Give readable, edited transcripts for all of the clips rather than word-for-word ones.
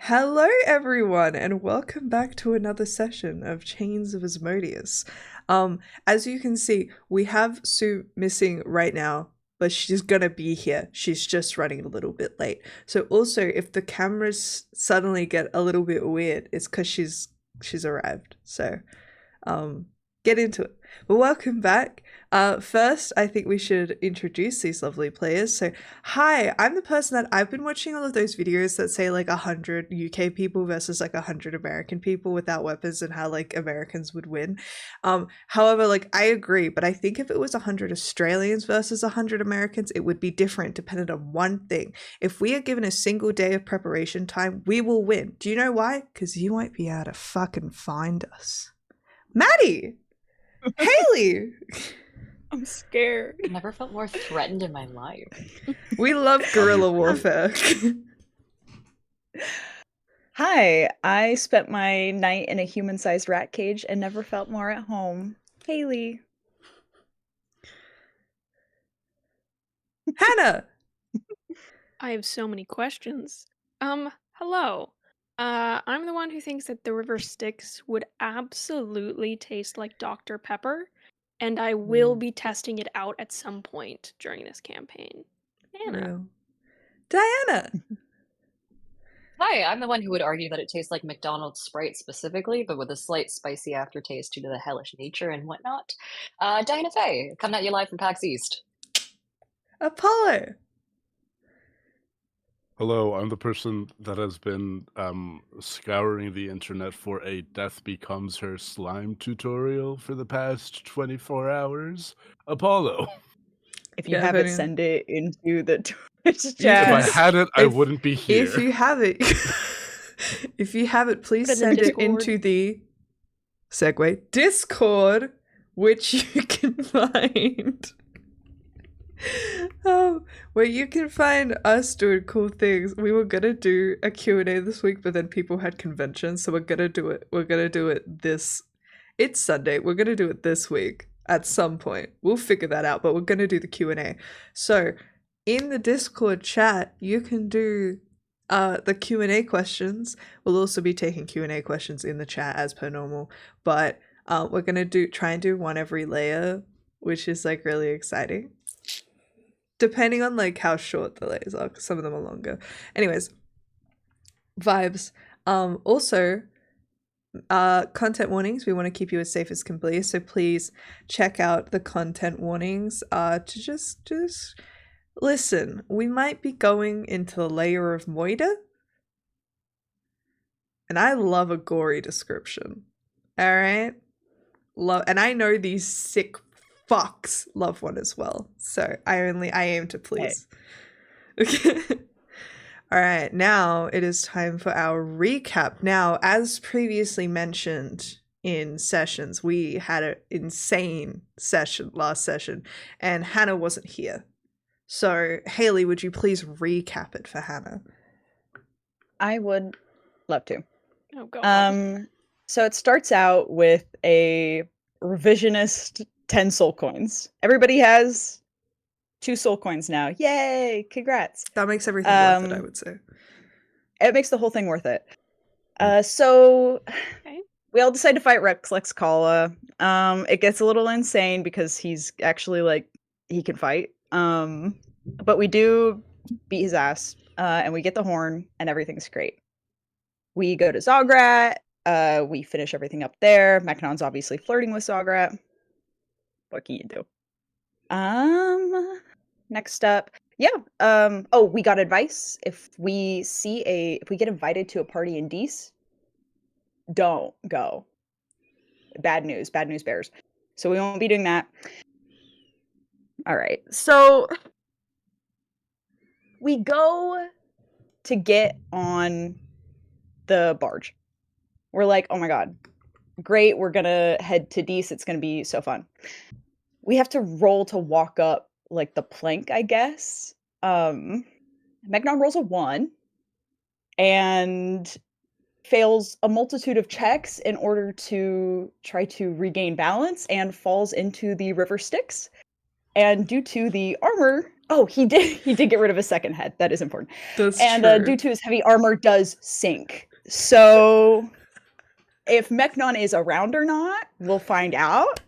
Hello, everyone, and welcome back to another session of Chains of Asmodeus. As you can see, we have Sue missing right now, but she's gonna be here. She's just running a little bit late. So also, if the cameras suddenly get a little bit weird, it's because she's arrived. So, um, get into it. But welcome back. First, I think we should introduce these lovely players. So, hi, I'm the person that I've been watching all of those videos that say like 100 UK people versus like 100 American people without weapons and how like Americans would win. However, like I agree, but I think if it was 100 Australians versus 100 Americans, it would be different depending on one thing. If we are given a single day of preparation time, we will win. Do you know why? Because you won't be able to fucking find us. Maddie! Haley! I'm scared. I never felt more threatened in my life. We love guerrilla warfare. Hi, I spent my night in a human-sized rat cage and never felt more at home. Haley. Hannah! I have so many questions. Hello. I'm the one who thinks that the river Styx would absolutely taste like Dr. Pepper, and I will be testing it out at some point during this campaign. Anna. Diana! Hi, I'm the one who would argue that it tastes like McDonald's Sprite specifically, but with a slight spicy aftertaste due to the hellish nature and whatnot. Diana Faye, coming at you live from PAX East. Apollo! Hello, I'm the person that has been scouring the internet for a Death Becomes Her slime tutorial for the past 24 hours. Apollo. If you have it, send it into the Twitch chat. If I had it, I wouldn't be here. If you have it, please send it into the Discord, which you can find. Where you can find us doing cool things. We were gonna do a Q&A this week, but then people had conventions, so we're gonna do it. It's Sunday. We're gonna do it this week at some point. We'll figure that out, but we're gonna do the Q&A. So in the Discord chat, you can do the Q&A questions. We'll also be taking Q&A questions in the chat as per normal, but we're gonna try and do one every layer, which is like really exciting. Depending on like how short the layers are, because some of them are longer. Anyways, vibes. Also, content warnings. We want to keep you as safe as can be, so please check out the content warnings. To just listen. We might be going into the layer of Moida, and I love a gory description. All right, and I know these sick fucks love one as well, so I aim to please. Okay. All right, now it is time for our recap. Now, as previously mentioned in sessions, we had an insane session last session, and Hannah wasn't here. So Haley, would you please recap it for Hannah? I would love to. Oh god. So it starts out with a revisionist 10 soul coins. Everybody has 2 soul coins now. Yay! Congrats. That makes everything worth it, I would say. It makes the whole thing worth it. So Okay. we all decide to fight Rex Lexcala. It gets a little insane because he's actually like he can fight. But we do beat his ass, and we get the horn, and everything's great. We go to Zograt. We finish everything up there. Mechanon's obviously flirting with Zograt. What can you do? Next up, we got advice. If we get invited to a party in Dees, don't go. Bad news bears. So we won't be doing that. All right, so we go to get on the barge. We're like, oh my god, great, we're gonna head to Dees. It's gonna be so fun. We have to roll to walk up like the plank, I guess. Megnon rolls a 1 and fails a multitude of checks in order to try to regain balance and falls into the river Styx. And due to the armor Oh, he did get rid of his second head. That is important. That's And true. due to his heavy armor does sink. So if Mechnon is around or not, we'll find out.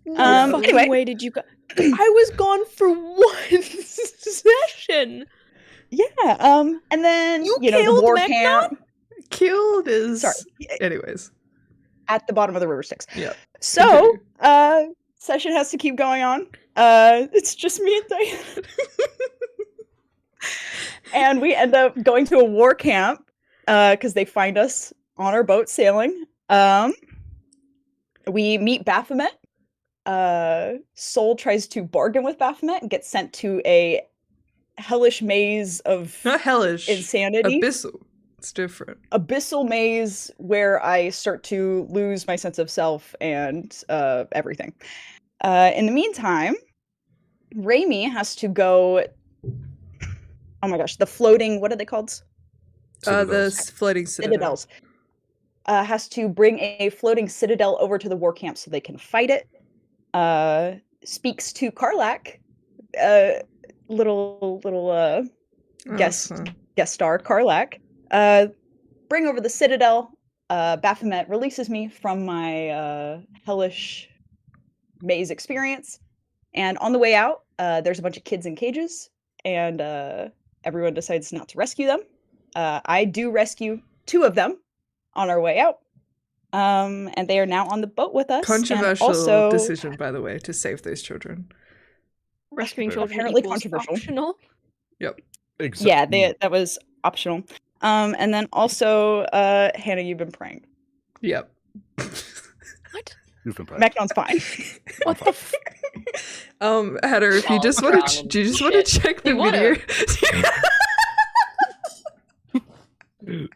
No fucking Anyway. way did you go. I was gone for one session. Yeah. And then You the killed war Mechnon? camp Killed is Sorry. Anyways. at the bottom of the river Styx. Yeah. So session has to keep going on. It's just me and Diane. And we end up going to a war camp because they find us on our boat sailing. We meet Baphomet. Sol tries to bargain with Baphomet and gets sent to a hellish maze of Not hellish. insanity. Abyssal. It's different. Abyssal maze where I start to lose my sense of self and everything. In the meantime, Raimi has to go. Oh my gosh, the floating. What are they called? The floating citadel. Citadels. Has to bring a floating citadel over to the war camp so they can fight it. Speaks to Karlak, little guest star Karlak. Bring over the citadel. Baphomet releases me from my hellish maze experience, and on the way out, there's a bunch of kids in cages, and everyone decides not to rescue them. I do rescue 2 of them on our way out. And they are now on the boat with us. Controversial decision, by the way, to save those children. Rescuing children Apparently equals controversial. optional. Yep. Exactly. Yeah, that was optional. And then also, Hannah, you've been praying. Yep. What? You've been praying. Mechnon's fine. What the f- Heather, if you Oh, just want crown to, and do you just want to shit. check the He video?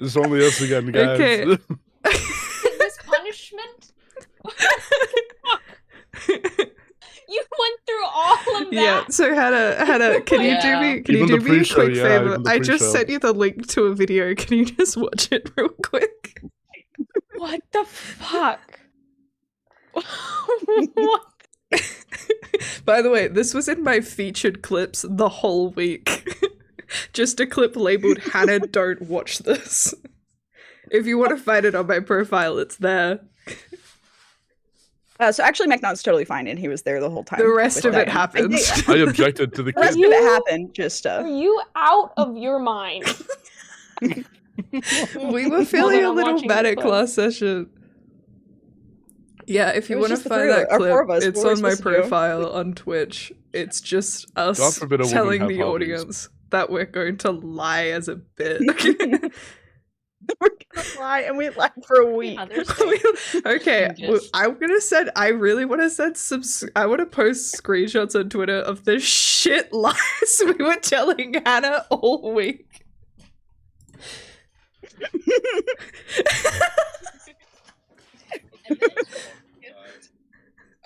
It's only us again, guys. Okay. Is this punishment? You went through all of that. Yeah. So Hannah, can you do Yeah. me? Can you Even do the me a pre-show, quick yeah, favor? even the I just pre-show. sent you the link to a video. Can you just watch it real quick? What the fuck? What? By the way, this was in my featured clips the whole week. Just a clip labeled Hannah, don't watch this. If you want to find it on my profile, it's there. So actually, Mechnon's totally fine, and he was there the whole time. The rest with of it Diane. happened. I objected to the The rest kid. of it happened. Just Are you out of your mind? We were feeling on, a I'm little watching the manic clip. last session. Yeah, if you It was want to just the find three of that us, or four clip, of us. it's What were we on my supposed to do? profile on Twitch. It's just us God forbid a woman telling have the hobbies. audience that we're going to lie as a bit. We're gonna lie, and we lied for a week. Others Okay, Just- I'm gonna send. I really want to send some. I want to post screenshots on Twitter of the shit lies we were telling Hannah all week.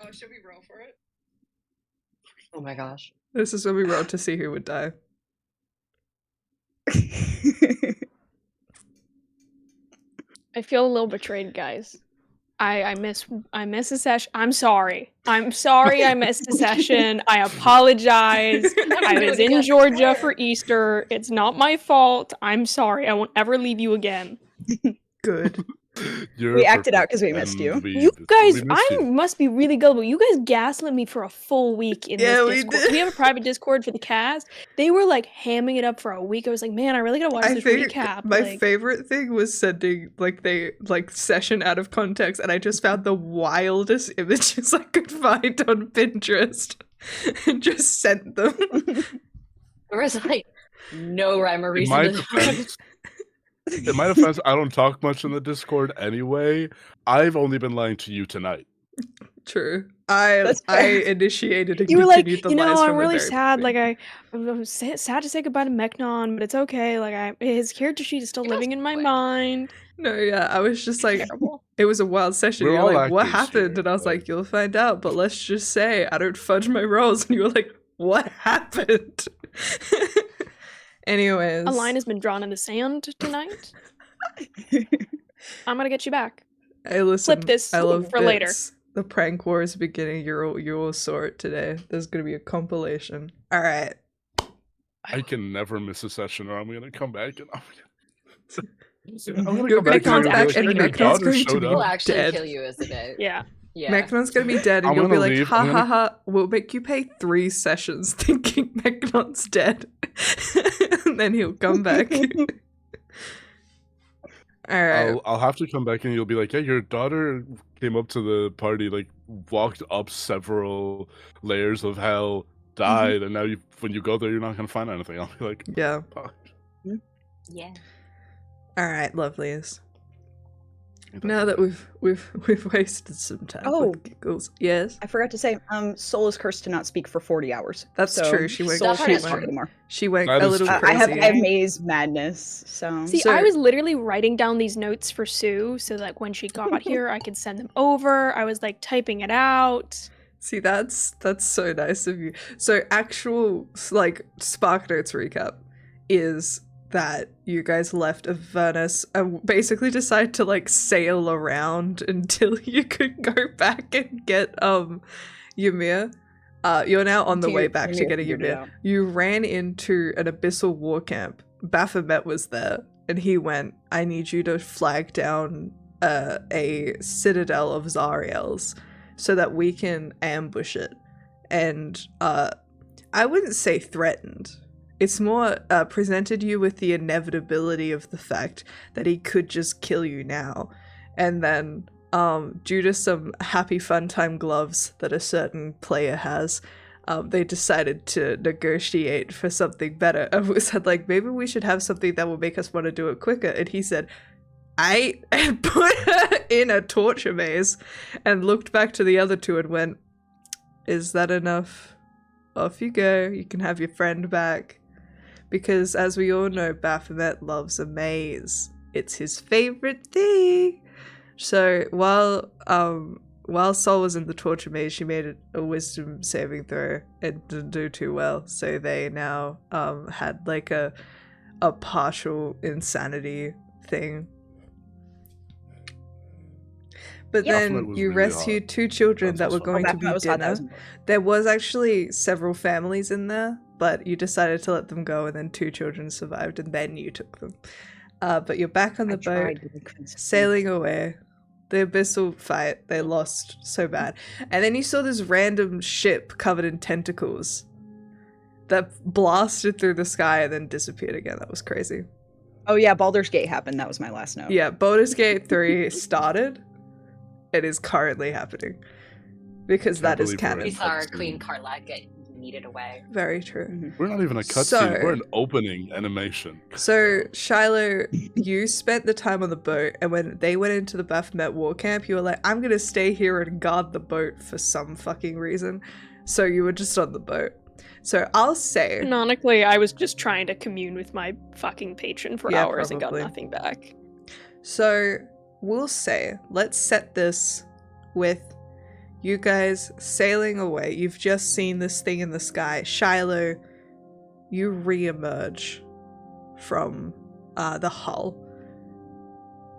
Oh, should we roll for it? Oh my gosh. This is when we rolled to see who would die. I feel a little betrayed, guys. I miss a session. I'm sorry. I missed a session. I apologize. I was in Georgia for Easter. It's not my fault. I'm sorry. I won't ever leave you again. Good. You're We acted out perfect, 'cause we missed and you. You guys, we missed I you. must be really gullible. You guys gaslit me for a full week in Yeah, we this Discord. did. We have a private Discord for the cast. They were like hamming it up for a week. I was like, man, I really gotta watch I this think recap. my like, favorite thing was sending session out of context, and I just found the wildest images I could find on Pinterest and just sent them. There was like no rhyme or In reason my to defense, in my defense, I don't talk much in the Discord anyway. I've only been lying to you tonight. True. I That's I fair. initiated and you were like, continued the you know, lies I'm from the really very sad. beginning. Like, I'm sad to say goodbye to Mechnon, but it's okay. Like, his character sheet is still He does living in my quick. mind. No, yeah, I was just like, Terrible. it was a wild session. We're You're all like, what actors happened? here, And I was but- like, you'll find out, but let's just say I don't fudge my rolls. And you were like, what happened? Anyways. A line has been drawn in the sand tonight. I'm gonna get you back. Hey, listen, this I love for later. bits. The prank war is beginning. You all saw it today. There's gonna be a compilation. All right. I can never miss a session, or I'm gonna come back and I'm You're gonna gonna and come you're back gonna and be like, "Your Mechnon's daughter going to showed be We'll up." actually dead. kill you as the bait. Yeah. Yeah. Mechnon's gonna be dead, and I'm you'll be gonna like, leave. ha I'm ha gonna- ha, we'll make you pay 3 sessions thinking Mechnon's dead. And then he'll come back. Alright. I'll have to come back and you'll be like, yeah, your daughter came up to the party, like walked up several layers of hell, died, and now when you go there, you're not gonna find anything. I'll be like, Yeah. fuck. Yeah. Alright, loveliest. Ain't Now that that we've wasted some time Oh. with giggles. Yes. I forgot to say, Soul is cursed to not speak for 40 hours. That's so true, she went- Soul she can't went- talk anymore. She went That a is little true. crazy. I have maze madness, so See, So- I was literally writing down these notes for Sue so that when she got here, I could send them over. I was like typing it out. See, that's so nice of you. So actual like Spark Notes recap is that you guys left Avernus and basically decided to like sail around until you could go back and get Ymir. You're now on the To way your- back to Ymir getting figured it Ymir. out. You ran into an abyssal war camp. Baphomet was there, and he went, I need you to flag down a citadel of Zariels so that we can ambush it. And I wouldn't say threatened. It's more presented you with the inevitability of the fact that he could just kill you now. And then, due to some happy fun time gloves that a certain player has, they decided to negotiate for something better. And we said, like, maybe we should have something that will make us want to do it quicker. And he said, I put her in a torture maze and looked back to the other two and went, is that enough? Off you go. You can have your friend back. Because as we all know, Baphomet loves a maze. It's his favorite thing. So while Sol was in the torture maze, she made a wisdom saving throw and didn't do too well. So they now had like a partial insanity thing. But Yeah. then Baphomet was you really rescued hot. 2 children That's that were also going to Baphomet be was hot, that dinner. was important. There was actually several families in there, but you decided to let them go, and then 2 children survived, and then you took them. But you're back on the I boat, tried to be convincing. sailing away. The abyssal fight, they lost so bad. And then you saw this random ship covered in tentacles that blasted through the sky and then disappeared again. That was crazy. Oh yeah, Baldur's Gate happened. That was my last note. Yeah, Baldur's Gate 3 started. It is currently happening. Because Can't that is believe we're canon. We in saw our cutscene. Queen Carla get yeeted away. Very true. Mhm. We're not even a cutscene. So- We're an opening animation. So, Shiloh, you spent the time on the boat, and when they went into the Baphomet war camp, you were like, I'm gonna stay here and guard the boat for some fucking reason. So you were just on the boat. So I'll say, Canonically, I was just trying to commune with my fucking patron for Yeah, hours and got probably. nothing back. so we'll say, let's set this with you guys sailing away. You've just seen this thing in the sky. Shiloh, you re-emerge from the hull,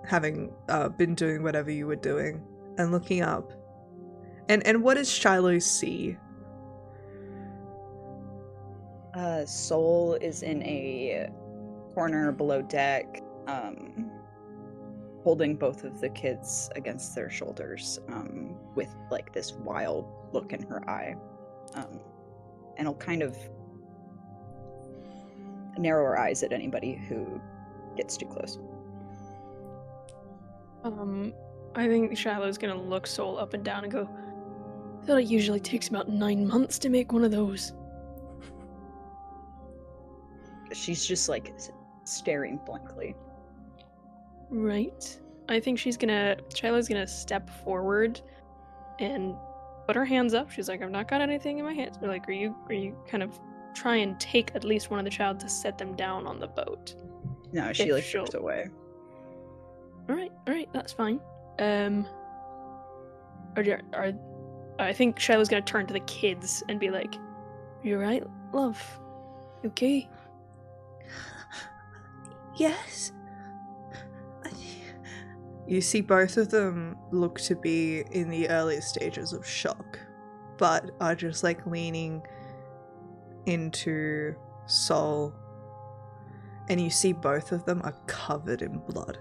having been doing whatever you were doing, and looking up. And what does Shiloh see? Soul is in a corner below deck, holding both of the kids against their shoulders, with like this wild look in her eye, and will kind of narrow her eyes at anybody who gets too close. I think Shiloh's gonna look Soul up and down and go, I thought it usually takes about 9 months to make one of those. She's just like staring blankly. Right. I think Shiloh's gonna step forward and put her hands up. She's like, I've not got anything in my hands. We're like, are you kind of try and take at least one of the child to set them down on the boat? No, she If like she'll- looks away. Alright, that's fine. I think Shiloh's gonna turn to the kids and be like, you alright, love? You okay? Yes. You see both of them look to be in the earlier stages of shock, but are just like leaning into Sol, and you see both of them are covered in blood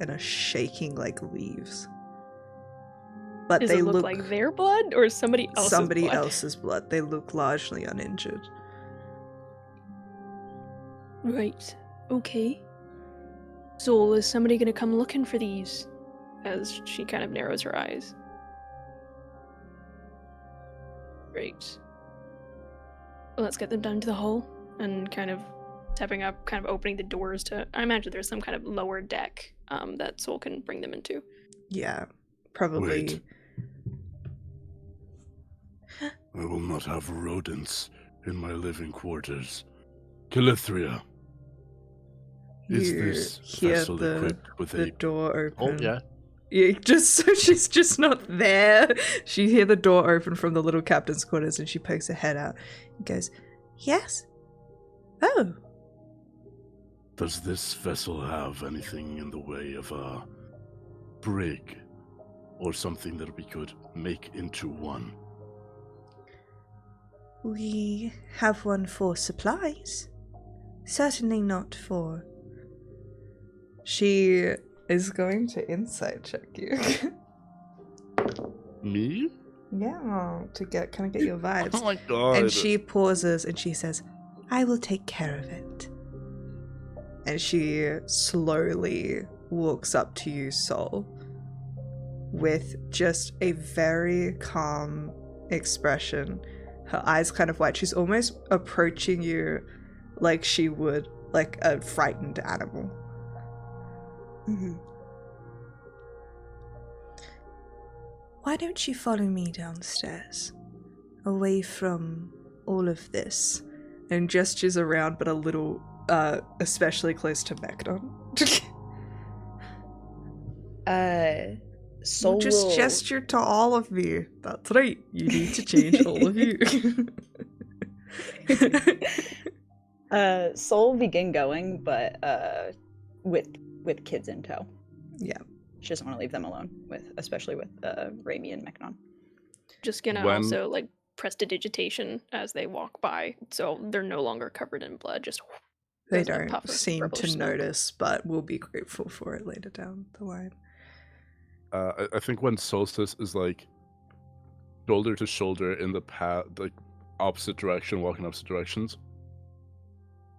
and are shaking like leaves. But Does they it look like their blood or somebody else's blood? They look largely uninjured. Right. Okay. Sol, is somebody gonna come looking for these? As she kind of narrows her eyes. Great. Well, let's get them down to the hall and kind of stepping up, kind of opening the doors to. I imagine there's some kind of lower deck that Sol can bring them into. Yeah, probably. Wait. I will not have rodents in my living quarters. Calithria, is You this hear vessel equipped with the a... door open. Oh, yeah. Yeah, just so she's just not there. She hear the door open from the little captain's quarters, and she pokes her head out and goes, "Yes. Oh, Does this vessel have anything in the way of a brig or something that we could make into one? we have one for supplies. Certainly not for." She is going to insight check you. Me? Yeah, to get your vibes. Oh my god. And she pauses and she says, "I will take care of it." And she slowly walks up to you, Sol, with just a very calm expression. Her eyes kind of wide. She's almost approaching you like she would, like a frightened animal. Mm-hmm. Why don't you follow me downstairs, away from all of this? And gestures around, but a little, especially close to Meknon. Sol Just will... gesture to all of me. That's right. You need to change all of you. Sol will begin going, but with kids in tow. Yeah. She doesn't want to leave them alone, especially with Raimi and Meknon. Just gonna also like prestidigitation as they walk by, so they're no longer covered in blood. Just They goes a don't puff of seem purplish to smoke. notice, but we'll be grateful for it later down the line. I think when Solstice is like shoulder to shoulder in the path, like opposite direction, walking opposite directions,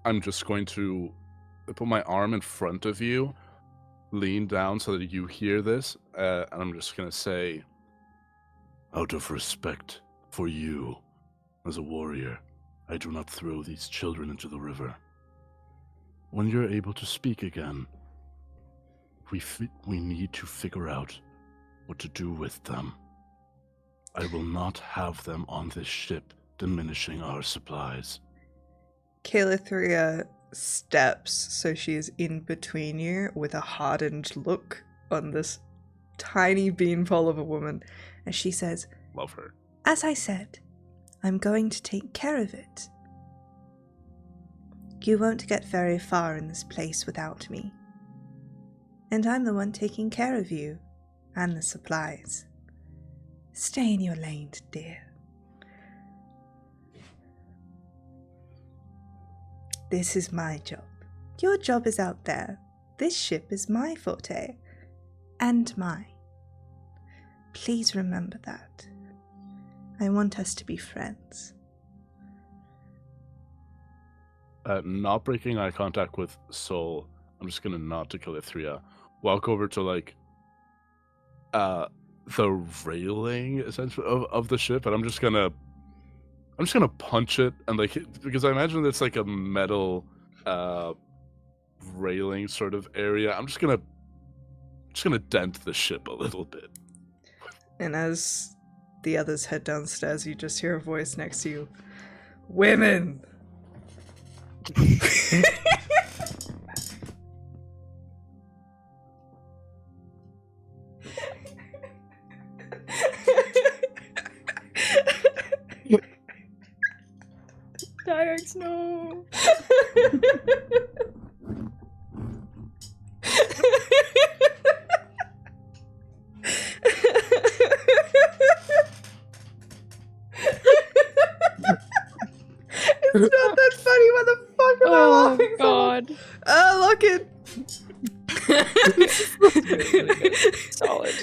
I'm just going to put my arm in front of you, lean down so that you hear this, and I'm just going to say, out of respect for you as a warrior, I do not throw these children into the river. When you're able to speak again, we need to figure out what to do with them. I will not have them on this ship, diminishing our supplies. Calithria steps so she is in between you with a hardened look on this tiny beanpole of a woman, and she says, Love her. "As I said, I'm going to take care of it. You won't get very far in this place without me. And I'm the one taking care of you and the supplies. Stay in your lane, dear." This is my job. Your job is out there. This ship is my forte. And mine. Please remember that. I want us to be friends. Not breaking eye contact with Sol, I'm just gonna nod to Calithria, walk over to like the railing essentially of the ship, and I'm just gonna punch it, and like, because I imagine it's like a metal railing sort of area. I'm just gonna dent the ship a little bit. And as the others head downstairs, you just hear a voice next to you. "Women!" Diax, no. It's not that funny. What the fuck am I Oh laughing god. Lock it. Solid.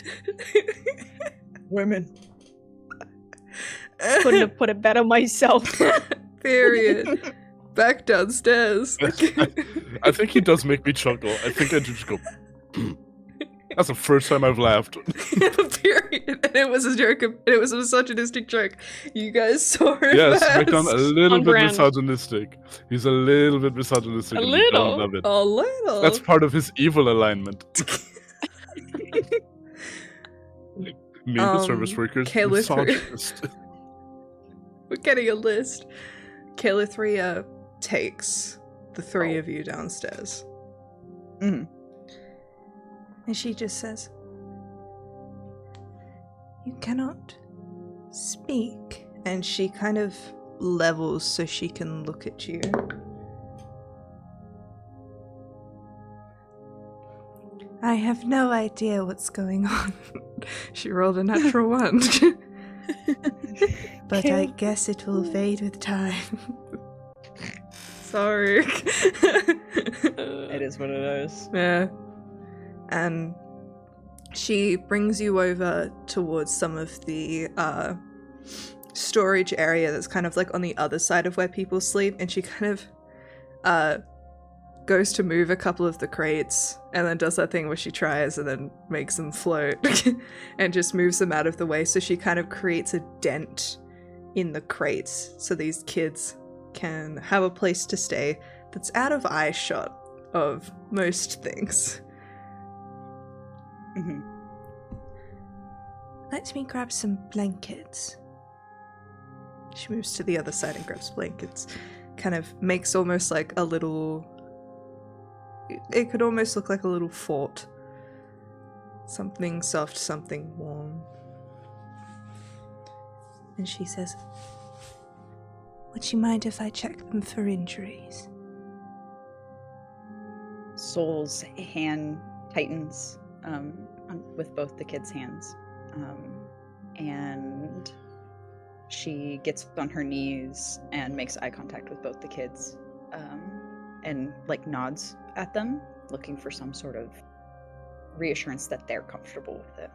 Women. Couldn't have put it better myself. Period. Back downstairs. I think he does make me chuckle. I think I just go. That's the first time I've laughed. Period. And it was a joke. It was a misogynistic joke. You guys saw it. Yes, first. McDonald a little On bit brand. misogynistic. He's a little bit misogynistic. A and we don't little? love it. A little. That's part of his evil alignment. Me, the service workers, Kayla threw- misogynist. We're getting a list. Kayla 3 takes the three of you downstairs. Mhm. And she just says, "You cannot speak." And she kind of levels so she can look at you. "I have no idea what's going on." She rolled a natural 1. "But I guess it will fade with time." Sorry. It is what it is. Yeah. And she brings you over towards some of the storage area that's kind of like on the other side of where people sleep, and she kind of goes to move a couple of the crates and then does that thing where she tries and then makes them float and just moves them out of the way. So she kind of creates a dent in the crates so these kids can have a place to stay that's out of eye shot of most things. Mhm. "Let me grab some blankets." She moves to the other side and grabs blankets. Kind of makes almost like a little... It could almost look like a little fort. Something soft, something warm. And she says, "Would you mind if I check them for injuries?" Soul's hand tightens with both the kids' hands. And she gets on her knees and makes eye contact with both the kids. And like nods at them, looking for some sort of reassurance that they're comfortable with it.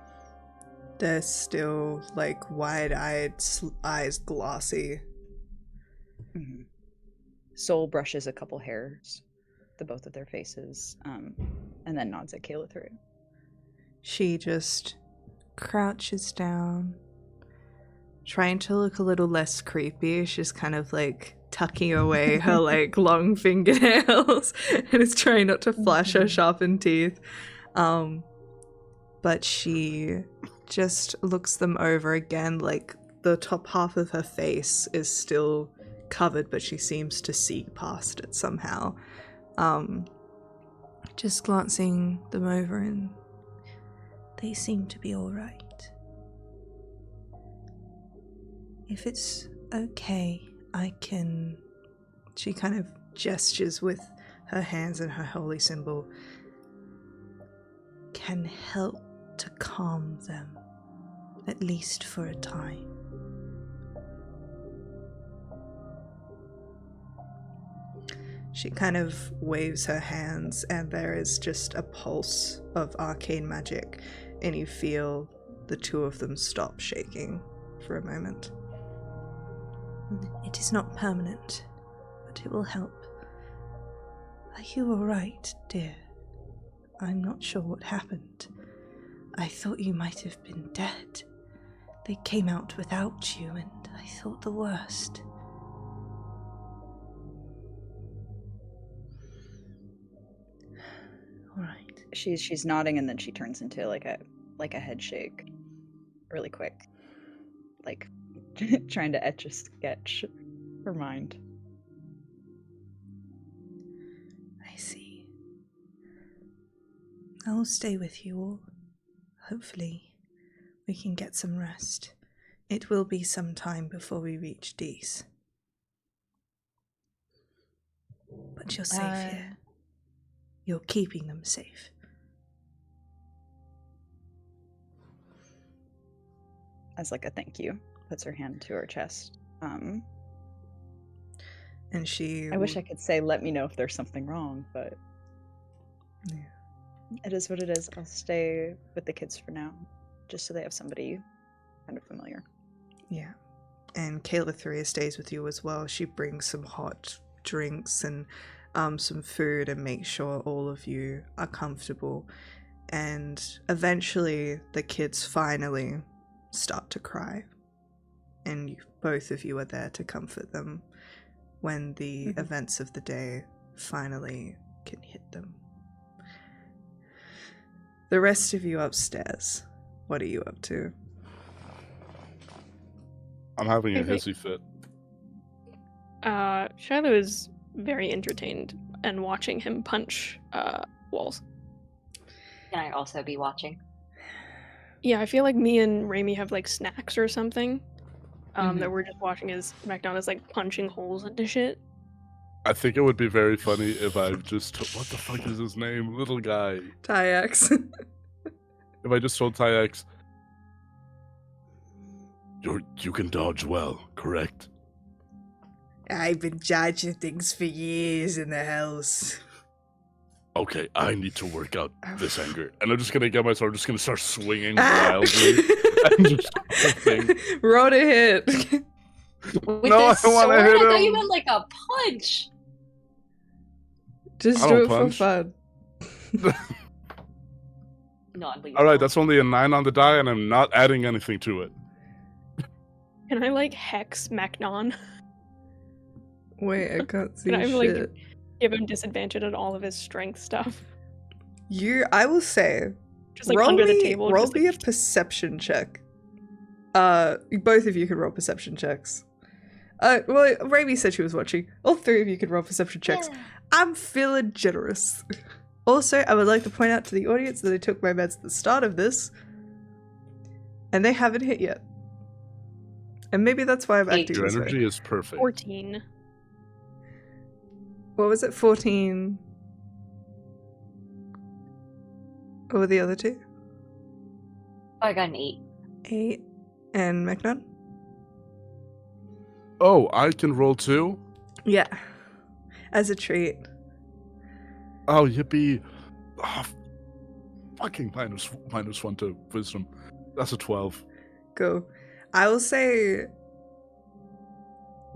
They're still like wide-eyed, eyes glossy. Mm-hmm. Soul brushes a couple hairs to both of their faces, and then nods at Kayla through. She just crouches down, trying to look a little less creepy. She's kind of like tucking away her like long fingernails and is trying not to flash her sharpened teeth. But she just looks them over again, like the top half of her face is still covered, but she seems to see past it somehow. Just glancing them over, and they seem to be all right. If it's okay, I can... She kind of gestures with her hands and her holy symbol. Can help to calm them, at least for a time. She kind of waves her hands, and there is just a pulse of arcane magic, and you feel the two of them stop shaking for a moment. It is not permanent, but it will help. Are you all right, dear? I'm not sure what happened. I thought you might have been dead. They came out without you, and I thought the worst. All right. She's nodding, and then she turns into like a head shake, really quick, like trying to etch a sketch her mind. I see. I'll stay with you all. Hopefully, we can get some rest. It will be some time before we reach D's. But you're safe here. You're keeping them safe. As like a thank you, puts her hand to her chest. And she... I wish I could say, let me know if there's something wrong, but Yeah. it is what it is. I'll stay with the kids for now, just so they have somebody kind of familiar. Yeah. And Kayla 3 stays with you as well. She brings some hot drinks and some food and makes sure all of you are comfortable. And eventually the kids finally start to cry. And both of you are there to comfort them when the events of the day finally can hit them. The rest of you upstairs, what are you up to? I'm having a Okay. hissy fit. Shiloh is very entertained and watching him punch walls. Can I also be watching? Yeah, I feel like me and Raimi have like snacks or something. That we're just watching as McDonald's like punching holes into shit. I think it would be very funny if I just what the fuck is his name? Little guy. Tyax. If I just told Tyax, you can dodge well, correct? I've been dodging things for years in the house. Okay, I need to work out this anger. And I'm just gonna get my sword, I'm just gonna start swinging Ah! wildly. and just hoping. Roll to hit. With No, this I wanna sword? hit I thought you him. meant like a punch. Just I do don't it punch. for fun. Non-lethal. Alright, that's only a 9 on the die, and I'm not adding anything to it. Can I like hex Macnon? Wait, I can't see Can I, shit. like, give him disadvantage on all of his strength stuff? I will say, Just like roll under the me, table. roll just, me like, a perception check. Both of you can roll perception checks. Well, Raimi said she was watching. All three of you can roll perception checks. Yeah. I'm feeling generous. Also, I would like to point out to the audience that I took my meds at the start of this, and they haven't hit yet. And maybe that's why I'm acting Your this way. energy is perfect. 14. What was it? 14. What were the other two? I got an 8. 8. And Macnon? Oh, I can roll too? Yeah. As a treat. Oh, yippee. Oh, fucking minus 1 to wisdom. That's a 12. Go. I will say,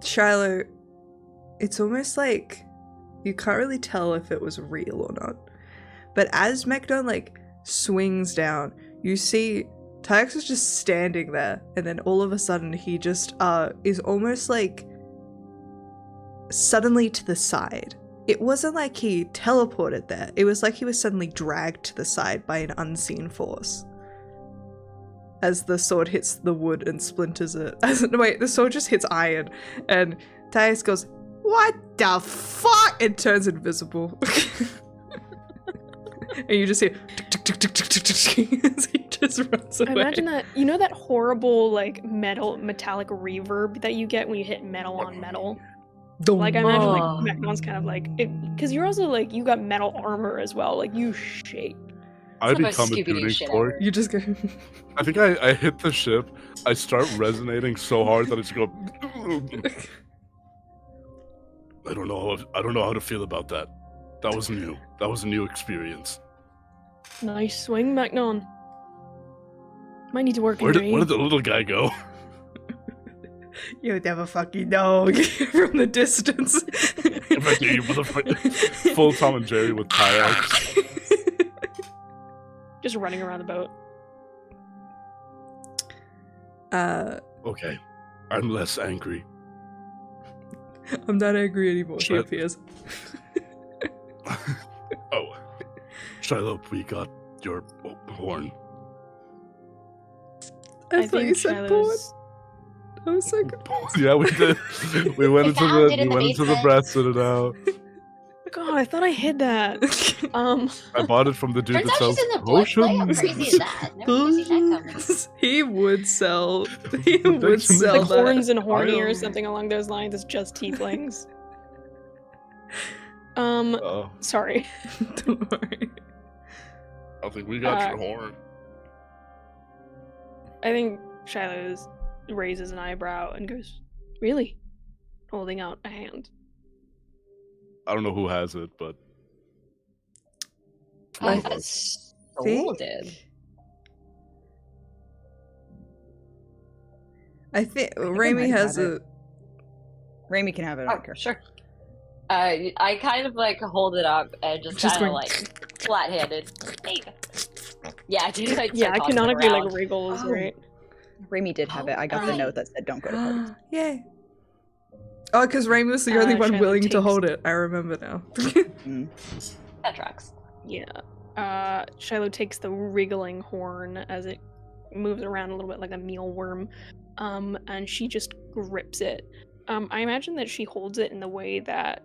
Shiloh, it's almost like you can't really tell if it was real or not. But as Macdon like swings down, you see Tyax is just standing there, and then all of a sudden he just is almost like suddenly to the side. It wasn't like he teleported there. It was like he was suddenly dragged to the side by an unseen force. As the sword hits the wood and splinters it. The sword just hits iron. And Tyax goes, "What the fuck?" and turns invisible. And you just hear tick, tick, tick, tick, tick, tick, tick, as he just runs away. Imagine that, you know that horrible like metallic reverb that you get when you hit metal on metal? Like I imagine like Oh. Macdon's kind of like it, because you're also like you got metal armor as well, like you shake. I It's the most become a Scooby-Doo tuning shit fork. ever. You just go. I think I hit the ship. I start resonating so hard that I just go. I don't know how to feel about that. That was new. That was a new experience. Nice swing, Macdon. Might need to work Where in did your the little guy go? You never fucking know. From the distance. If I do, you motherfucker. Full Tom and Jerry with kayaks. just running around the boat. Okay, I'm less angry. I'm not angry anymore, she Shut- appears. Oh, Shiloh, we got your horn. I thought you said porn. Shiloh's- I was so confused. Yeah, we did. We went into found the it in the basement. breast and it out. God, I thought I hid that. I bought it from the dude Turns that out sells she's in the blood play. How potions. crazy is that? Never seen that coming. He would sell. He would Thanks for sell Like that. horns and horny or am- something along those lines. It's just tieflings. Oh, Sorry. Don't worry. I think we got Uh, your horn. I think Shiloh raises an eyebrow and goes, "Really?" Holding out a hand. I don't know who has it, but I Soul did. I think I Raimi might has have a. Raimi can have it. I Oh, don't care. sure. I kind of like hold it up and just Just kind of going- like flat-handed. There you go. Yeah, I do. Like, Yeah, I tossing it canonically like around. wriggles, Oh. right? Raimi did have it. I got the right. note that said don't go to parties. Yay. Oh, because Raimi was the only one Shiloh willing to takes- hold it. I remember now. That tracks. Yeah. Shiloh takes the wriggling horn as it moves around a little bit like a mealworm, and she just grips it. I imagine that she holds it in the way that,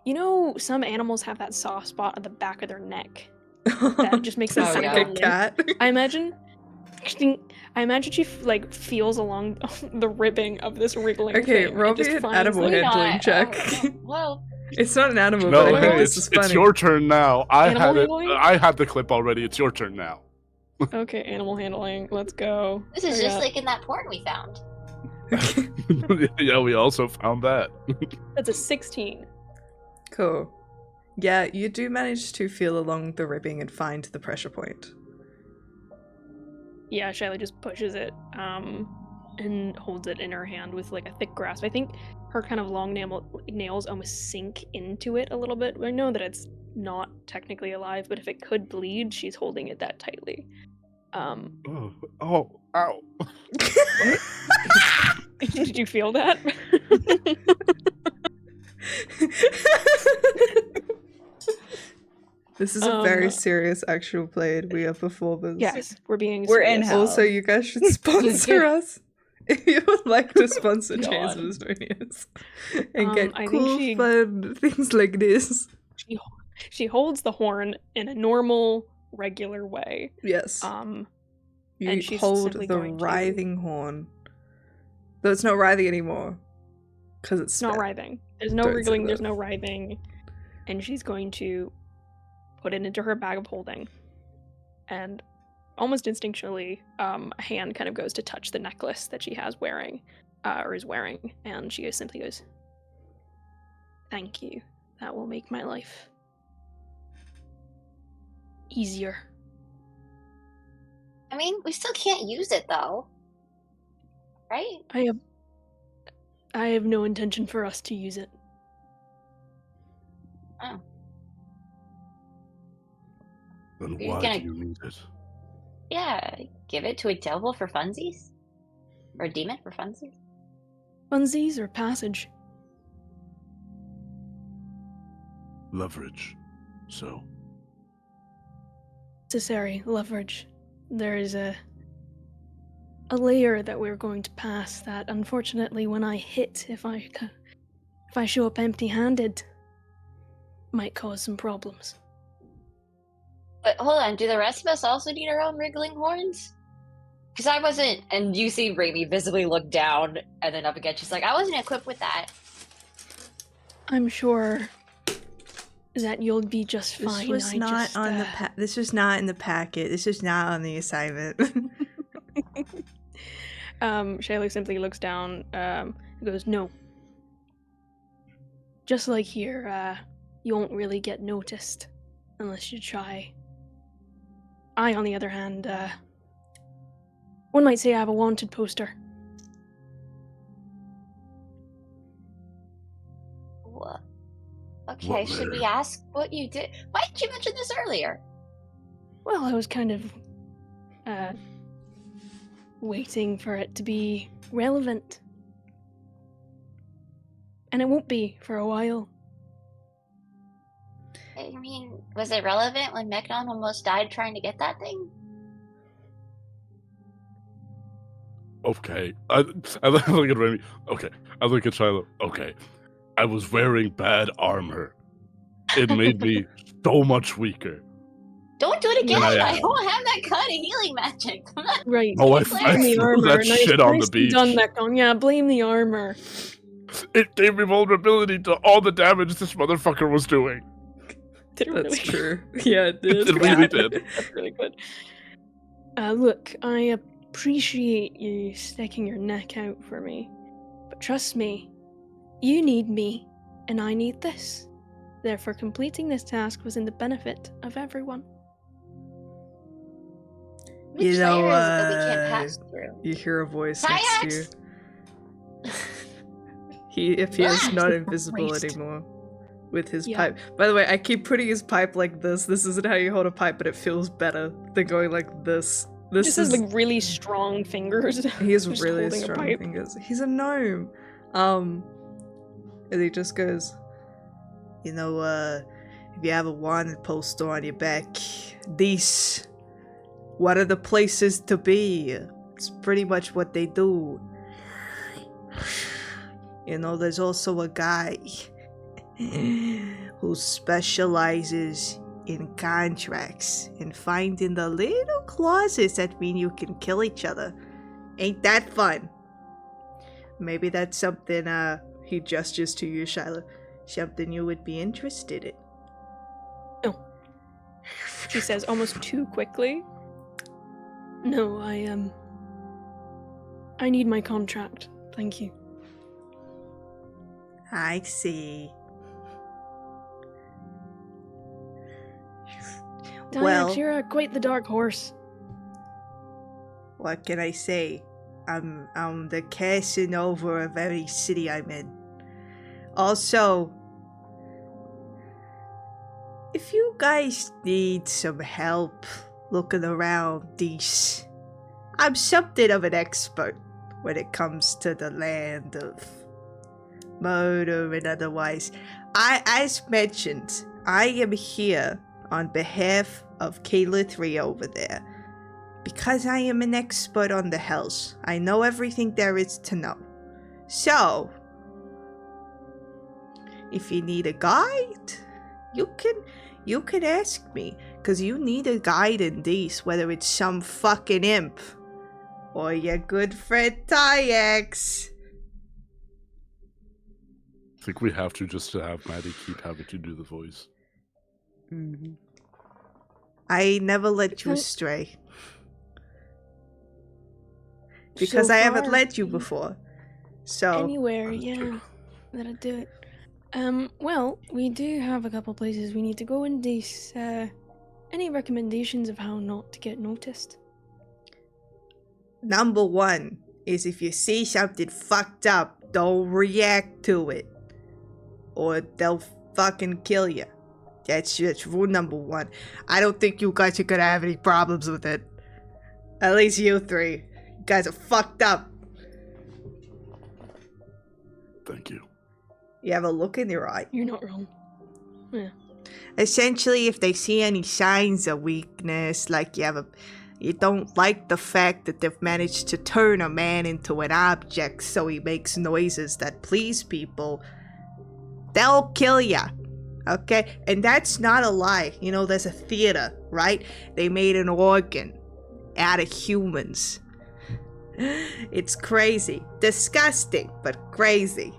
you know, some animals have that soft spot at the back of their neck that just makes them Oh, sound yeah. like a limp. cat. I imagine she like feels along the ribbing of this wriggling Okay, thing. roll and just me an finds animal that- Maybe handling not. check. Well, It's not an animal, no, but I think hey, this is funny. it's your turn now. Animal had it. handling? I had the clip already. It's your turn now. Okay, animal handling. Let's go. this is I just got- like in that porn we found. Yeah, we also found that. That's a 16. Cool. Yeah, you do manage to feel along the ribbing and find the pressure point. Yeah, Shiloh just pushes it, and holds it in her hand with like a thick grasp. I think her kind of long nails almost sink into it a little bit. I know that it's not technically alive, but if it could bleed, she's holding it that tightly. Oh, ow. Did you feel that? This is a very serious actual play. We are performers. Yes, we're being We're in serious. hell. Also, you guys should sponsor us if you would like to sponsor Chains of God. Asmodeus and get I think cool, she- fun things like this. She holds the horn in a normal, regular way. Yes, you and she's hold simply the going to- writhing horn, though it's not writhing anymore because it's It's not spent. writhing. There's no Don't say wriggling, there's that. no writhing. And she's going to put it into her bag of holding. And almost instinctually, a hand kind of goes to touch the necklace that she has wearing, or is wearing, and she simply goes, "Thank you. That will make my life easier." I mean, we still can't use it though, right? I have no intention for us to use it. Oh, Then You're why gonna- do you need it? yeah. Give it to a devil for funsies, or a demon for funsies. Funsies or passage? Leverage. So, Necessary leverage. There is a layer that we're going to pass that, unfortunately, when I hit, if I show up empty-handed, might cause some problems. But hold on, do the rest of us also need our own wriggling horns? Because I wasn't, and you see Raimi visibly look down and then up again. She's like, I wasn't equipped with that. I'm sure that you'll be just fine. This was I not just, on the this was not in the packet. This was not on the assignment. Shayla simply looks down, and goes, "No. Just like here, you won't really get noticed unless you try. I, on the other hand, one might say I have a wanted poster." What? Okay, What should we letter? ask what you did? Why didn't you mention this earlier? Well, I was kind of waiting for it to be relevant. And it won't be for a while. I mean, was it relevant when Mechnon almost died trying to get that thing? okay. I look at Remy. Okay. I look at Shiloh. Okay. I was wearing bad armor. It made me so much weaker. Don't do it again! Yeah, yeah. I don't have that kind of healing magic. I'm not. Right. Oh, I Blame the threw armor. that Nice, shit on the nicely beach. done, Mechnon. Yeah, blame the armor. It gave me vulnerability to all the damage this motherfucker was doing. Did it That's really? true. Yeah, it did. It really did. That's really good. Look, I appreciate you sticking your neck out for me, but trust me, you need me and I need this. Therefore, completing this task was in the benefit of everyone. Which You know, fire is it that we can't pass through? You hear a voice next to you. Kayaks! He appears Ah! not invisible Christ. anymore with his Yeah. pipe. By the way, I keep putting his pipe like this. This isn't how you hold a pipe, but it feels better than going like this. This Just is has like really strong fingers. he has just really holding a strong pipe. fingers. He's a gnome. And he just goes, you know, if you have a wanted poster on your back, these, what are the places to be? It's pretty much what they do. You know, there's also a guy who specializes in contracts and finding the little clauses that mean you can kill each other. Ain't that fun? Maybe that's something, he gestures to you, Shyla. Something you would be interested in. No. She says almost too quickly. No, I need my contract. Thank you. I see. Well, You're quite the dark horse. what can I say? I'm the Casanova of every city I'm in. Also, if you guys need some help looking around these, I'm something of an expert when it comes to the land of murder and otherwise. As mentioned, I am here on behalf of Kayla 3 over there. Because I am an expert on the hells. I know everything there is to know. So, if you need a guide, you can ask me. Because you need a guide in these, whether it's some fucking imp or your good friend Tyax. I think we have to just to have Maddie keep having to do the voice. Mm-hmm. I never let you Because- stray. Because So I haven't far, led you before. So, Anywhere, That's yeah. true. That'll do it. Well, we do have a couple places we need to go in these. Any recommendations of how not to get noticed? number one is if you see something fucked up, don't react to it. Or they'll fucking kill you. That's rule number one. I don't think you guys are gonna have any problems with it. At least you three. You guys are fucked up. Thank you. You have a look in your eye. You're not wrong. Essentially, if they see any signs of weakness, like you don't like the fact that they've managed to turn a man into an object so he makes noises that please people, they'll kill ya. Okay? And that's not a lie. You know, there's a theater, right? They made an organ out of humans. It's crazy. Disgusting, but crazy.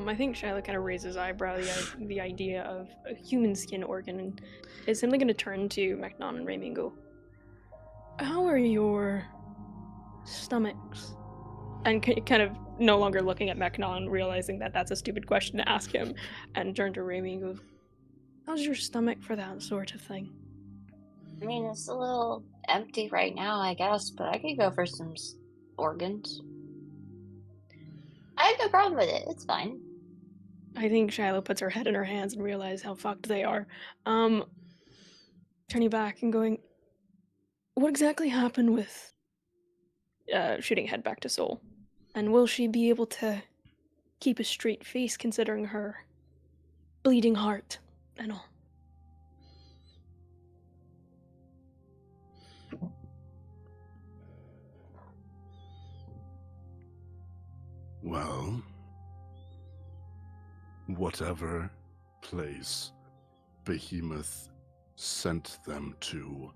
I think Shiloh kind of raises eyebrow the idea of a human skin organ and is simply going to turn to Macnon and Raimi and go, how are your stomachs? And kind of no longer looking at Macnon, realizing that that's a stupid question to ask him, and turn to Raimi and go, how's your stomach for that sort of thing? I mean, it's a little empty right now, I guess, but I could go for some organs. I have no problem with it. It's fine. I think Shiloh puts her head in her hands and realizes how fucked they are. Turning back and going, what exactly happened with shooting head back to Seoul? And will she be able to keep a straight face considering her bleeding heart and all? Well, whatever place Behemoth sent them to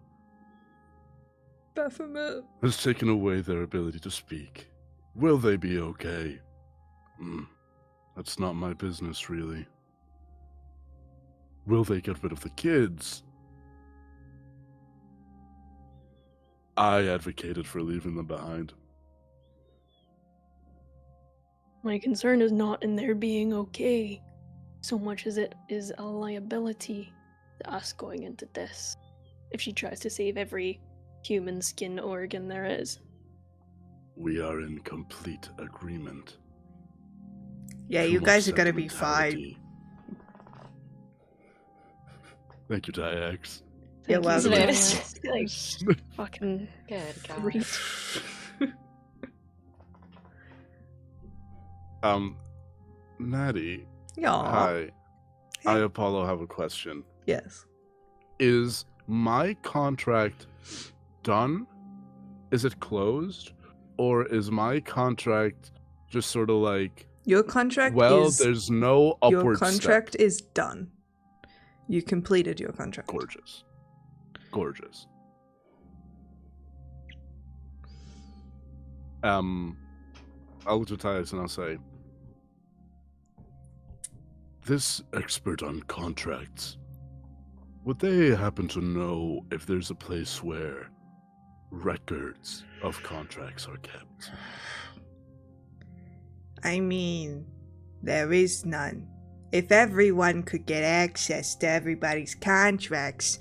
Baphomet. has taken away their ability to speak. Will they be okay? That's not my business, really. Will they get rid of the kids? I advocated for leaving them behind. My concern is not in their being okay, so much as it is a liability to us going into this. If she tries to save every human skin organ there is. We are in complete agreement. Yeah, you Full guys are gonna be fine. sentimentality. Thank you, Diax. You're Thank you, welcome. Alex. Like, fucking Good God. creep. Maddie. Aw. Hi. I, Apollo, have a question. Yes. Is my contract done? Is it closed? Or is my contract just sort of like, Your contract well, is there's no upward your step? contract is done. You completed your contract. Gorgeous. Gorgeous. I'll look to Tyus and I'll say, this expert on contracts, would they happen to know if there's a place where records of contracts are kept? I mean, there is none. If everyone could get access to everybody's contracts,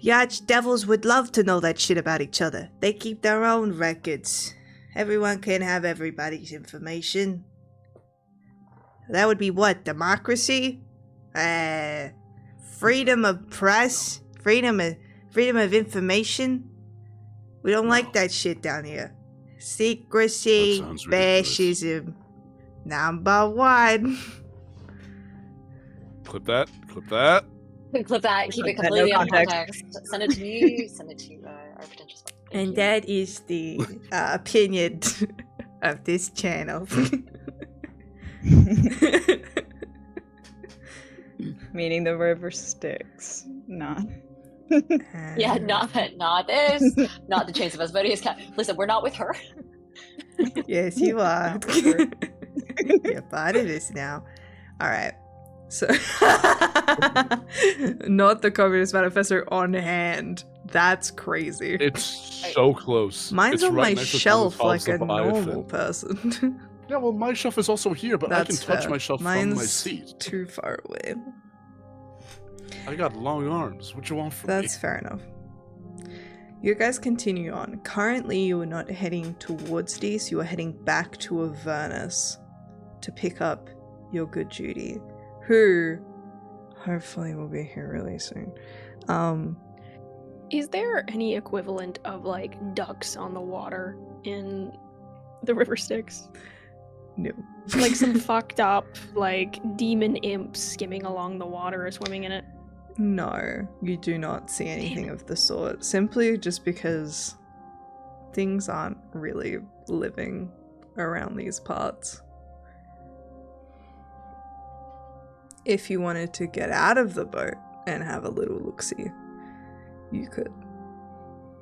the Archdevils would love to know that shit about each other. They keep their own records. Everyone can have everybody's information. That would be what? Democracy? Freedom of press? Freedom of information? We don't like that shit down here. Secrecy, That sounds ridiculous. fascism. Number one. Clip that. Clip that. Clip that. Keep it Clip that, no completely on context. context. Send it to me. Send it to our potential sponsor. Thank And you. that is the opinion of this channel. Meaning the river Styx, not. Yeah, not this. Not the Chains of Asmodeus cat. Listen, we're not with her. Yes, you are. Not with her. You're part of this now. All right. So, not the Communist Manifesto on hand. That's crazy. It's so close. Mine's It's on right my next to shelf like Tchaikovsky a normal Leviathan. person. Yeah, well, my shelf is also here, but I can That's touch fair. my shelf Mine's from my seat. too far away. I got long arms. What you want from That's me? fair enough. You guys continue on. Currently, you are not heading towards Dees, you are heading back to Avernus to pick up your good Judy, who hopefully will be here really soon. Is there any equivalent of like ducks on the water in the River Styx? No. Like some fucked up like demon imps skimming along the water or swimming in it? No, you do not see anything of the sort. Simply just because things aren't really living around these parts. If you wanted to get out of the boat and have a little look-see, you could.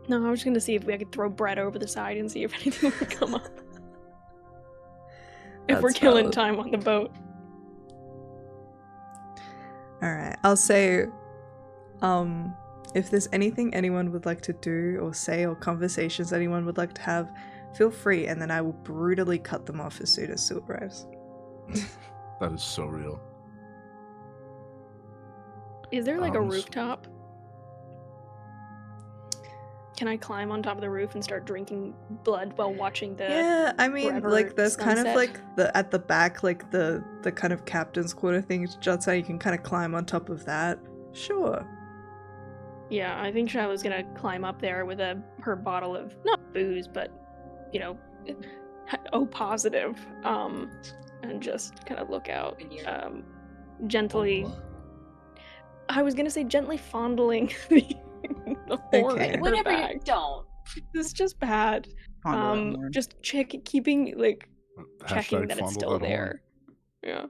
No, I was gonna see if we could throw bread over the side and see if anything would come up. If we're That's killing valid. time on the boat. Alright, I'll say, if there's anything anyone would like to do or say or conversations anyone would like to have, feel free, and then I will brutally cut them off as soon as Sue arrives. That is so real. Is there like a Um, rooftop? Can I climb on top of the roof and start drinking blood while watching the... Yeah, I mean, forever like, there's kind of sunset? like the at the back, like the kind of captain's quarter thing juts out. You can kind of climb on top of that. Sure. Yeah, I think Shiloh's gonna climb up there with her bottle of, not booze, but, you know, O positive, and just kind of look out, gently... I was gonna say gently fondling the horn Okay. in her Whatever you bag. don't. This is just bad. Fondle that horn. Just keeping, like, checking Hashtag that it's fondle still that horn. there. Yeah.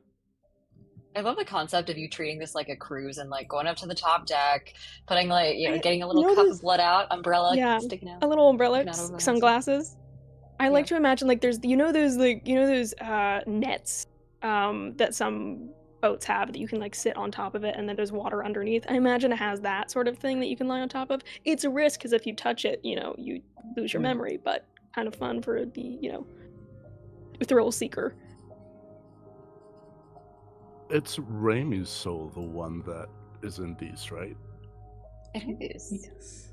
I love the concept of you treating this like a cruise and like going up to the top deck, putting like, you know, getting a little cup noticed- of blood out, umbrella Yeah, sticking out. A little umbrella, Not over the sunglasses. I like Yeah. to imagine, like, there's, those nets that some boats have that you can, like, sit on top of it and then there's water underneath. I imagine it has that sort of thing that you can lie on top of. It's a risk because if you touch it, you lose your memory, but kind of fun for the, thrill seeker. It's Raimi's soul, the one that is in these, right? It is. Yes.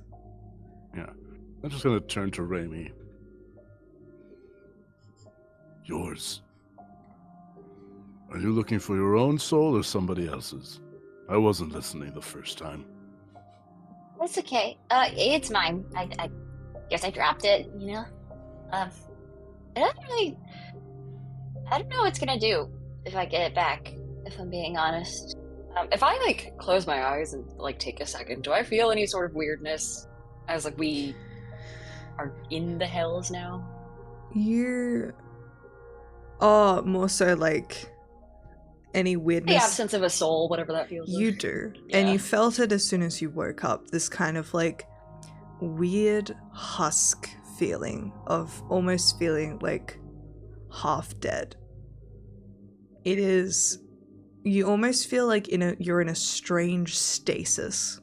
Yeah. I'm just gonna turn to Raimi. Yours. Are you looking for your own soul or somebody else's? I wasn't listening the first time. That's okay. It's mine. I guess I dropped it, you know? I don't know what it's gonna do if I get it back, if I'm being honest. If I like close my eyes and like take a second, do I feel any sort of weirdness as like we are in the hells now? You are more so like any The weirdness. absence of a soul, whatever that feels You like. do. And Yeah. you felt it as soon as you woke up. This kind of like weird husk feeling of almost feeling like half dead. It is. You almost feel like you're in a strange stasis.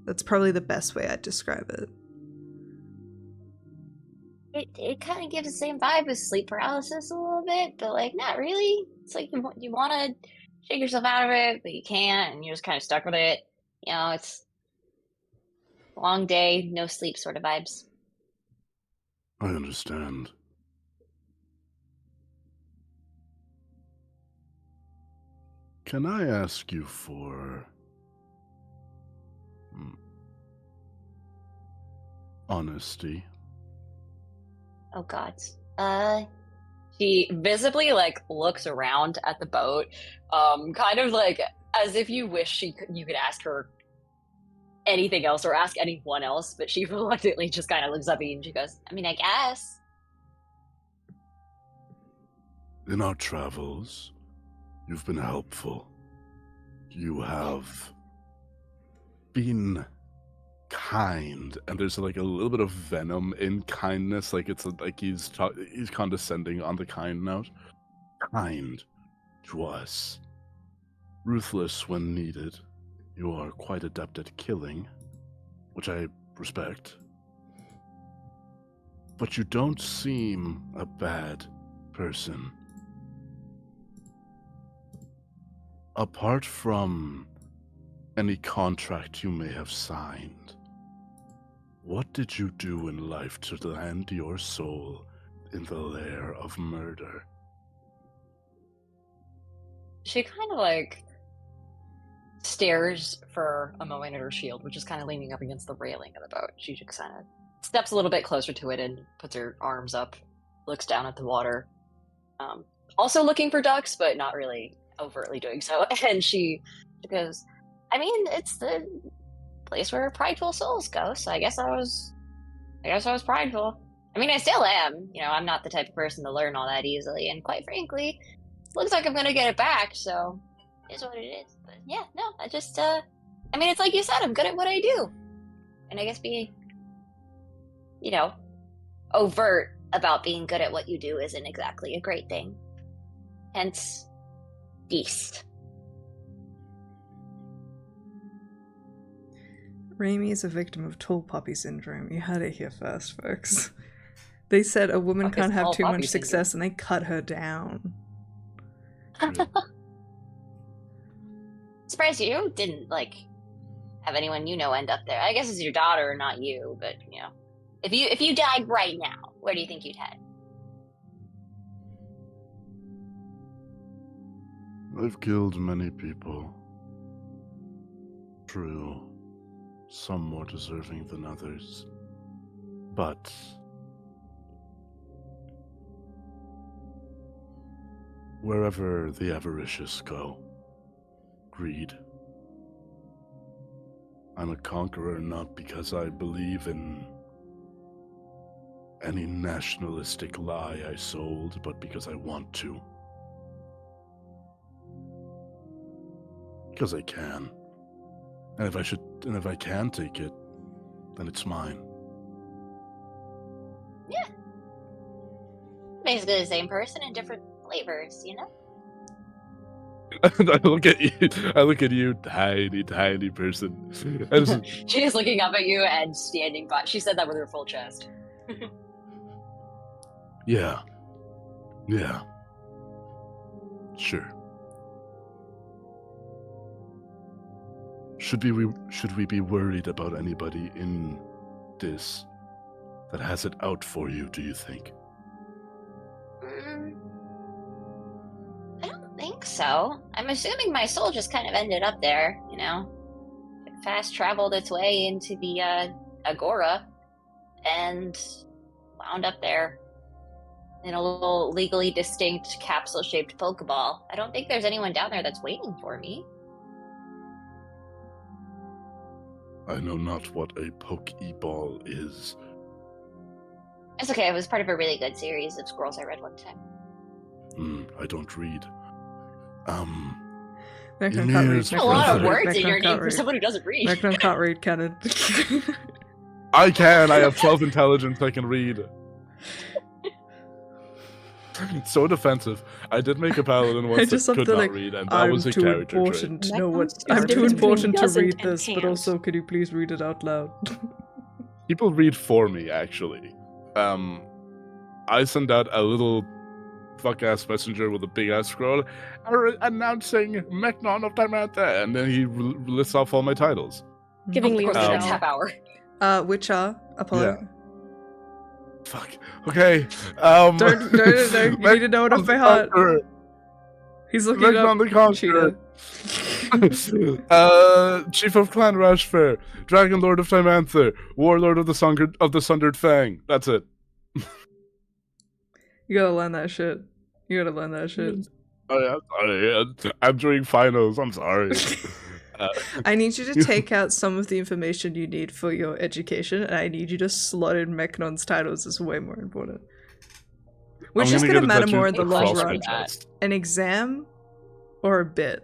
That's probably the best way I'd describe it. It kind of gives the same vibe as sleep paralysis a little bit, but like not really. It's like you want to shake yourself out of it, but you can't, and you're just kind of stuck with it. You know, it's a long day, no sleep sort of vibes. I understand. Can I ask you for honesty? Oh God. She visibly like looks around at the boat, kind of like as if you wish you could ask her anything else or ask anyone else, but she reluctantly just kind of looks up at you and she goes, I mean, I guess. In our travels, you've been helpful. You have been kind, and there's like a little bit of venom in kindness. Like it's like he's condescending on the kind note. Kind to us, ruthless when needed. You are quite adept at killing, which I respect. But you don't seem a bad person. Apart from any contract you may have signed, what did you do in life to land your soul in the lair of murder? she kind of like stares for a moment at her shield, which is kind of leaning up against the railing of the boat. She just kind of steps a little bit closer to it and puts her arms up, looks down at the water. Also looking for ducks, but not really overtly doing so. And she Goes, I mean, it's the place where prideful souls go, so I guess I was prideful. I mean, I still am. You know, I'm not the type of person to learn all that easily, and quite frankly, looks like I'm gonna get it back, so it is what it is. But yeah, no, I just, I mean, it's like you said, I'm good at what I do. And I guess being, you know, overt about being good at what you do isn't exactly a great thing. Hence, beast. Raimi is a victim of tall poppy syndrome. You heard it here first, folks. They said a woman Fuck is can't have tall too poppy much success and they cut her down. Surprised you didn't, like, have anyone you know end up there. I guess it's your daughter, not you, but, you know. If you died right now, where do you think you'd head? I've killed many people. True. Some more deserving than others. But wherever the avaricious go, greed. I'm a conqueror not because I believe in any nationalistic lie I sold, but because I want to. Because I can. And if I can take it, then it's mine. Yeah. Basically the same person in different flavors, you know? I look at you, tiny person. I just- she is looking up at you and standing by. She said that with her full chest. Yeah. Yeah. Sure. Should we be worried about anybody in this that has it out for you, do you think? I don't think so. I'm assuming my soul just kind of ended up there, fast traveled its way into the agora and wound up there in a little legally distinct capsule-shaped Pokeball. I don't think there's anyone down there that's waiting for me. I know not what a Pokeball is. It's okay, it was part of a really good series of scrolls I read one time. I don't read. Mechnon can't read. Ymir's A lot of brother. words in Mechnon your can't name for read. someone who doesn't read. Mechnon can't read canon. I can. I have 12 intelligence. I can read. So defensive. I did make a paladin I once just that love could the, not read, and that I'm was a too character trait. important to know what. Mechnon's I'm too difference important to between read doesn't and this, but can't. also, could you please read it out loud? People read for me, actually. I send out a little fuck-ass messenger with a big-ass scroll announcing Mechnon of Dimantha, and then he lists off all my titles. Giving Of Leo course, a the Um, next shout. half hour. Which are Apollo? Yeah. Fuck. Okay. Don't. You need to know it off by heart. He's looking it up. Mechnon the Conqueror. Cheetah. Chief of Clan Rashfair, Dragon Lord of Dimantha, Warlord of the Sundered Fang. That's it. You gotta learn that shit. Oh, yeah, sorry. I'm doing finals. I'm sorry. I need you to take out some of the information you need for your education, and I need you to slot in Mechnon's titles is way more important. Which I'm is gonna gonna get a matter more in the tattoo long for run. Frostbite. An exam or a bit?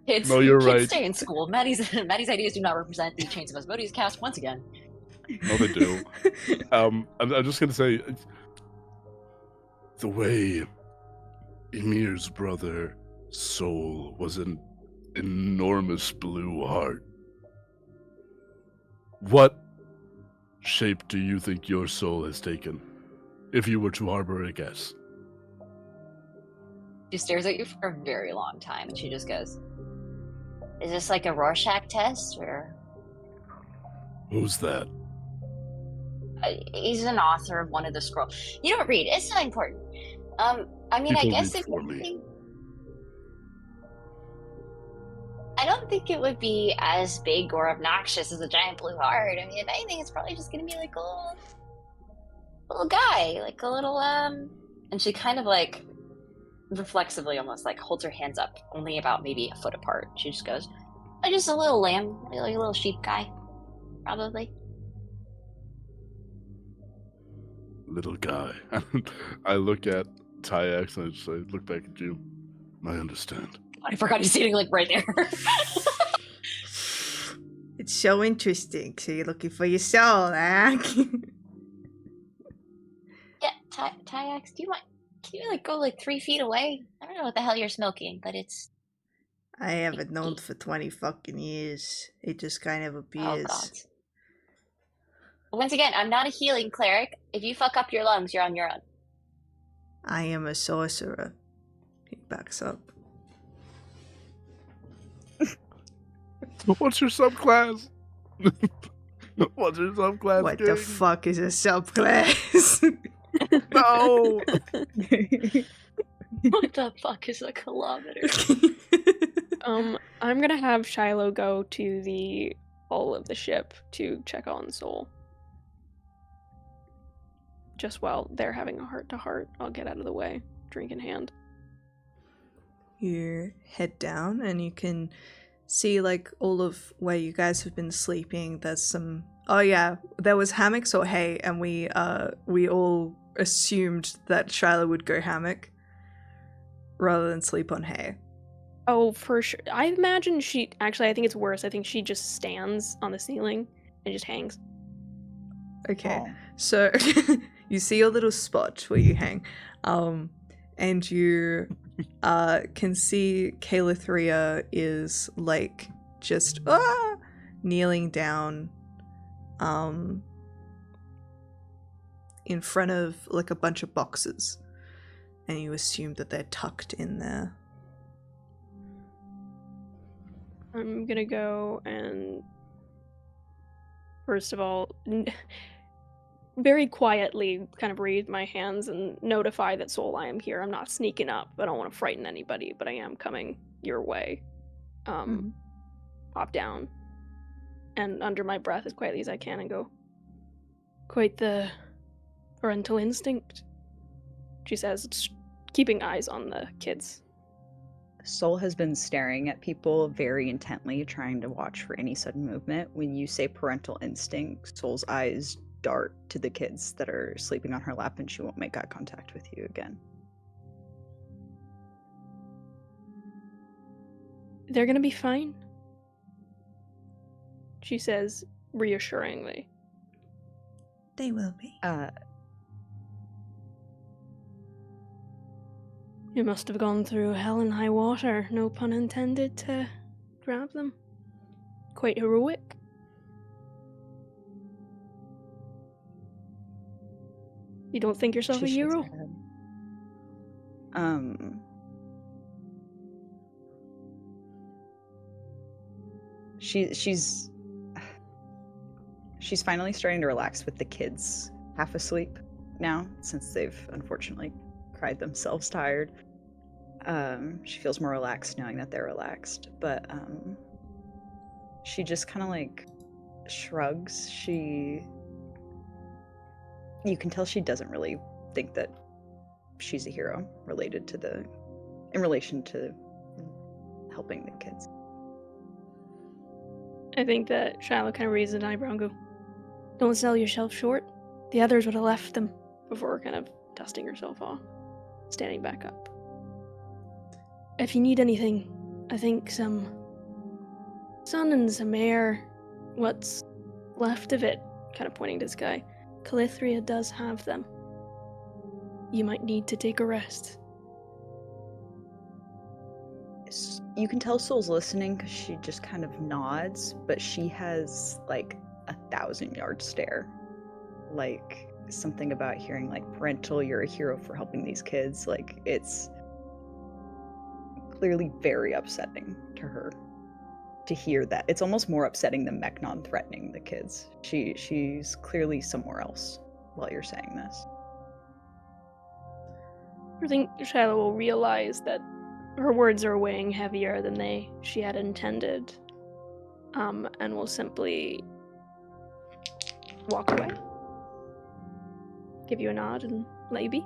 Kids, No, you're kids right. stay in school. Maddie's ideas do not represent the Chains of Asmodeus cast once again. No, they do. I'm just gonna say, the way Ymir's brother soul was an enormous blue heart. What shape do you think your soul has taken, if you were to harbor a guess? She stares at you for a very long time, and she just goes, "Is this like a Rorschach test, or?" Who's that? He's an author of one of the scrolls. You don't read. It's not important. I mean, I People guess read if for me. anything, I don't think it would be as big or obnoxious as a giant blue heart. I mean, if anything, it's probably just gonna be like a little guy, like a little And she kind of like reflexively, almost like holds her hands up, only about maybe a foot apart. She just goes, "Oh, just a little lamb, like a little sheep guy, probably." Little guy. I look at Tyax and I look back at you. I understand. I forgot he's sitting like right there. It's so interesting. So you're looking for your soul, huh? Yeah, Tyax, do you mind? Can you like go like 3 feet away? I don't know what the hell you're smoking, but it's I haven't known for 20 fucking years. It just kind of oh appears. god. Once again, I'm not a healing cleric. If you fuck up your lungs, you're on your own. I am a sorcerer. He backs up. What's your subclass? What's your subclass? What the King? fuck is a subclass? No! What the fuck is a kilometer? I'm gonna have Shiloh go to the hull of the ship to check on Soul. Just while they're having a heart-to-heart, I'll get out of the way, drink in hand. You head down and you can see like all of where you guys have been sleeping. There's some there was hammocks or hay, and we all assumed that Shiloh would go hammock rather than sleep on hay. Oh, for sure. I imagine I think it's worse. I think she just stands on the ceiling and just hangs. Okay. Oh. So you see a little spot where you hang, and you can see Calithria is like just kneeling down, in front of like a bunch of boxes, and you assume that they're tucked in there. I'm gonna go and, first of all, very quietly kind of raise my hands and notify that Soul, I am here. I'm not sneaking up. I don't want to frighten anybody, but I am coming your way. Pop down, and under my breath as quietly as I can and go, "Quite the parental instinct," she says, keeping eyes on the kids. Soul has been staring at people very intently, trying to watch for any sudden movement. When you say parental instinct, Soul's eyes dart to the kids that are sleeping on her lap, and she won't make eye contact with you again. They're gonna be fine, she says reassuringly. They will be. You must have gone through hell and high water, no pun intended, to grab them. Quite heroic. You don't think yourself She a shakes hero? her head. She's finally starting to relax with the kids half asleep now, since they've unfortunately cried themselves tired. She feels more relaxed knowing that they're relaxed, but she just kind of like shrugs. You can tell she doesn't really think that she's a hero in relation to helping the kids. I think that Shiloh kind of raises an eyebrow and go, "Don't sell yourself short. The others would have left them," before kind of dusting herself off, standing back up. "If you need anything, I think some sun and some air, what's left of it," kind of pointing to the sky, "Calithria does have them. You might need to take a rest." You can tell Soul's listening because she just kind of nods, but she has like 1,000-yard stare. Like something about hearing like parental, you're a hero for helping these kids. Like it's clearly very upsetting to her to hear that. It's almost more upsetting than Meknon threatening the kids. She's clearly somewhere else while you're saying this. I think Shiloh will realize that her words are weighing heavier than she had intended, and will simply walk away, give you a nod, and let you be.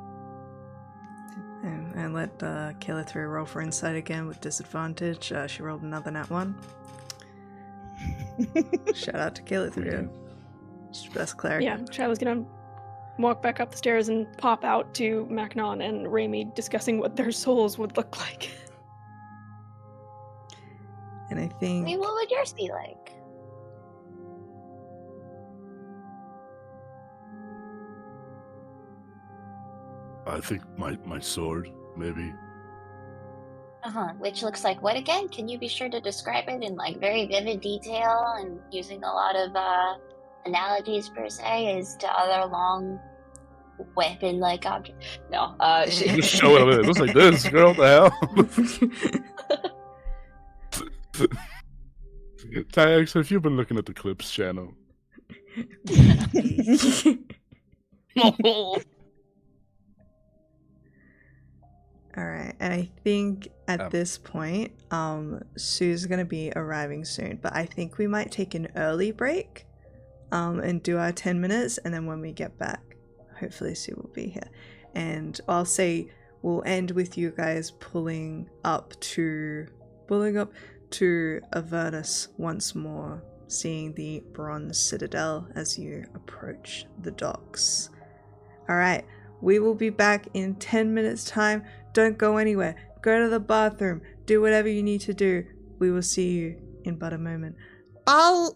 And let Calithria roll for insight again with disadvantage. She rolled another nat 1. Shout out to Calithria. She's the best cleric. Yeah, Shiloh's gonna walk back up the stairs and pop out to Meknon and Raimi discussing what their souls would look like. And I think... I mean, what would yours be like? I think my sword, maybe. Which looks like what again? Can you be sure to describe it in like very vivid detail and using a lot of analogies per se as to other long weapon-like objects? No, Just show it. It looks like this, girl. The hell? Tax, have you been looking at the Clips channel? Alright, and I think at this point, Sue's gonna be arriving soon, but I think we might take an early break, and do our 10 minutes, and then when we get back, hopefully Sue will be here. And I'll say we'll end with you guys pulling up to Avernus once more, seeing the bronze citadel as you approach the docks. Alright, we will be back in 10 minutes time. Don't go anywhere. Go to the bathroom. Do whatever you need to do. We will see you in but a moment. Bye!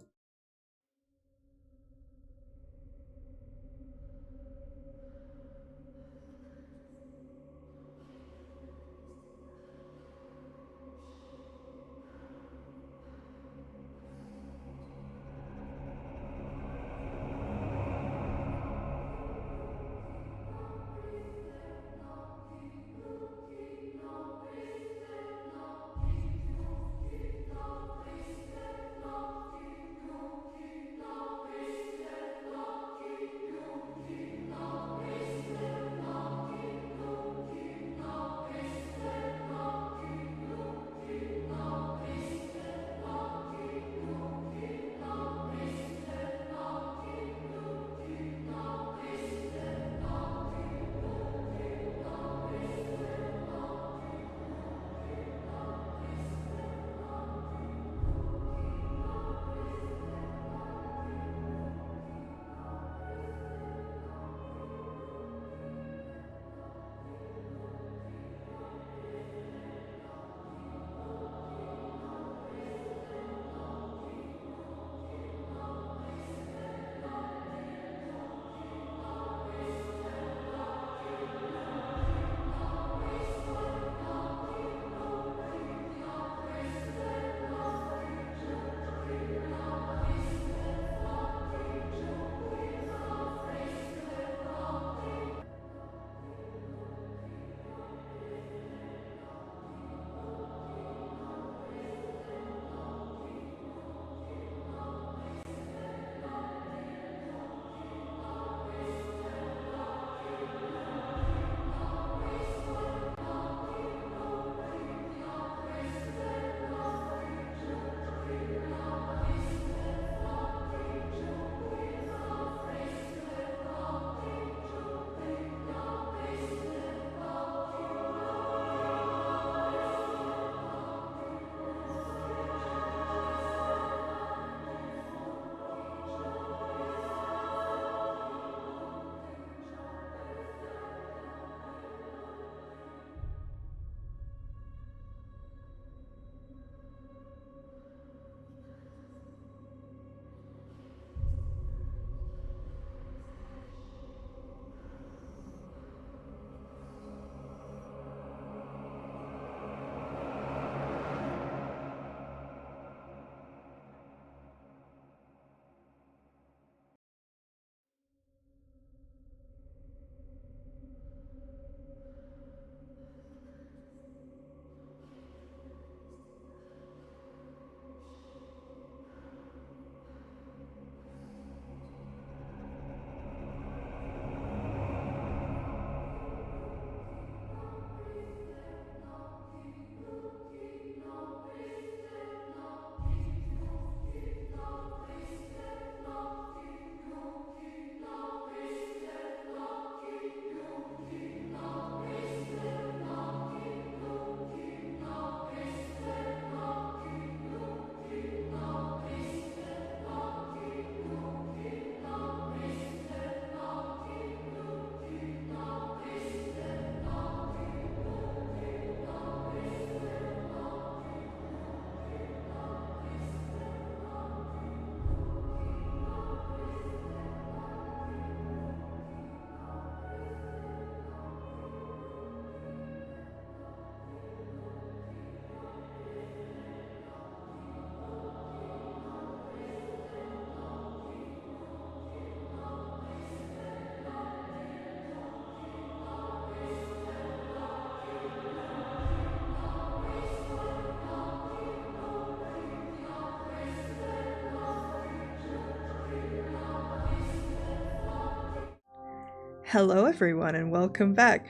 Hello everyone and welcome back.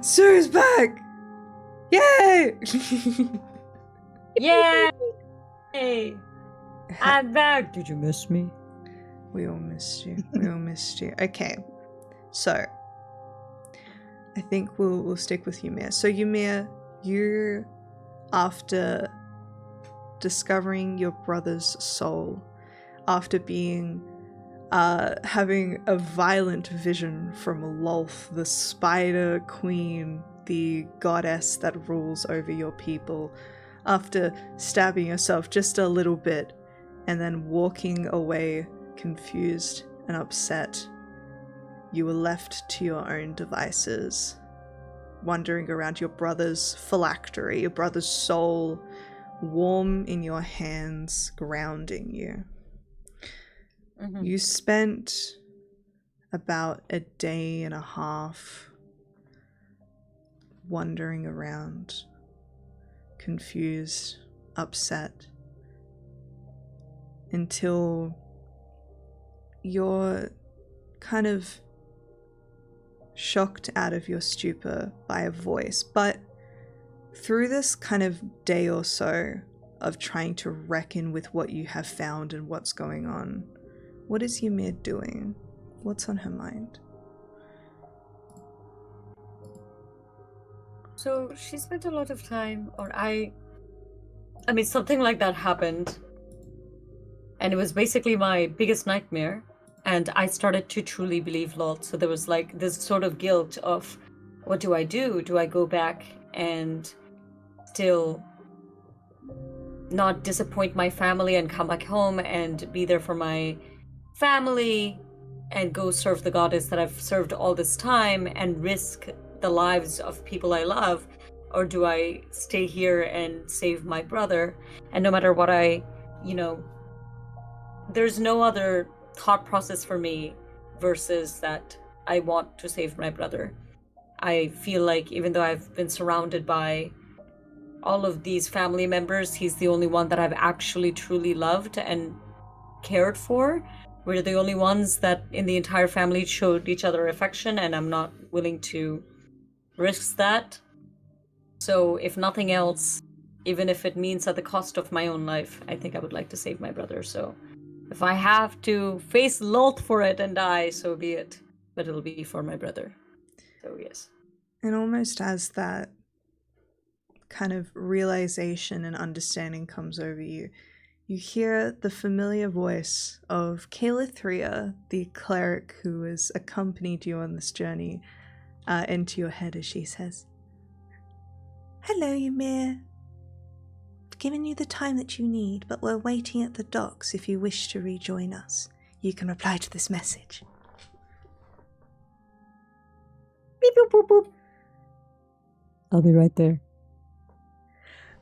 Sue's back! Yay! Yay! Hey, I'm back. Did you miss me? We all missed you. We all missed you. Okay. So I think we'll stick with Ymir. So Ymir, you, after discovering your brother's soul, after being having a violent vision from Lolth, the spider queen, the goddess that rules over your people, after stabbing yourself just a little bit and then walking away confused and upset, you were left to your own devices, wandering around your brother's phylactery, your brother's soul, warm in your hands, grounding you. Mm-hmm. You spent about a day and a half wandering around, confused, upset, until you're kind of shocked out of your stupor by a voice. But through this kind of day or so of trying to reckon with what you have found and what's going on, what is Ymir doing? What's on her mind? So she spent a lot of time, or I mean, something like that happened. And it was basically my biggest nightmare. And I started to truly believe Lot. So there was like this sort of guilt of, what do I do? Do I go back and still not disappoint my family and come back home and be there for my family and go serve the goddess that I've served all this time and risk the lives of people I love? Or do I stay here and save my brother? And no matter what there's no other thought process for me versus that I want to save my brother. I feel like even though I've been surrounded by all of these family members, he's the only one that I've actually truly loved and cared for. We're the only ones that in the entire family showed each other affection, and I'm not willing to risk that. So if nothing else, even if it means at the cost of my own life, I think I would like to save my brother. So if I have to face Loth for it and die, so be it. But it'll be for my brother. So yes. And almost as that kind of realization and understanding comes over you, you hear the familiar voice of Calithria, the cleric who has accompanied you on this journey, into your head as she says, "Hello, Ymir. I've given you the time that you need, but we're waiting at the docks if you wish to rejoin us. You can reply to this message." Beep, boop, boop, boop. I'll be right there.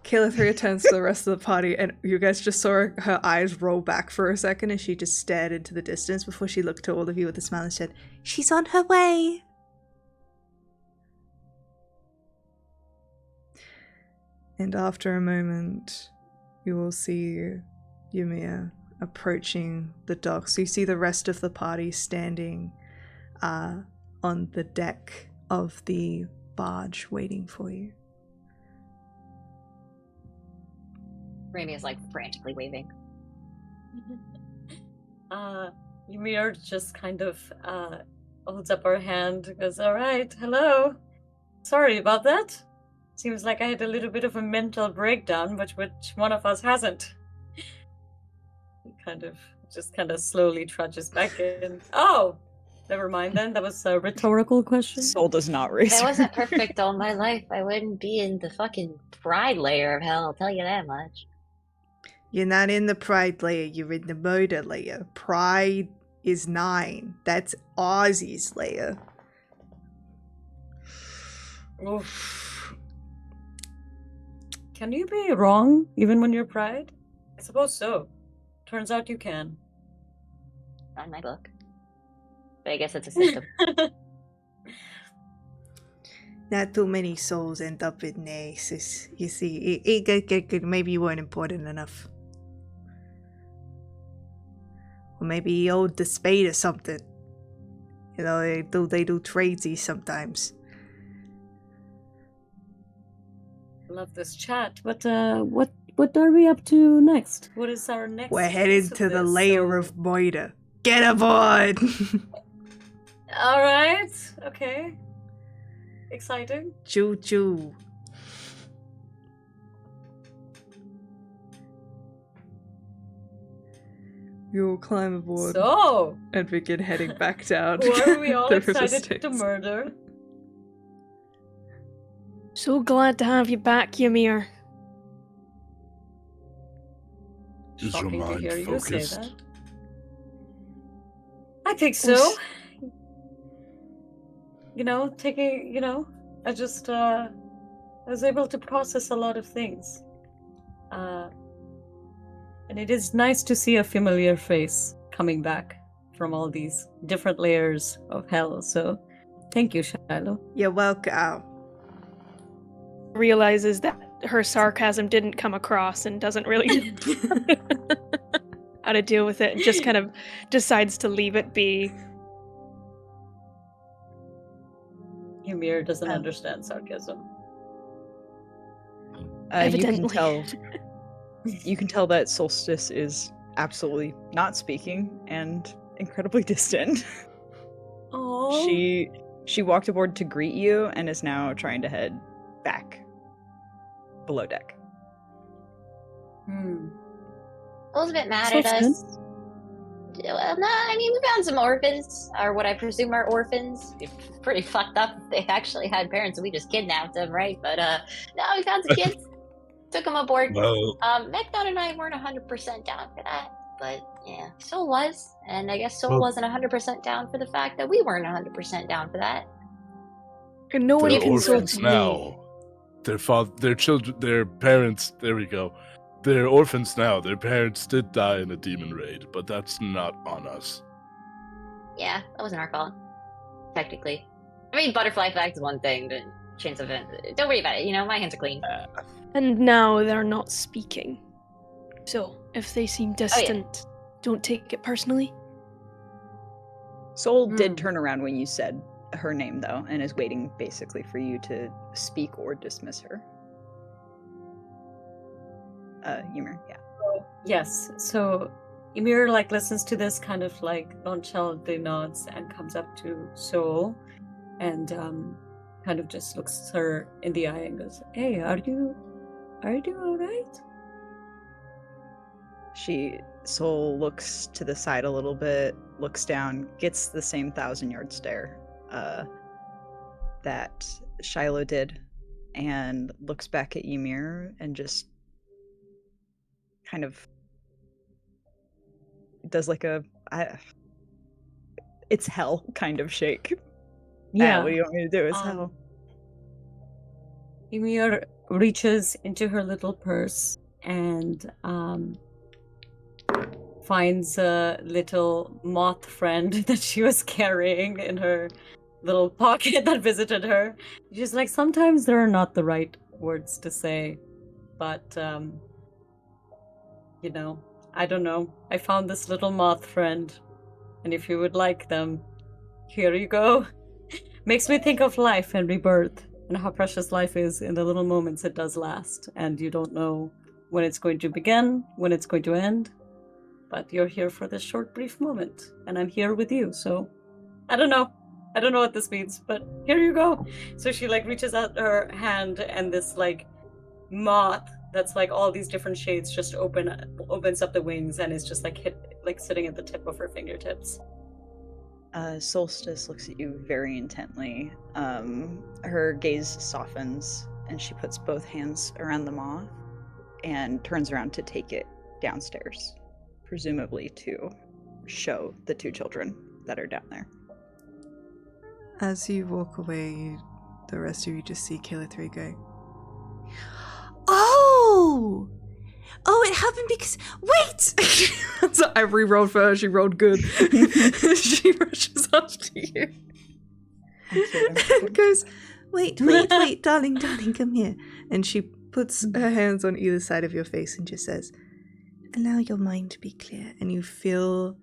Calithria turns to the rest of the party, and you guys just saw her eyes roll back for a second as she just stared into the distance before she looked to all of you with a smile and said, "She's on her way." And after a moment, you will see Ymir approaching the docks. You see the rest of the party standing on the deck of the barge waiting for you. Raimi is like frantically waving. Ymir just kind of holds up her hand, goes, "All right, hello. Sorry about that. Seems like I had a little bit of a mental breakdown, but which one of us hasn't?" He kind of slowly trudges back in. Oh, never mind then. That was a rhetorical question. Soul does not raise. If I her. wasn't perfect all my life, I wouldn't be in the fucking pride layer of hell, I'll tell you that much. You're not in the pride layer, you're in the murder layer. Pride is 9. That's Ozzy's layer. Oof. Can you be wrong even when you're pride? I suppose so. Turns out you can. Not in my book. But I guess it's a system. Not too many souls end up in Aces. You see, maybe you weren't important enough. Or maybe you owed the spade or something. You know, they do tradesy sometimes. Love this chat, but what are we up to next? What is our next? We're headed piece of to the this? lair of Moida. Get aboard! All right. Okay. Exciting. Choo choo. You'll climb aboard So, and begin heading back down. who are we all the river excited Styx. to murder? So glad to have you back, Ymir. Is your Shocking to mind hear you say focused? that. I think so. Was- I just was able to process a lot of things. And it is nice to see a familiar face coming back from all these different layers of hell. So, thank you, Shiloh. You're welcome. Realizes that her sarcasm didn't come across and doesn't really know how to deal with it, and just kind of decides to leave it be. Ymir doesn't understand sarcasm. Evidently. You can tell that Solstice is absolutely not speaking and incredibly distant. Oh, She walked aboard to greet you and is now trying to head back below deck. A little bit mad at Sounds us. Well, no, I mean, we found some orphans, or what I presume are orphans. It's pretty fucked up if they actually had parents and we just kidnapped them, right? But, no, we found some kids, took them aboard. Well, Meknon and I weren't 100% down for that, but yeah, Sol was. And I guess Sol Well- wasn't 100% down for the fact that we weren't 100% down for that. And no one they're can orphans consulted now. me. Their children, their parents. There we go. They're orphans now. Their parents did die in a demon raid, but that's not on us. Yeah, that wasn't our fault. Technically. I mean, butterfly effect is one thing, but chains of event. Don't worry about it, you know, my hands are clean. And now they're not speaking. So, if they seem distant, don't take it personally. Sol did turn around when you said her name, though, and is waiting basically for you to speak or dismiss her. Ymir, yeah. yes. So Ymir listens to this, kind of nonchalantly nods and comes up to Sol and kind of just looks her in the eye and goes, "Hey, are you all right?" Sol looks to the side a little bit, looks down, gets the same 1,000-yard stare that Shiloh did, and looks back at Ymir and just kind of does it's hell kind of shake. Yeah. What do you want me to do? It's hell. Ymir reaches into her little purse and finds a little moth friend that she was carrying in her little pocket that visited her. She's like, sometimes there are not the right words to say, but I don't know. I found this little moth friend, and if you would like them, here you go. Makes me think of life and rebirth and how precious life is in the little moments it does last, and you don't know when it's going to begin, when it's going to end, but you're here for this short, brief moment, and I'm here with you, so I don't know what this means, but here you go. So she reaches out her hand, and this moth that's all these different shades just opens up the wings and is just sitting at the tip of her fingertips. Solstice looks at you very intently. Her gaze softens, and she puts both hands around the moth and turns around to take it downstairs, presumably to show the two children that are down there. As you walk away, the rest of you just see Killer 3 go, "Oh! Oh, it happened because... Wait!" So I re-rolled for her, she rolled good. She rushes after you. And goes, wait, darling, come here. And she puts her hands on either side of your face and just says, "Allow your mind to be clear." And you feel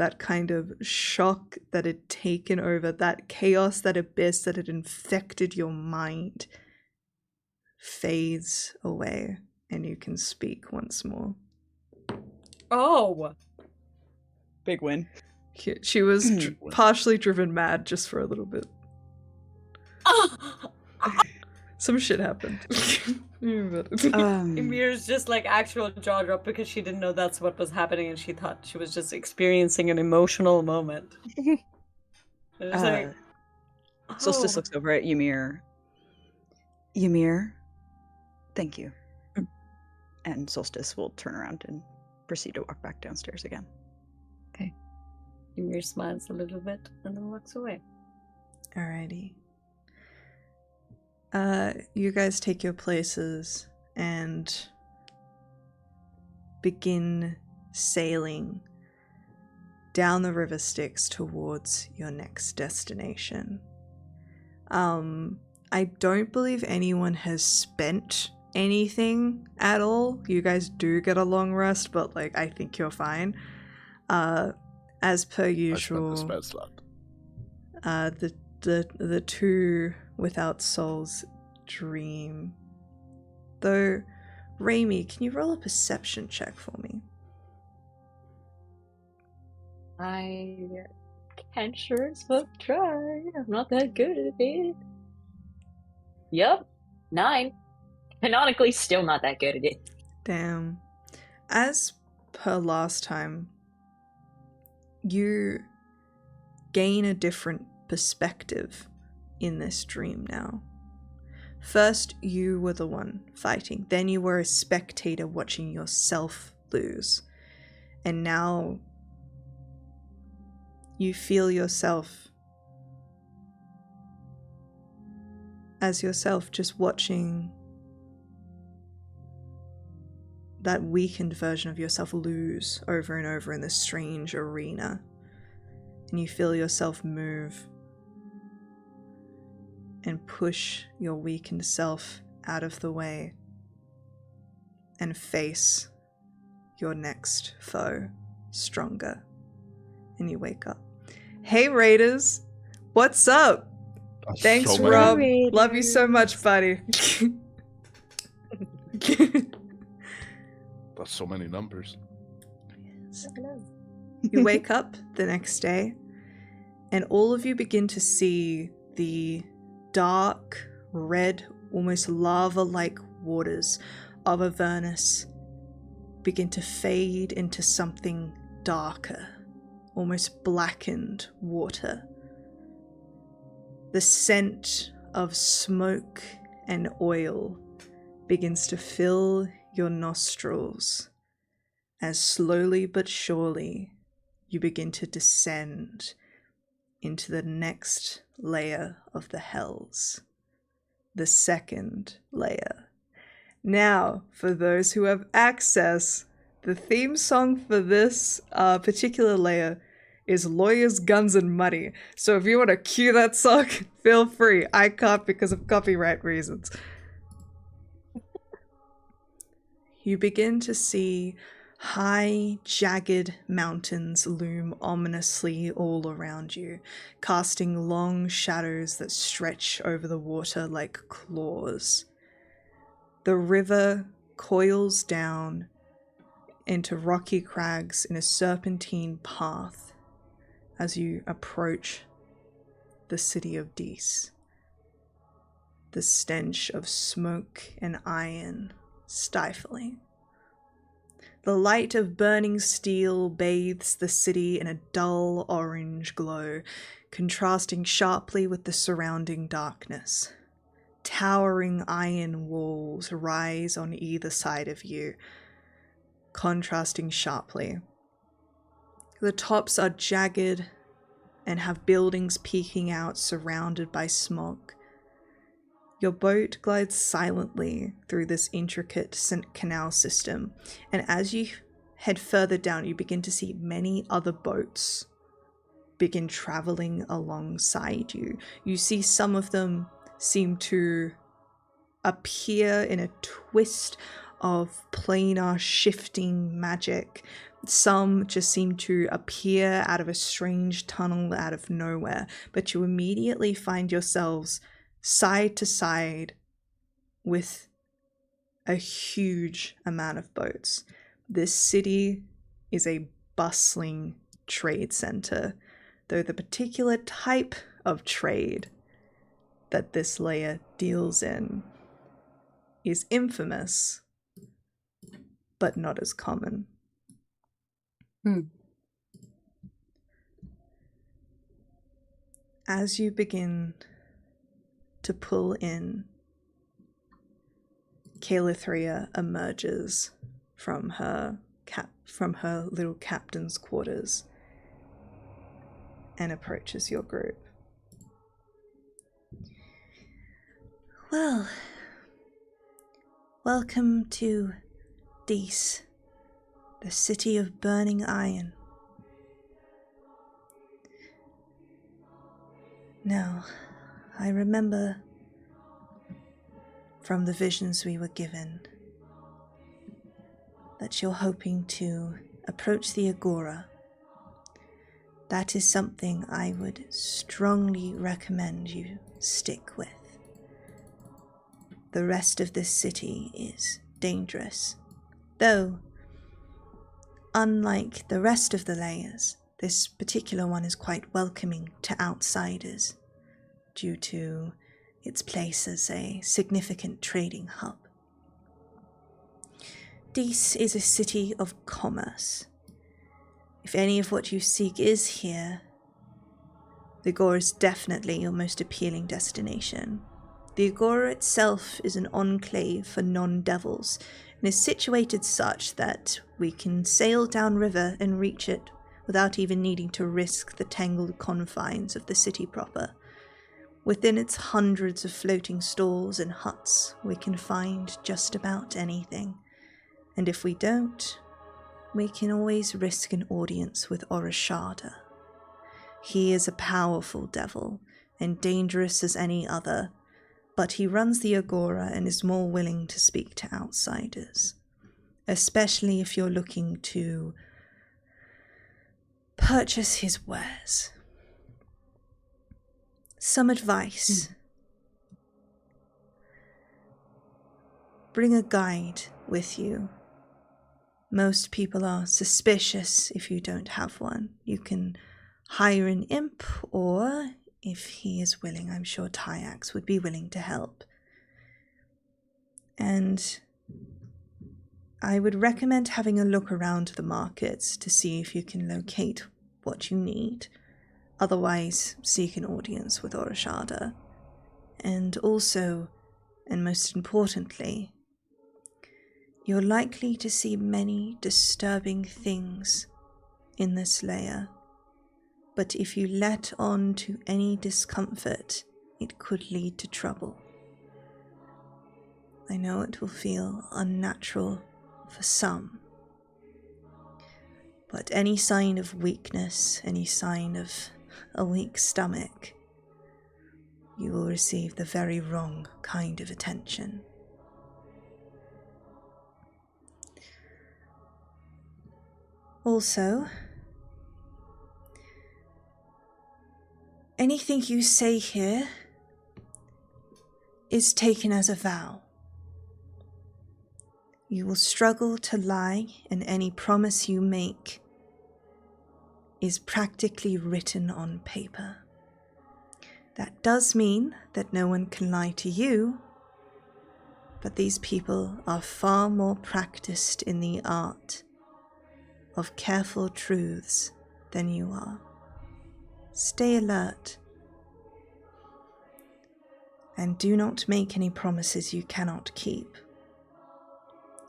that kind of shock that had taken over, that chaos, that abyss that had infected your mind, fades away, and you can speak once more. Oh! Big win. She was partially driven mad just for a little bit. Some shit happened. Emir's just like actual jaw drop because she didn't know that's what was happening and she thought she was just experiencing an emotional moment. Solstice looks over at Ymir. Ymir, thank you. And Solstice will turn around and proceed to walk back downstairs again. Okay. Ymir smiles a little bit and then walks away. Alrighty. You guys take your places and begin sailing down the river Styx towards your next destination. I don't believe anyone has spent anything at all. You guys do get a long rest, but like I think you're fine. As per usual, I spent the spell slot. the two without souls dream. Though, Raimi, can you roll a perception check for me? I can sure as fuck try. I'm not that good at it. Yep, 9. Canonically, still not that good at it. Damn. As per last time, you gain a different perspective in this dream now. First, you were the one fighting. Then you were a spectator watching yourself lose. And now you feel yourself as yourself, just watching that weakened version of yourself lose over and over in this strange arena. And you feel yourself move and push your weakened self out of the way and face your next foe stronger. And you wake up. Hey Raiders, what's up? That's Thanks, so many- Rob. Raiders. Love you so much, buddy. That's so many numbers. You wake up the next day, and all of you begin to see the dark, red, almost lava-like waters of Avernus begin to fade into something darker, almost blackened water. The scent of smoke and oil begins to fill your nostrils as slowly but surely you begin to descend into the next layer of the hells, the second layer. Now, for those who have access, the theme song for this particular layer is Lawyers, Guns, and Money. So if you want to cue that song, feel free. I can't because of copyright reasons. You begin to see high, jagged mountains loom ominously all around you, casting long shadows that stretch over the water like claws. The river coils down into rocky crags in a serpentine path as you approach the city of Dis. The stench of smoke and iron stifling. The light of burning steel bathes the city in a dull orange glow, contrasting sharply with the surrounding darkness. Towering iron walls rise on either side of you, contrasting sharply. The tops are jagged and have buildings peeking out, surrounded by smoke. Your boat glides silently through this intricate canal system, and as you head further down, you begin to see many other boats begin traveling alongside you. You see some of them seem to appear in a twist of planar shifting magic, Some just seem to appear out of a strange tunnel out of nowhere, but you immediately find yourselves side to side with a huge amount of boats. This city is a bustling trade center, though the particular type of trade that this layer deals in is infamous, but not as common. As you begin to pull in, Calithria emerges from her little captain's quarters and approaches your group. Well, welcome to Dees, the city of burning iron. Now, I remember from the visions we were given that you're hoping to approach the Agora. That is something I would strongly recommend you stick with. The rest of this city is dangerous, though, unlike the rest of the layers, this particular one is quite welcoming to outsiders due to its place as a significant trading hub. Dees is a city of commerce. If any of what you seek is here, the Agora is definitely your most appealing destination. The Agora itself is an enclave for non-devils and is situated such that we can sail downriver and reach it without even needing to risk the tangled confines of the city proper. Within its hundreds of floating stalls and huts, we can find just about anything. And if we don't, we can always risk an audience with Orishada. He is a powerful devil and dangerous as any other, but he runs the Agora and is more willing to speak to outsiders, especially if you're looking to purchase his wares. Some advice. Bring a guide with you. Most people are suspicious if you don't have one. You can hire an imp, or if he is willing, I'm sure Tyax would be willing to help. And I would recommend having a look around the markets to see if you can locate what you need. Otherwise, seek an audience with Orishada. And also, and most importantly, you're likely to see many disturbing things in this layer. But if you let on to any discomfort, it could lead to trouble. I know it will feel unnatural for some, but any sign of weakness, any sign of a weak stomach, you will receive the very wrong kind of attention. Also, anything you say here is taken as a vow. You will struggle to lie, and any promise you make is practically written on paper. That does mean that no one can lie to you, but these people are far more practiced in the art of careful truths than you are. Stay alert, and do not make any promises you cannot keep,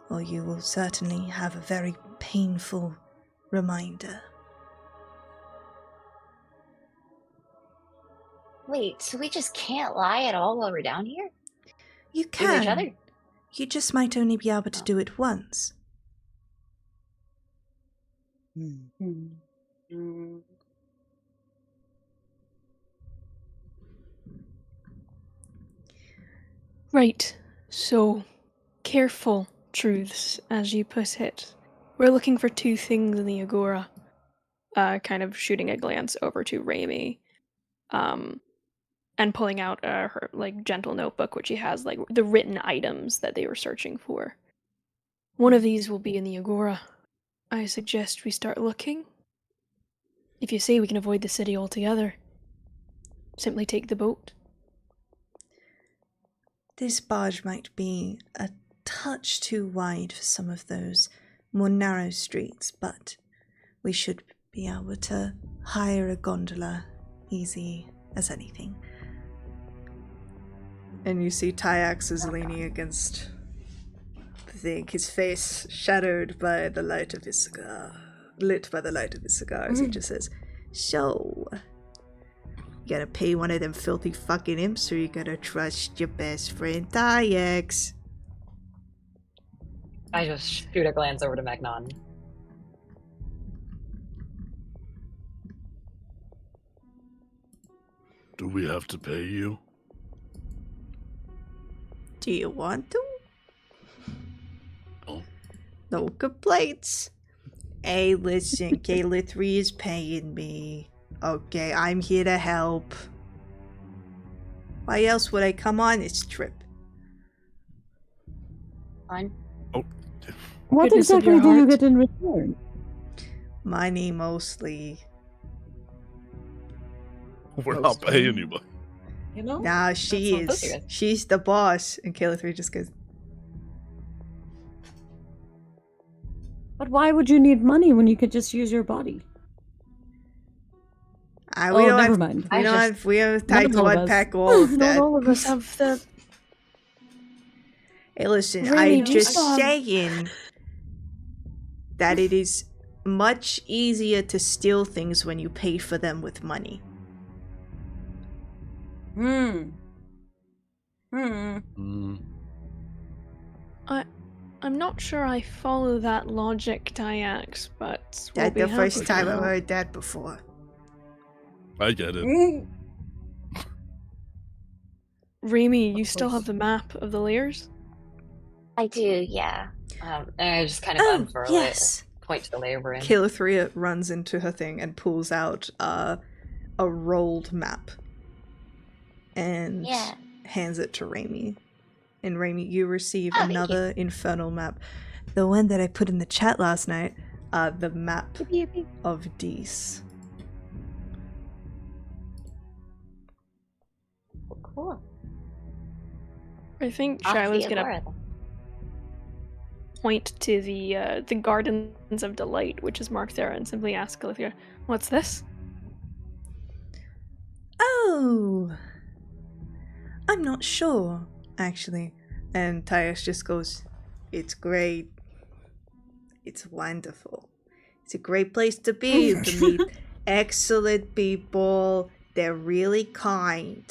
or you will certainly have a very painful reminder. Wait, so we just can't lie at all while we're down here? You To each can. other? You just might only be able to do it once. Right, so careful truths, as you put it. We're looking for 2 things in the Agora. Kind of shooting a glance over to Raimi. And pulling out her like gentle notebook, which she has like the written items that they were searching for. One of these will be in the Agora. I suggest we start looking. If you say we can avoid the city altogether, simply take the boat. This barge might be a touch too wide for some of those more narrow streets, but we should be able to hire a gondola easy as anything. And you see Tyax is leaning against the thing, his face shadowed by the light of his cigar, lit by the light of his cigar, as he just says, "So, you gotta pay one of them filthy fucking imps, or you gotta trust your best friend Tyax?" I just shoot a glance over to Magnon. Do we have to pay you? Do you want to? No. No complaints. Hey, listen, Kayla 3 is paying me. Okay, I'm here to help. Why else would I come on this trip? Fine. What Goodness of exactly your do you heart. get in return? Money mostly. We're not paying you, but You know? Nah, she That sounds is. good. She's the boss. And Kayla 3 just goes, But why would you need money when you could just use your body? we Oh, don't never have, mind. we have time to all of us. unpack all of Not that. all of us have the... Hey, listen, Really, I'm do you just still have- saying that it is much easier to steal things when you pay for them with money. Hmm. I'm not sure I follow that logic, Tyax, but we'll That's be the first happy time to I've help. heard that before. I get it. Mm. Remy, you Of still course. have the map of the layers? I do, yeah. And I just kind of Oh, unfurl yes. it, point to the layer we're in. Kayla 3 runs into her thing and pulls out a rolled map and Yeah. hands it to Raimi. And Raimi, you receive Oh, thank another infernal map. The one that I put in the chat last night, the map of Dees. Cool. I think Off Shiloh's the gonna Agora, then. point to the Gardens of Delight, which is marked there, and simply ask Calithia, "What's this?" Oh, I'm not sure, actually. And Tyus just goes, "It's great. It's wonderful. It's a great place to be. You can meet excellent people. They're really kind.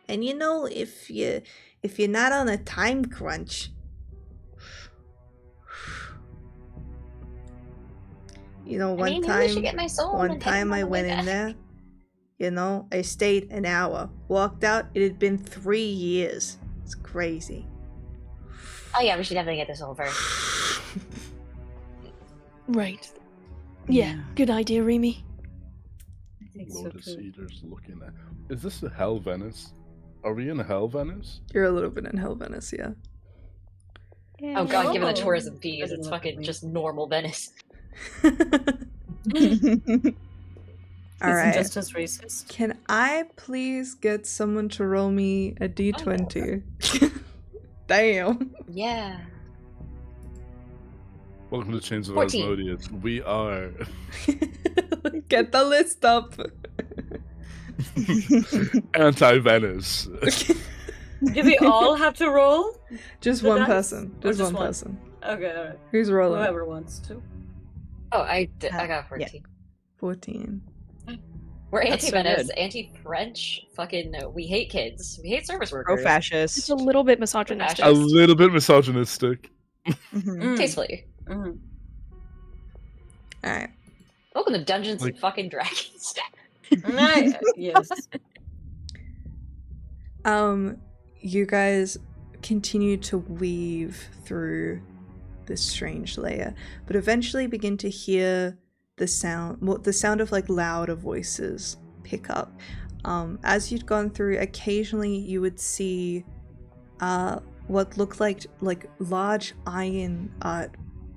And you know, if you're not on a time crunch, you know, I mean, maybe we should get my soul one and take time him on I the way went in back. there, you know, I stayed an hour, walked out, it had been 3 years. It's crazy." Oh yeah, we should definitely get this over. Right. Yeah, good idea, Remy. I think so Lotus too. Eaters looking at. Is this the Hell Venice? Are we in Hell Venice? You're a little bit in Hell Venice, yeah. Oh god, given the Oh. tourism fees, Doesn't it's look fucking like me. just normal Venice. All Isn't right. just as racist. Can I please get someone to roll me a d20? Damn. Yeah. Welcome to Chains of 14. Asmodeus. We are Get the list up. anti-Venice. Do we all have to roll? Just The one dice? person. Or Just one person. Okay, alright. Who's rolling? Whoever wants to. Oh, I got yeah. 14. 14. We're That's so anti-Venice, good. anti-French, fucking, we hate kids. We hate service workers. Pro fascist. It's a little bit misogynistic. A little bit misogynistic. Mhm. Tastefully. Mhm. Alright. Welcome to Dungeons Like- and fucking Dragons. Yes. You guys continue to weave through this strange layer, but eventually begin to hear the sound of like louder voices pick up. As you'd gone through, occasionally you would see what looked like large iron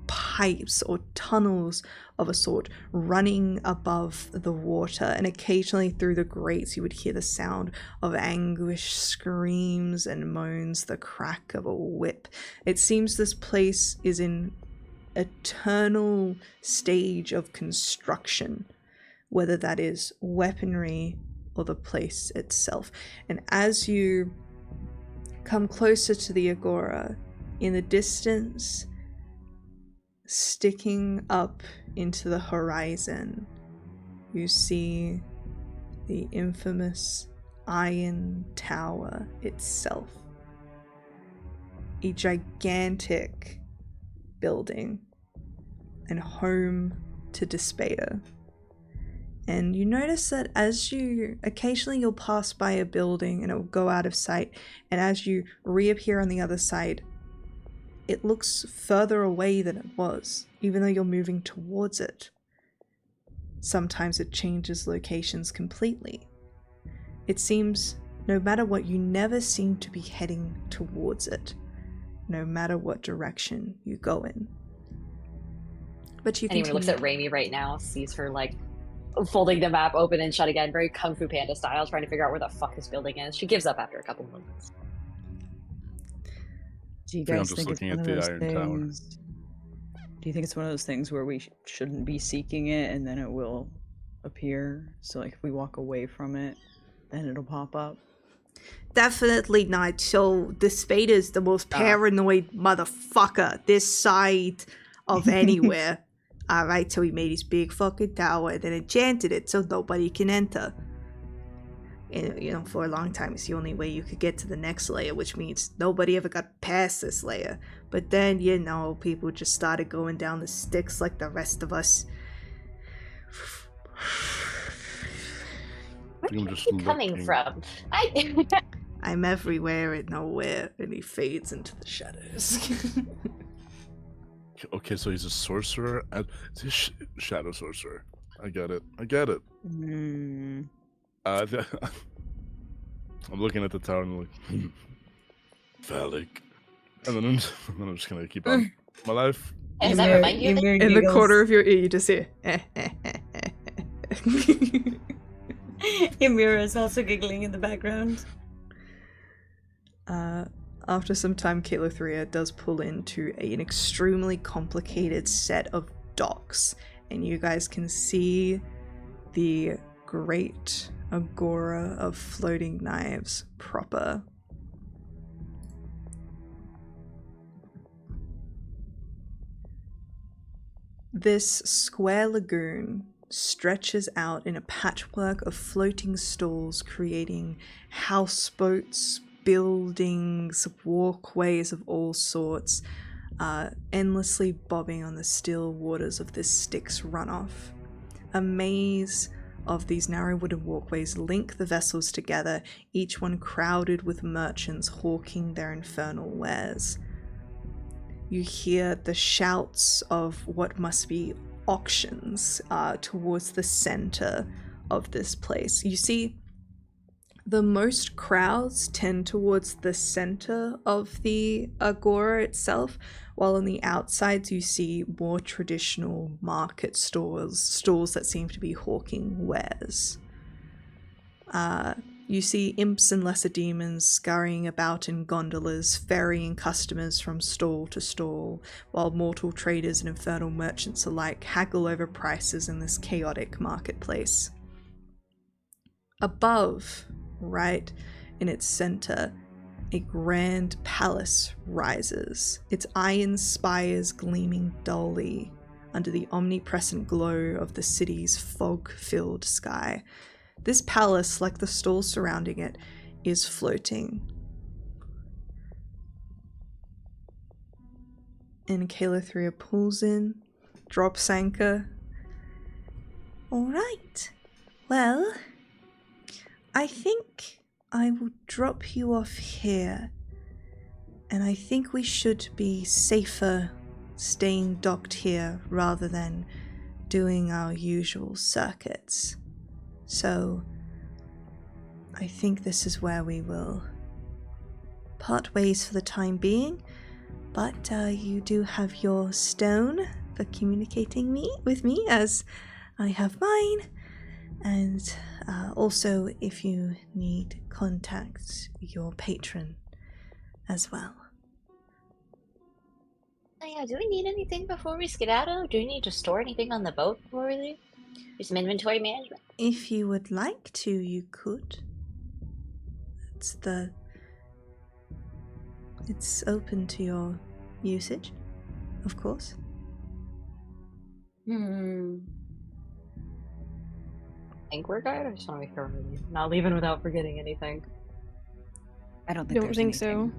pipes or tunnels of a sort running above the water, and occasionally through the grates you would hear the sound of anguish screams and moans, the crack of a whip. It seems this place is in eternal stage of construction, whether that is weaponry or the place itself. And as you come closer to the agora, in the distance, sticking up into the horizon, you see the infamous Iron Tower itself. A gigantic building and home to Despair. And you notice that as you occasionally you'll pass by a building and it will go out of sight, and as you reappear on the other side, it looks further away than it was, even though you're moving towards it. Sometimes it changes locations completely. It seems no matter what, you never seem to be heading towards it, no matter what direction you go in. But you Anyone who looks at Raimi right now sees her like folding the map open and shut again, very Kung Fu Panda style, trying to figure out where the fuck this building is. She gives up after a couple moments. Do you I'm guys just think it's looking one at of the those Iron Tower. things? Do you think it's one of those things where we shouldn't be seeking it and then it will appear? So like if we walk away from it, then it'll pop up? Definitely not. So Despair is the most paranoid motherfucker this side of anywhere. Alright, so he made his big fucking tower and then enchanted it so nobody can enter. And, you know, for a long time it's the only way you could get to the next layer, which means nobody ever got past this layer. But then, you know, people just started going down the sticks like the rest of us. Where are you coming from? I'm everywhere and nowhere, and he fades into the shadows. Okay, so he's a sorcerer and he's a shadow sorcerer. I get it. Mm. I'm looking at the tower and I'm like, phallic. And then I'm just gonna keep on my life. Does that remind you of it? In the corner of your ear, you just hear. Ymir is also giggling in the background. After some time, Kayla does pull into an extremely complicated set of docks, and you guys can see the great agora of floating knives proper. This square lagoon stretches out in a patchwork of floating stalls, creating houseboats, buildings, walkways of all sorts, endlessly bobbing on the still waters of this Styx runoff. A maze of these narrow wooden walkways link the vessels together, each one crowded with merchants hawking their infernal wares. You hear the shouts of what must be auctions towards the center of this place. You see, the most crowds tend towards the center of the agora itself, while on the outsides you see more traditional market stalls that seem to be hawking wares. You see imps and lesser demons scurrying about in gondolas, ferrying customers from stall to stall, while mortal traders and infernal merchants alike haggle over prices in this chaotic marketplace. Above, right in its center, a grand palace rises, its iron spires gleaming dully under the omnipresent glow of the city's fog-filled sky. This palace, like the stalls surrounding it, is floating. And Kayla pulls in, drops anchor. All right. Well, I think I will drop you off here. And I think we should be safer staying docked here rather than doing our usual circuits. So I think this is where we will part ways for the time being, but you do have your stone for communicating with me as I have mine, and also if you need contact your patron as well. Oh, yeah, do we need anything before we skedaddle? Do we need to store anything on the boat before we leave? Do some inventory management? If you would like to, you could. It's open to your usage, of course. I think we're good. I just want to make sure we're not leaving without forgetting anything. I don't think Don't there's think so. anything.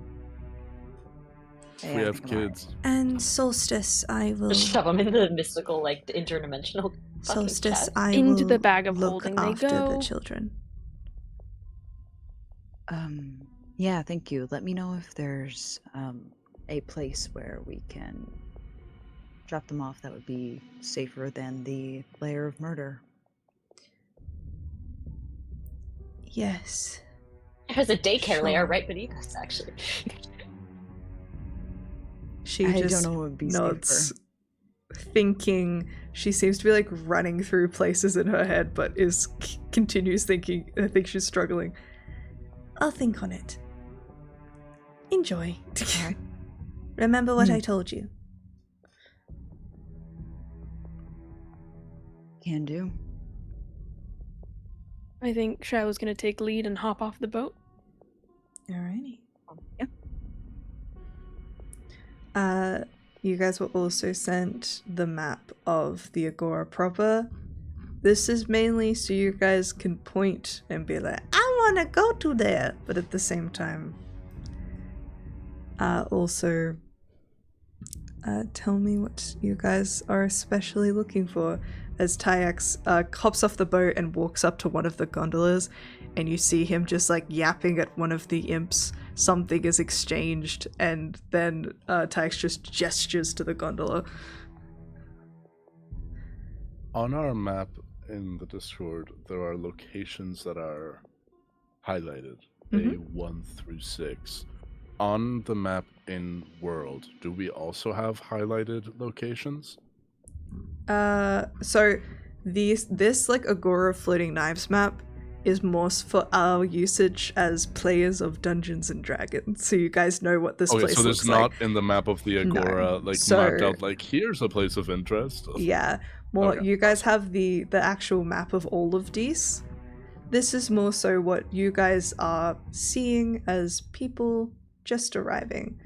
We have kids. And Solstice, I will. Just shove them into the mystical, like, interdimensional fucking Solstice, chest. I Into will the bag of look holding they after the go. children. Yeah, thank you. Let me know if there's a place where we can drop them off that would be safer than the lair of murder. Yes. There's a daycare layer Sure. right beneath us, actually. She I just don't know what would be nods, safer. thinking. She seems to be like running through places in her head, but continues thinking. I think she's struggling. I'll think on it. Enjoy. Alright. Remember what I told you. Can do. I think Shadow's gonna take lead and hop off the boat. Alrighty. Yeah. You guys were also sent the map of the Agora proper. This is mainly so you guys can point and be like, I want to go to there, but at the same time, also tell me what you guys are especially looking for. As Tyax hops off the boat and walks up to one of the gondolas, and you see him just like yapping at one of the imps. Something is exchanged, and then Tyax just gestures to the gondola. On our map in the Discord, there are locations that are highlighted, A1 through 6. On the map in World, do we also have highlighted locations? So this like Agora Floating Knives map is more for our usage as players of Dungeons and Dragons, so you guys know what this place Okay, so there's looks like. not in the map of the Agora No. marked out like here's a place of interest. Yeah, more Okay, you guys have the actual map of all of these. This is more so what you guys are seeing as people just arriving.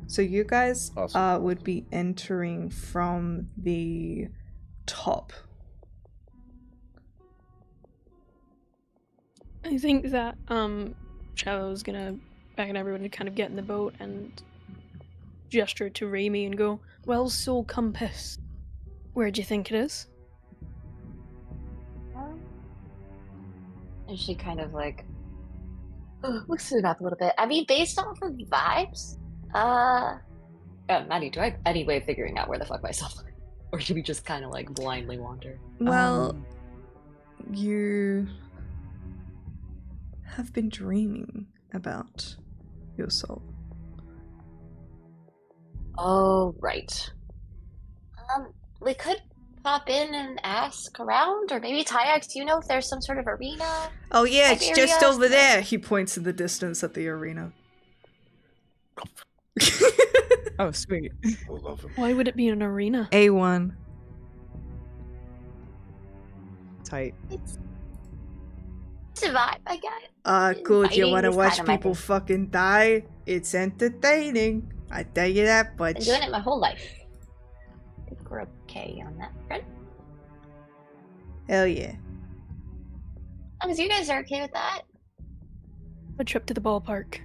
So you guys Awesome. would be entering from the top. I think that Shadow's gonna beckon everyone to kind of get in the boat and gesture to Raimi and go, "Well, Soul Compass, where do you think it is?" And she kind of like looks through the map a little bit. I mean, based off of vibes, Maddie, do I have any way of figuring out where the fuck myself are? Or should we just kind of like blindly wander? Well, you have been dreaming about your soul. Oh, right. We could pop in and ask around, or maybe Tyax, do you know if there's some sort of arena? Oh yeah, it's just Siberia? over there. He points in the distance at the arena. Oh, sweet. I love him. Why would it be an arena? A1. Tight. It's a vibe, I guess. Good. You Fighting want to is watch kinda my people thing. fucking die? It's entertaining. I tell you that I've much. been doing it my whole life. I think we're okay on that front. Hell yeah. As long as you guys are okay with that. A trip to the ballpark.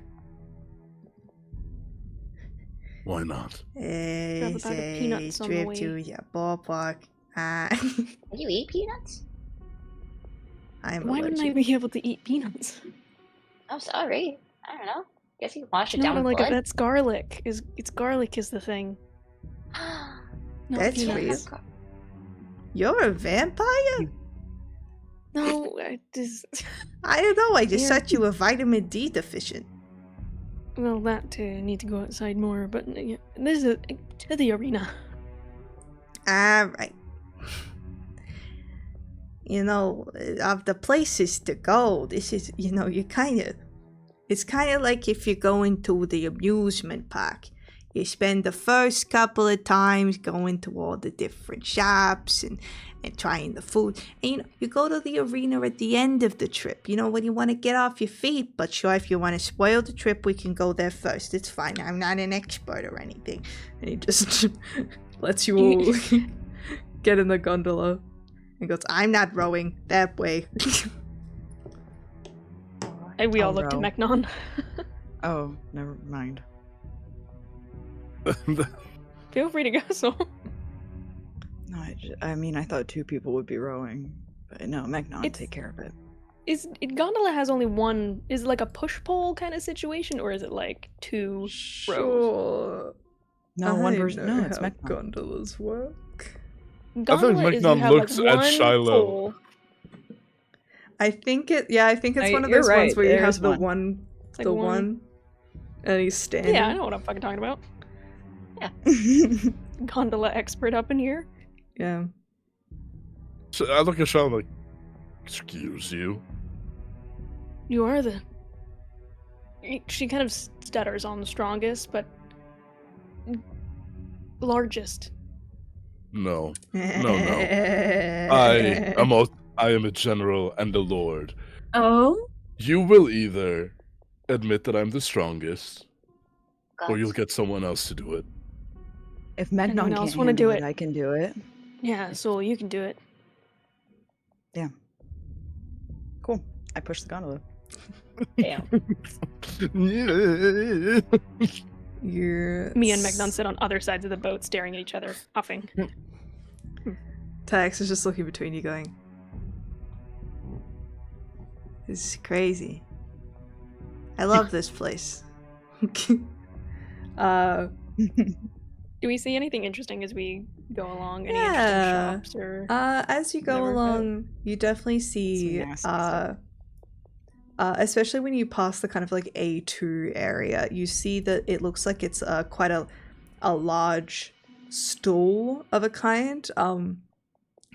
Why not? It's a bag of a peanuts on the trip way. to your ballpark. Do you eat peanuts? I'm Why wouldn't I allergic. be able to eat peanuts? I'm sorry. I don't know. Guess you can wash it No, down with like blood. that's garlic. It's garlic is the thing. No, That's peanuts. weird. You're a vampire? No, I just. I don't know. I just Yeah. thought you were vitamin D deficient. Well, that need to go outside more, but yeah, this is to the arena. All right. You know, of the places to go, this is, you know, it's kind of like if you're going to the amusement park. You spend the first couple of times going to all the different shops and trying the food. And, you know, you go to the arena at the end of the trip, you know, when you want to get off your feet. But sure, if you want to spoil the trip, we can go there first. It's fine. I'm not an expert or anything. And he just lets you all get in the gondola. And goes, I'm not rowing that way. And we all I'll looked row. at Meknon. Oh, never mind. Feel free to go, so. No, I mean, I thought 2 people would be rowing. But no, Meknon, It's- take care of it. Gondola has only one. Is it like a push-pull kind of situation, or is it like 2 rows? Sure. No, one I person. know No, it's how Meknon. gondolas work. Gondola is you Meknon have looks like at one Shiloh. pole. I think it's one of you're those ones right, where you there have is the one. one, It's like the one- one, and he's standing. Yeah, I know what I'm fucking talking about. Gondola expert up in here. Yeah. So I look at Sean like, excuse you. You are the. She kind of stutters on the strongest, but largest. No. I am a general and a lord. Oh? You will either admit that I'm the strongest, or Guts. you'll get someone else to do it. If Meknon Anyone can't else wanna handle do it, it? I can do it. Yeah, so you can do it. Cool. I push the gondola. Damn. You're Me and Meknon sit on other sides of the boat, staring at each other, huffing. Tax is just looking between you, going, "This is crazy. I love this place." Do we see anything interesting as we go along? Any Yeah. interesting shops or? As you go Never heard. along, you definitely see, nasty stuff. especially when you pass the kind of like A2 area, you see that it looks like it's quite a large stall of a kind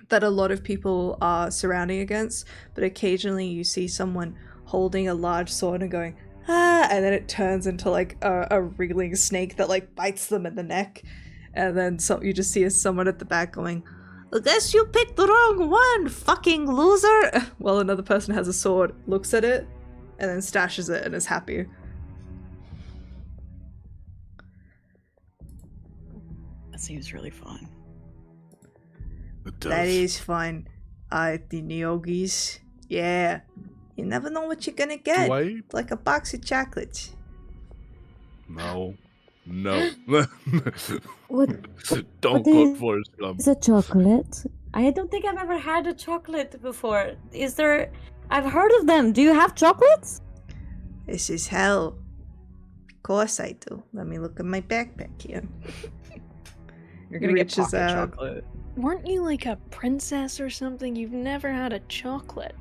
that a lot of people are surrounding against, but occasionally you see someone holding a large sword and going, ah, and then it turns into like a wriggling snake that like bites them in the neck, and then you just see someone at the back going, I guess you picked the wrong one, fucking loser. While another person has a sword, looks at it, and then stashes it and is happy. That seems really fun. It does. That is fun. The Neogis. Yeah. You never know what you're gonna get. Do I? It's like a box of chocolates. No. No. What Don't what quote is- Forrest Gump. is a chocolate? I don't think I've ever had a chocolate before. Is there? I've heard of them. Do you have chocolates? This is hell. Of course I do. Let me look at my backpack here. You're gonna get Reaches pocket out. chocolate. Weren't you like a princess or something? You've never had a chocolate.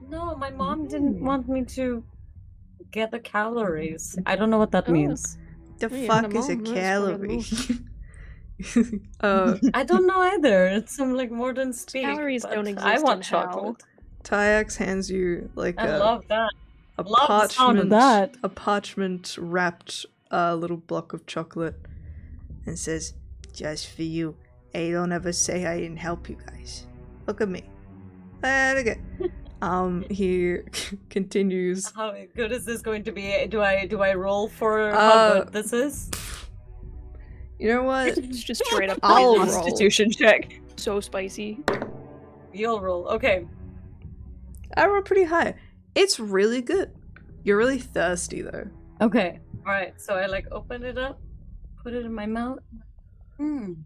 No, my mom didn't want me to get the calories. I don't know what that Oh. means. The Oh, yeah, fuck the is a mom, that's part of the calorie? I don't know either. It's some like modern speak. Calories but don't I exist want in hell. chocolate. Tyax hands you like I love that. a love the sound of parchment, that. a parchment wrapped little block of chocolate, and says, "Just for you. Hey, don't ever say I didn't help you guys. Look at me. Look at." He continues. How good is this going to be? Do I roll for how good this is? You know what? It's just straight up I'll poison. roll. Constitution check. So spicy. You'll roll. Okay. I rolled pretty high. It's really good. You're really thirsty though. Okay. All right. So I like open it up, put it in my mouth. Mmm.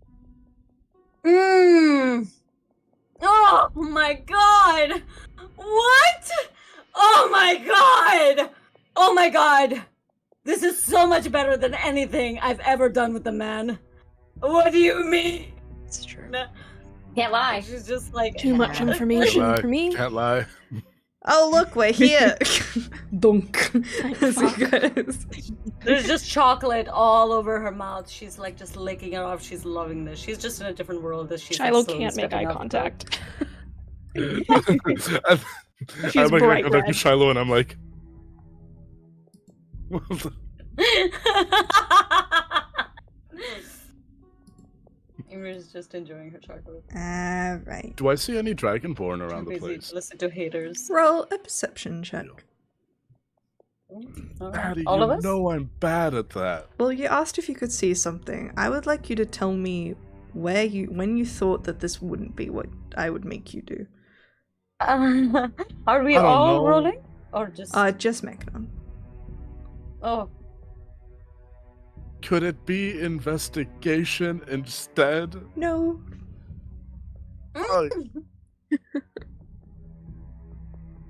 Mmm. Oh my god! What? Oh my god! Oh my god! This is so much better than anything I've ever done with a man. What do you mean? It's true. No. Can't lie. She's just like Too much Can't information lie. for me. Can't lie. Oh, look, we're here. Dunk. Thank As you fuck. guys- There's just chocolate all over her mouth. She's like just licking it off. She's loving this. She's just in a different world. That she's Shiloh slowly can't make stepping eye out of. contact. I'm She's like, bright I go back to red. Shiloh and I'm like, Ymri's just enjoying her chocolate. All right. do I see any dragonborn around Too the busy place? to listen to haters. Roll a perception check. Alright. Patty, All you of us? know I'm bad at that. Well, you asked if you could see something. I would like you to tell me when you thought that this wouldn't be what I would make you do. Are we I don't all know. rolling? Or just. Just Mechnon. Oh. Could it be investigation instead? No. Oh,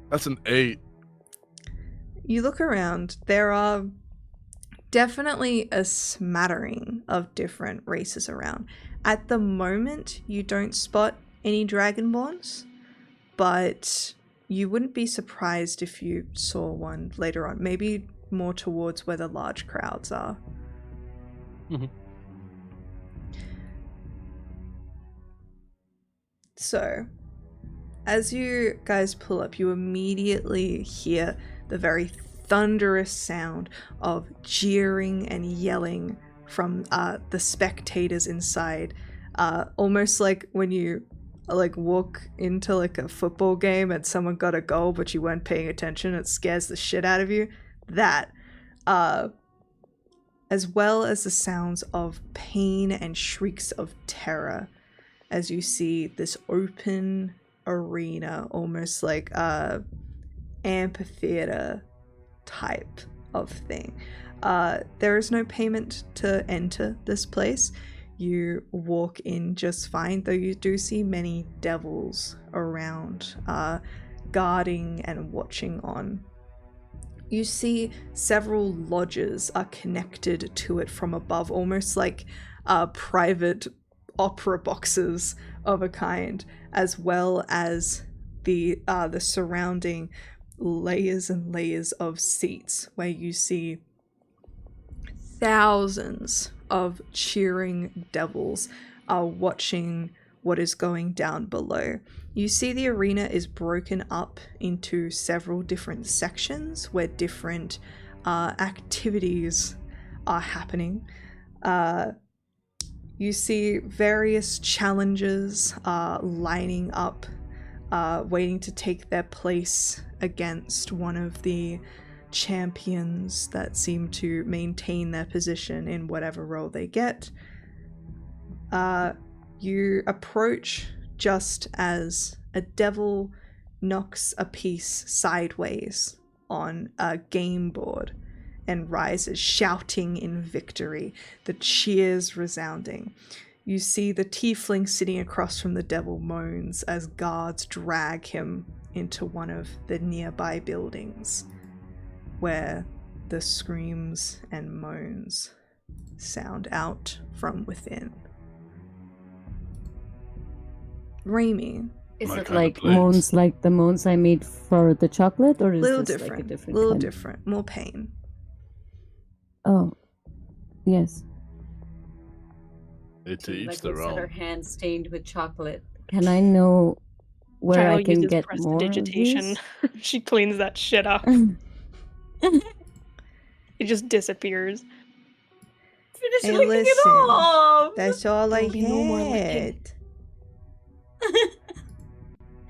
that's an 8. You look around, there are definitely a smattering of different races around. At the moment, you don't spot any dragonborns, but you wouldn't be surprised if you saw one later on. Maybe more towards where the large crowds are. Mhm. So, as you guys pull up, you immediately hear the very thunderous sound of jeering and yelling from the spectators inside. Almost like when you walk into like a football game and someone got a goal but you weren't paying attention, it scares the shit out of you. That, as well as the sounds of pain and shrieks of terror as you see this open arena, almost like a amphitheater type of thing. There is no payment to enter this place. You walk in just fine, though you do see many devils around, guarding and watching on. You see several lodges are connected to it from above, almost like private opera boxes of a kind, as well as the surrounding layers and layers of seats where you see thousands of cheering devils are watching what is going down below. You see the arena is broken up into several different sections where different activities are happening. You see various challengers lining up, waiting to take their place against one of the champions that seem to maintain their position in whatever role they get. You approach just as a devil knocks a piece sideways on a game board and rises, shouting in victory, the cheers resounding. You see the tiefling sitting across from the devil moans as guards drag him into one of the nearby buildings, where the screams and moans sound out from within. Raimi. Is My it kind of like place. moans like the moans I made for the chocolate, or is Little this different, like a different little kind? different, more pain. Oh, yes. It to Like each their looks at her own. hand stained with chocolate. Can I know where Shiloh I can uses get more of prestidigitation. these? She cleans that shit up. It just disappears. Finish Hey, licking listen, it off! That's all I There'll be no more had.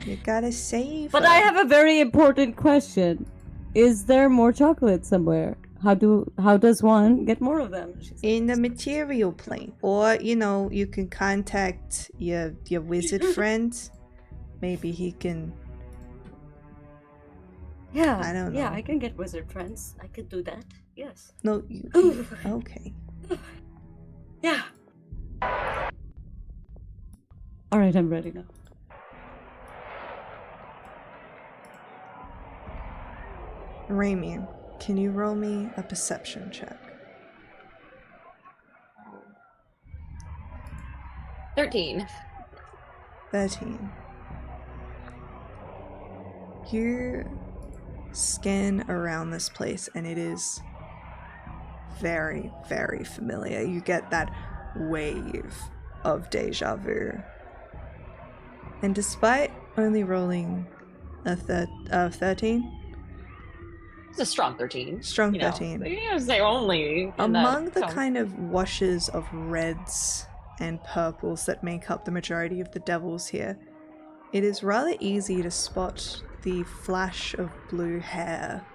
You gotta save But her. I have a very important question. Is there more chocolate somewhere? How does one get more of them? She's like, in the material plane, or you can contact your wizard friend. Maybe he can. Yeah, I don't Yeah, know. I can get wizard friends. I could do that. Yes. No, you. Ooh. Okay. Yeah. All right, I'm ready now. Raimi, can you roll me a perception check? 13. 13. You scan around this place and it is very, very familiar. You get that wave of deja vu. And despite only rolling a 13, It's a strong 13. strong You know, 13, you don't say only. in among that the tone. kind of washes of reds and purples that make up the majority of the devils here, it is rather easy to spot the flash of blue hair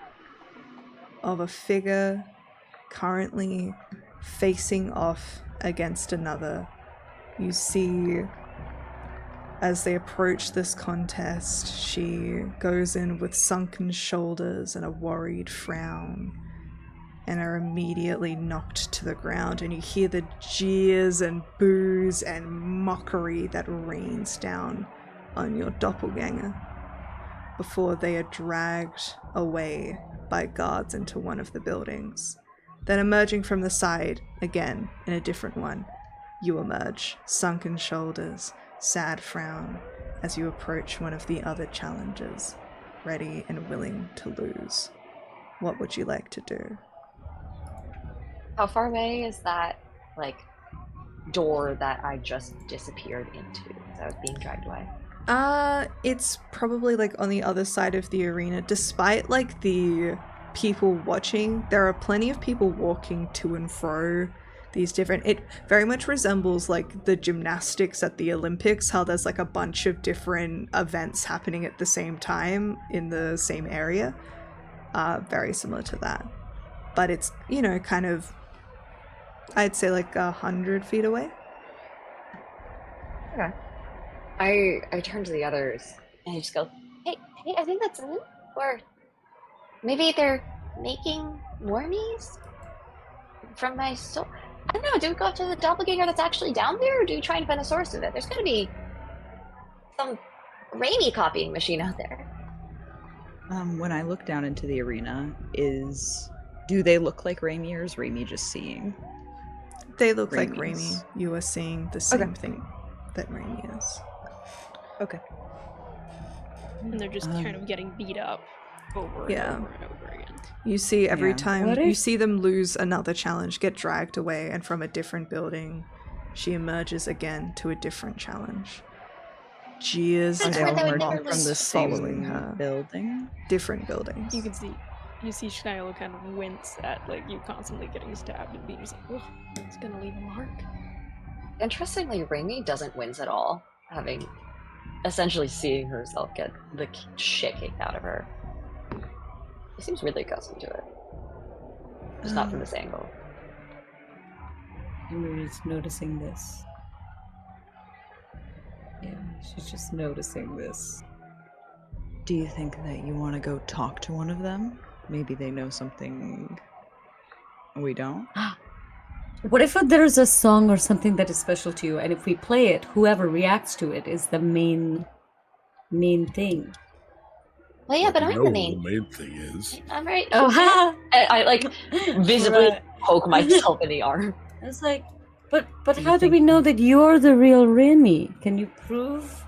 of a figure currently facing off against another. You see, as they approach this contest, she goes in with sunken shoulders and a worried frown, and are immediately knocked to the ground, and you hear the jeers and boos and mockery that rains down on your doppelganger before they are dragged away by guards into one of the buildings. Then emerging from the side, again in a different one, you emerge, sunken shoulders, sad frown, as you approach one of the other challengers, ready and willing to lose. What would you like to do? How far away is that, like, door that I just disappeared into as I was being dragged away? It's probably like on the other side of the arena. Despite like the people watching, there are plenty of people walking to and fro these different, it very much resembles like the gymnastics at the Olympics, how there's like a bunch of different events happening at the same time in the same area. Very similar to that, but it's, you know, kind of, I'd say like 100 feet away. Okay. I turn to the others and I just go, Hey, I think that's it. Or maybe they're making wormies from my soul. I don't know. Do we go up to the doppelganger that's actually down there, or do we try and find the source of it? There's got to be some Raimi copying machine out there. When I look down into the arena, do they look like Raimi, or is Raimi just seeing? They look like Raimi's. Raimi. You are seeing the same thing that Raimi is. Okay. And they're just kind of getting beat up over Yeah. and over and over again. You see every Yeah. time What you if- see them lose another challenge, get dragged away, and from a different building, she emerges again to a different challenge. Jeers That's Are and they where all they would emerging never from the lose. following same her. building? Different buildings. You see Shiloh kind of wince at like you constantly getting stabbed and being just like, oh, it's gonna leave a mark. interestingly, Raimi doesn't wince at all, having essentially seeing herself get the shit kicked out of her. She seems really accustomed to it. Just not from this angle. Emery's noticing this. Yeah, she's just noticing this. Do you think that you want to go talk to one of them? Maybe they know something we don't? What if there's a song or something that is special to you, and if we play it, whoever reacts to it is the main thing? Well, yeah, but You I'm know the what main. the main thing is. I'm right. Oh, ha! I like visibly Right. poke myself in the arm. It's like, but you how do think- we know that you're the real Remy? Can you prove?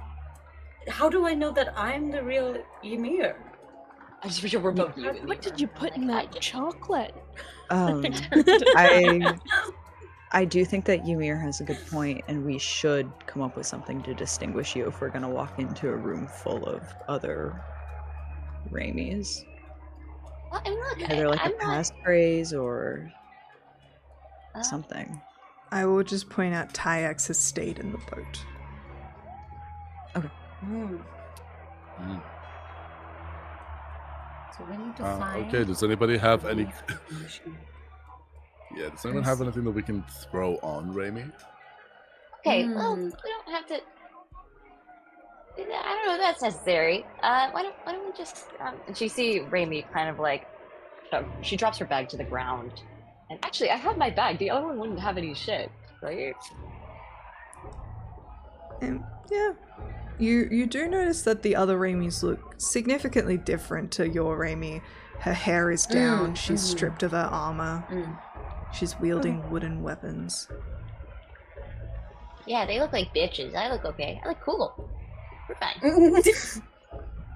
How do I know that I'm the real Ymir? I just wish it were both you. in the What did you put in Like, that chocolate? I do think that Ymir has a good point, and we should come up with something to distinguish you if we're gonna walk into a room full of other Raimis. Well, and look, Either like I'm a passphrase or something. I will just point out Tyax has stayed in the boat. Hmm. Mm. So we need to find. Okay, does anybody have any... information. Yeah, does anyone have anything that we can throw on Raimi? Okay, well, Hmm. we don't have to. I don't know if that's necessary. Why don't we just? And you see Raimi kind of like, she drops her bag to the ground. And actually, I have my bag. The other one wouldn't have any shit, right? And yeah, you do notice that the other Raimis look significantly different to your Raimi. Her hair is down, she's stripped of her armor, Mm. she's wielding wooden weapons. Yeah, they look like bitches. I look okay. I look cool. We're fine.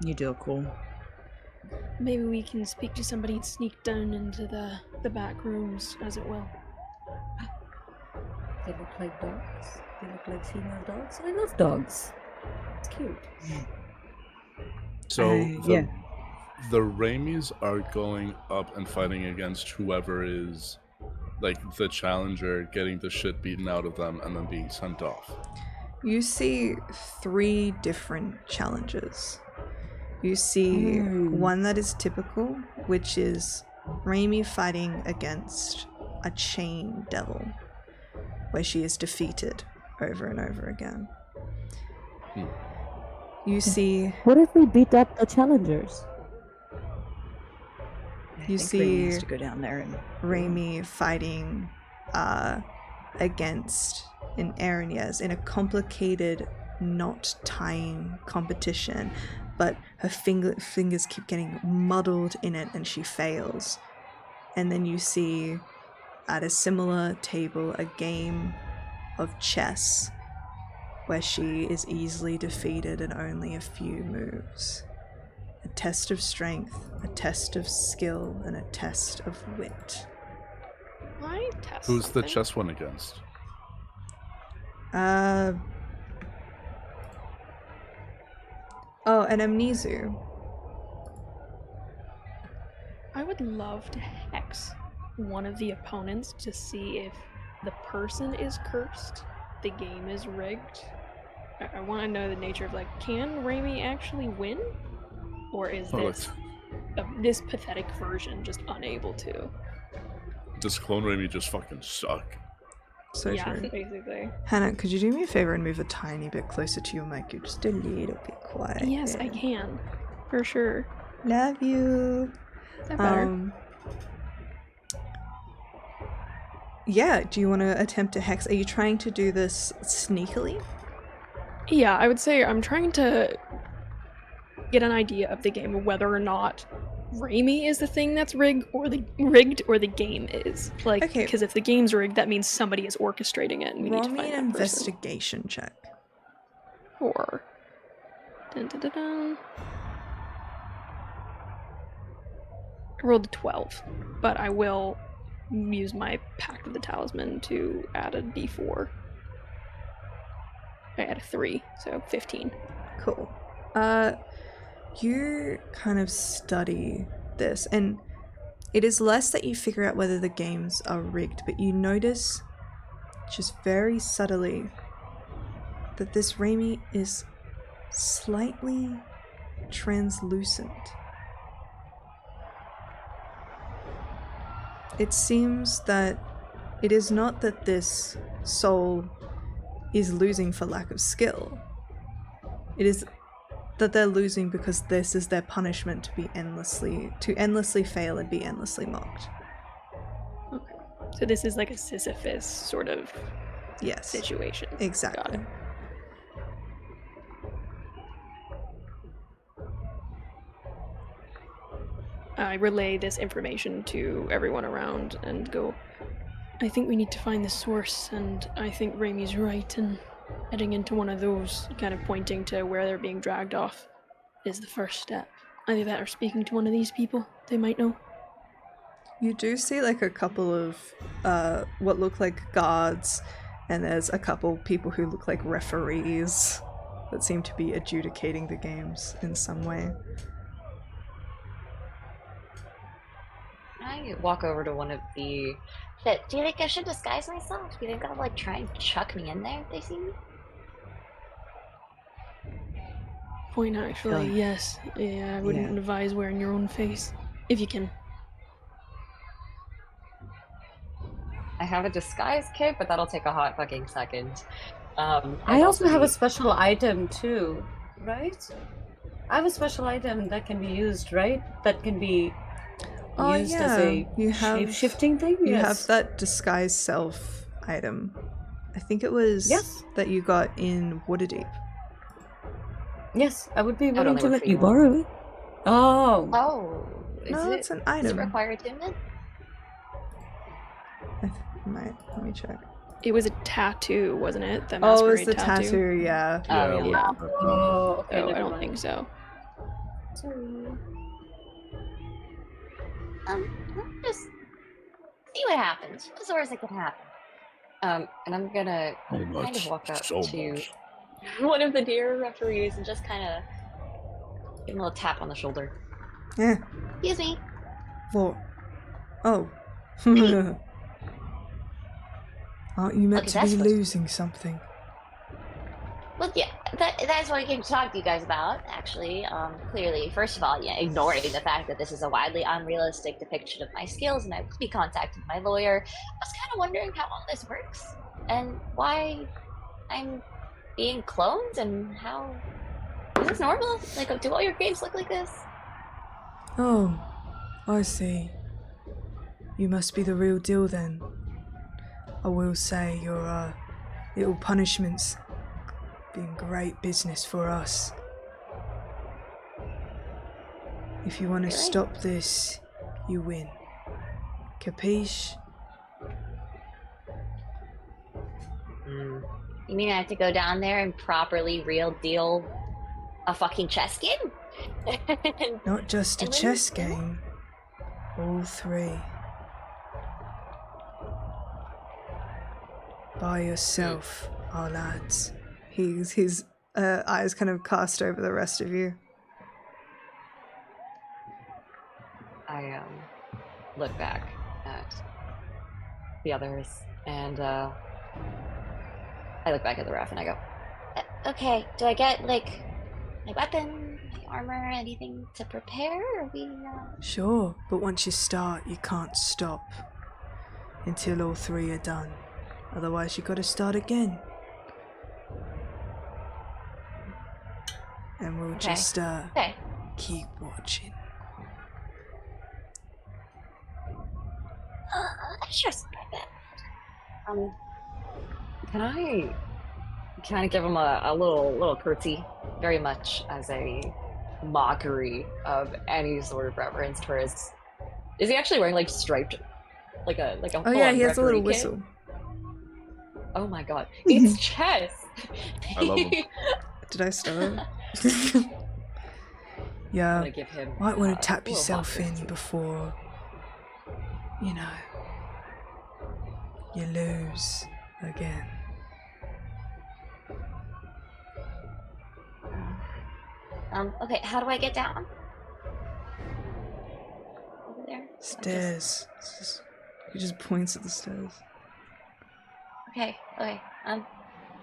You do cool. Maybe we can speak to somebody and sneak down into the back rooms, as it will. They look like dogs. They look like female dogs. I love dogs. It's cute. So yeah. the Raimis are going up and fighting against whoever is like the challenger, getting the shit beaten out of them, and then being sent off. You see 3 different challenges. You see one that is typical, which is Raimi fighting against a chain devil, where she is defeated over and over again. You see What if we beat up the challengers? You I think Ray see needs to go down there and Raimi fighting against an Aaron in a complicated knot tying competition, but her fingers keep getting muddled in it and she fails. And then you see at a similar table a game of chess where she is easily defeated in only a few moves. A test of strength, a test of skill, and a test of wit. I test Who's the something. chess one against? Oh, an Amnesu. I would love to hex one of the opponents to see if the person is cursed, the game is rigged. I want to know the nature of, like, can Raimi actually win? Or is Oh, this this pathetic version just unable to? Does Clone Raimi just fucking suck? So yeah, true. basically. Hannah, could you do me a favor and move a tiny bit closer to your mic? You're just a little bit quiet. Yes, I there. can. For sure. Love you. Is that better? Yeah, do you want to attempt to hex? Are you trying to do this sneakily? Yeah, I would say I'm trying to get an idea of the game, of whether or not Raimi is the thing that's rigged or the game is. Like, Okay. because if the game's rigged, that means somebody is orchestrating it, and we Roll need to me find an that person. investigation check. Or dun, dun, dun, dun. I rolled a 12, but I will use my Pact of the Talisman to add a d4. I add a 3, so 15. Cool. You kind of study this, and it is less that you figure out whether the games are rigged, but you notice, just very subtly, that this Raimi is slightly translucent. It seems that it is not that this soul is losing for lack of skill. It is that they're losing because this is their punishment to endlessly fail and be endlessly mocked. Okay. So this is like a Sisyphus sort of Yes. situation. Exactly. Got it. I relay this information to everyone around and go, I think we need to find the source, and I think Raimi's right, and heading into one of those, kind of pointing to where they're being dragged off, is the first step. Either that or speaking to one of these people. They might know. You do see like a couple of what look like guards, and there's a couple people who look like referees that seem to be adjudicating the games in some way. I walk over to one of the. Shit, do you think I should disguise myself? Do you think I'll like try and chuck me in there if they see me? Point actually, Done. yes. Yeah, I wouldn't Yeah. advise wearing your own face. If you can. I have a disguise kit, but that'll take a hot fucking second. I also have a special item too, right? I have a special item that can be used, right? That can be Oh used yeah, as a you have shape-shifting thing? You Yes. have that disguise self item. I think it was Yes. that you got in Waterdeep. Yes, I would be That willing only to works let for you you. borrow it. Oh. Oh, No, it's an Does it item. require attunement? Let me check. It was a tattoo, wasn't it? The Oh, it's masquerade the tattoo, yeah. Yeah, Oh, it was yeah. that. Oh, okay. Oh, I never don't mind. think so. Sorry. Just see what happens. What's the worst that could happen? And I'm gonna So kind much. of walk up So to much. one of the deer referees and just kind of give him a little tap on the shoulder. Yeah. Excuse me. What? Oh. Aren't you meant Okay, to that's be supposed to- losing something? Well, yeah, that's what I came to talk to you guys about, actually. Clearly, first of all, ignoring the fact that this is a widely unrealistic depiction of my skills, and I will be contacting my lawyer. I was kind of wondering how all this works, and why I'm being cloned, and how... Is this normal? Like, do all your games look like this? Oh, I see. You must be the real deal then. I will say your little punishments been great business for us. If you want to Really? stop this, you win. Capiche? You mean I have to go down there and properly real deal a fucking chess game? Not just a And when chess you- game. All three. By yourself, our lads. His eyes kind of cast over the rest of you. I look back at the others and I look back at the ref and I go, Okay, do I get, like, my weapon, my armor, anything to prepare? Or we, Sure, but once you start, you can't stop. Until all three are done. Otherwise, you gotta start again. And we'll Okay. just Okay. keep watching. Sure, something like that. can I kind of give him a little curtsy, very much as a mockery of any sort of reverence towards. Is he actually wearing like striped, like a Oh yeah, full-on he has a little referee kit? whistle. Oh my god, it's chess. I love him. Did I start? I'm Yeah, gonna give him. might want a to tap little yourself mock in curtsy. before, you know, you lose again. Okay, how do I get down? Over there? Stairs. He just points at the stairs. Okay.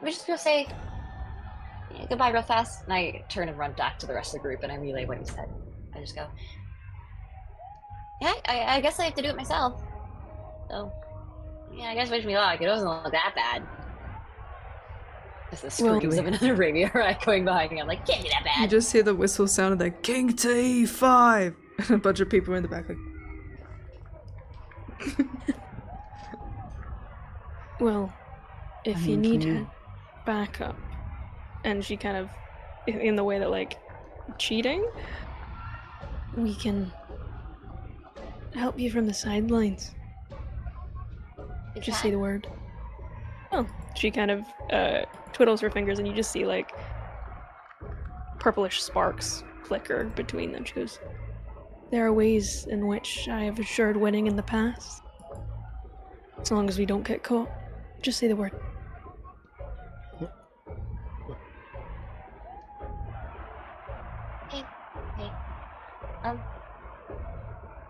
We just go say goodbye real fast. And I turn and run back to the rest of the group and I relay what he said. I just go, Yeah, I guess I have to do it myself. So, yeah, I guess wish me luck. It doesn't look that bad. as the Well- screams of another rapier are echoing behind me. I'm like, can't be that You bad. just hear the whistle sound of the King to E5! And a bunch of people in the back like, Well, if I you mean, need can you- backup, and she kind of, in the way that like cheating, we can help you from the sidelines. Is Just that- say the word. Oh, she kind of twiddles her fingers, and you just see like purplish sparks flicker between them. She goes, "There are ways in which I have assured winning in the past. As long as we don't get caught, just say the word." Okay.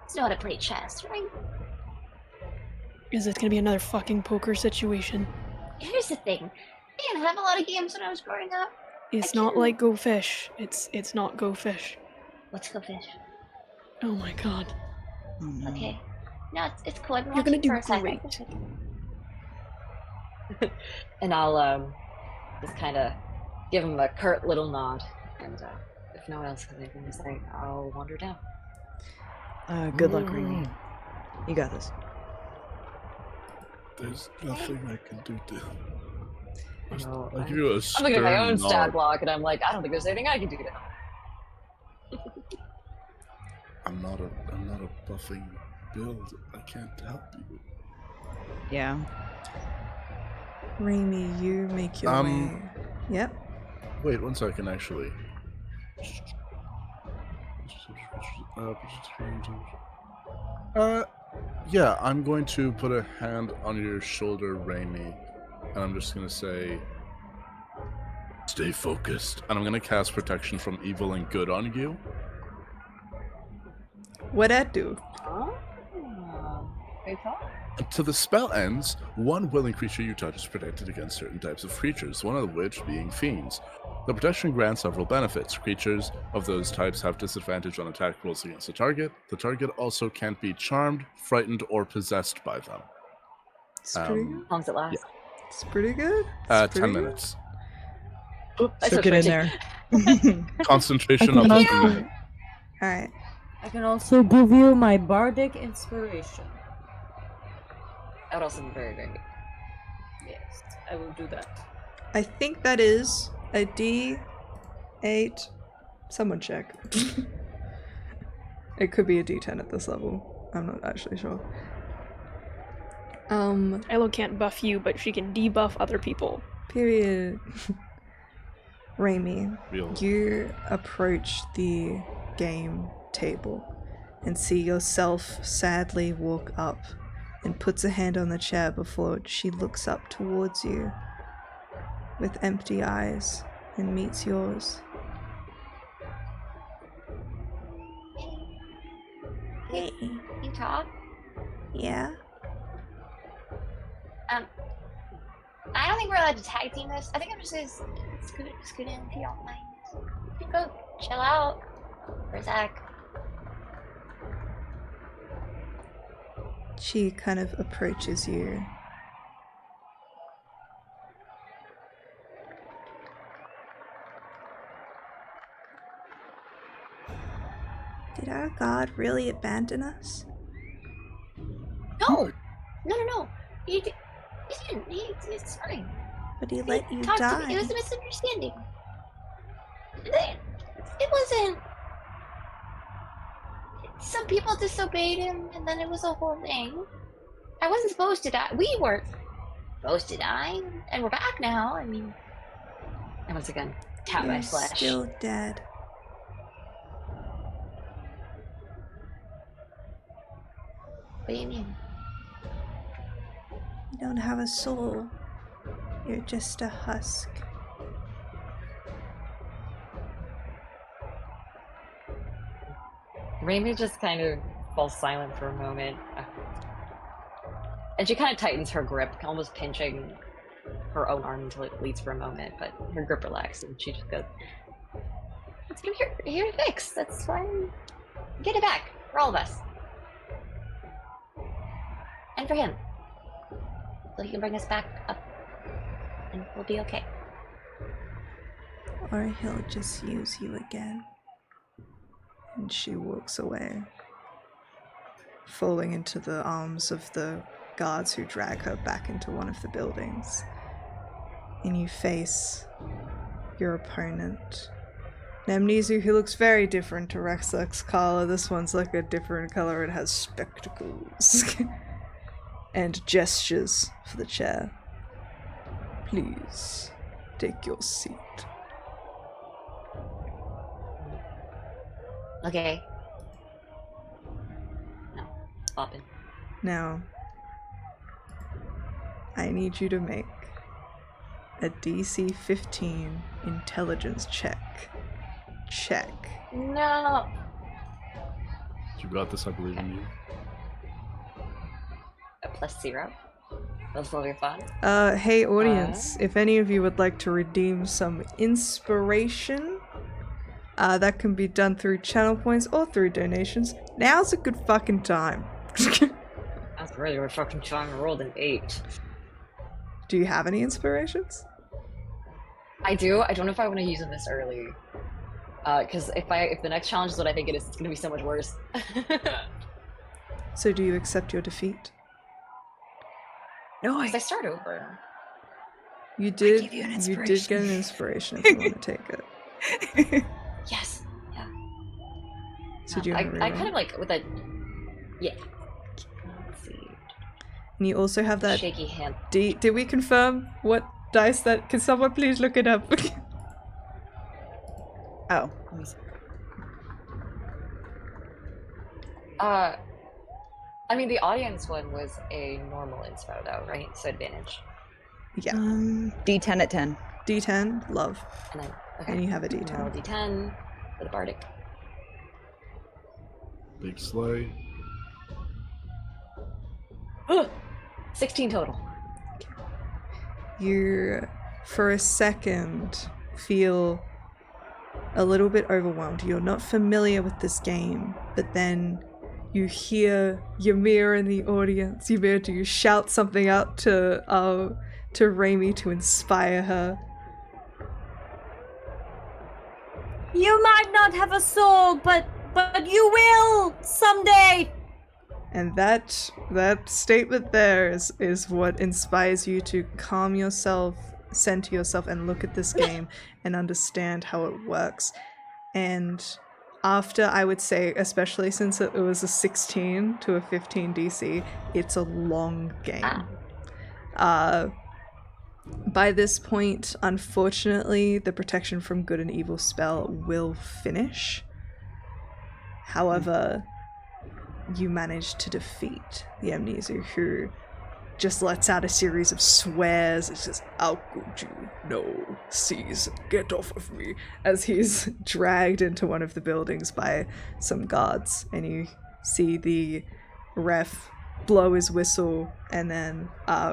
Just know how to play chess, right? Is this gonna be another fucking poker situation? Here's the thing. I didn't have a lot of games when I was growing up. It's I not can- like Go Fish. It's not Go Fish. Let's go fish. Oh my god. Oh, no. Okay. No, it's cool. I've been You're gonna watching do for a second. great. And I'll just kind of give him a curt little nod. And if no one else has anything to say, I'll wander down. Good luck, Remy. You got this. There's nothing I can do to. No, I'll give you a I'm stern looking at my own nod. stat block, and I'm like, I don't think there's anything I can do to help. I'm not a buffing build. I can't help you. Yeah. Raimi, you make your way. Yep. Wait 1 second, actually. Yeah, I'm going to put a hand on your shoulder, Raimi, and I'm just gonna say, stay focused. And I'm gonna cast protection from evil and good on you. What'd that do? Oh, good thought. Until the spell ends, one willing creature you touch is protected against certain types of creatures, one of which being fiends. The protection grants several benefits. Creatures of those types have disadvantage on attack rolls against the target. The target also can't be charmed, frightened, or possessed by them. It's pretty good. How long does it last? It's pretty good. It's 10 pretty good. minutes. I So switched get my in team. there. Concentration I of can 2 also- minutes. Alright. I can also give you my bardic inspiration. That would also be very great. Yes, I will do that. I think that is a D8. Someone check. It could be a D10 at this level. I'm not actually sure. Elo can't buff you, but she can debuff other people. Period. Raimi, Real. you approach the game table and see yourself sadly walk up and puts a hand on the chair before she looks up towards you with empty eyes and meets yours. Hey. You talk? Yeah? I don't think we're allowed to tag team this. I think I'm just gonna scoot in if you don't mind. You can go chill out for a sec. She kind of approaches you. Did our god really abandon us? No! No. He didn't. It's fine. But he let you Talk to die. me. It was a misunderstanding. It wasn't. Some people disobeyed him, and then it was a whole thing. I wasn't supposed to die. We weren't supposed to die, and we're back now. I mean, And once again, tap my You're flesh. still dead. what do you mean? You don't have a soul. You're just a husk. Raimi just kind of falls silent for a moment. And she kind of tightens her grip, almost pinching her own arm until it bleeds for a moment, but her grip relaxes and she just goes, Let's give here to fix. That's fine. Get it back for all of us, and for him, so he can bring us back up, and we'll be okay. Or he'll just use you again. And she walks away, falling into the arms of the guards who drag her back into one of the buildings. And you face your opponent, Namnesu, who looks very different to Rexlex Kala. This one's like a different color. It has spectacles and gestures for the chair. Please take your seat. Okay. no, popping. Now, I need you to make a DC 15 intelligence check. No. You got this, I believe in you. A +0. That's will be fun. Hey audience, if any of you would like to redeem some inspiration, that can be done through channel points or through donations. Now's a good fucking time. That's really we're fucking trying to roll an 8. Do you have any inspirations? I do. I don't know if I want to use them this early. Because if the next challenge is what I think it is, it's gonna be so much worse. So do you accept your defeat? No, I start over. You did. give you an You did get an inspiration if you want to take it. Yes. Yeah. So do you want to I reroll? kind of like with a. Yeah. Let's see. And you also have that Shaky hand. Did we confirm what dice that? Can someone please look it up? Oh, let me see. I mean, the audience one was a normal inspo, though, right? So advantage. Yeah. D10 at 10. D10, love. And then, okay. And you have a Roll D10. D10 for the bardic. Big sleigh. 16 total. You, for a second, feel a little bit overwhelmed. You're not familiar with this game, but then you hear Ymir in the audience. Ymir, do you shout something out to Raimi to inspire her? You might not have a soul, but you will someday. And that statement there is what inspires you to calm yourself, center yourself, and look at this game and understand how it works. And after, I would say, especially since it was a 16 to a 15 DC, it's a long game. By this point, unfortunately, the protection from good and evil spell will finish. However, you manage to defeat the Amnesia, who just lets out a series of swears. It's just, how could you? No, seize, get off of me, as he's dragged into one of the buildings by some guards. And you see the ref blow his whistle and then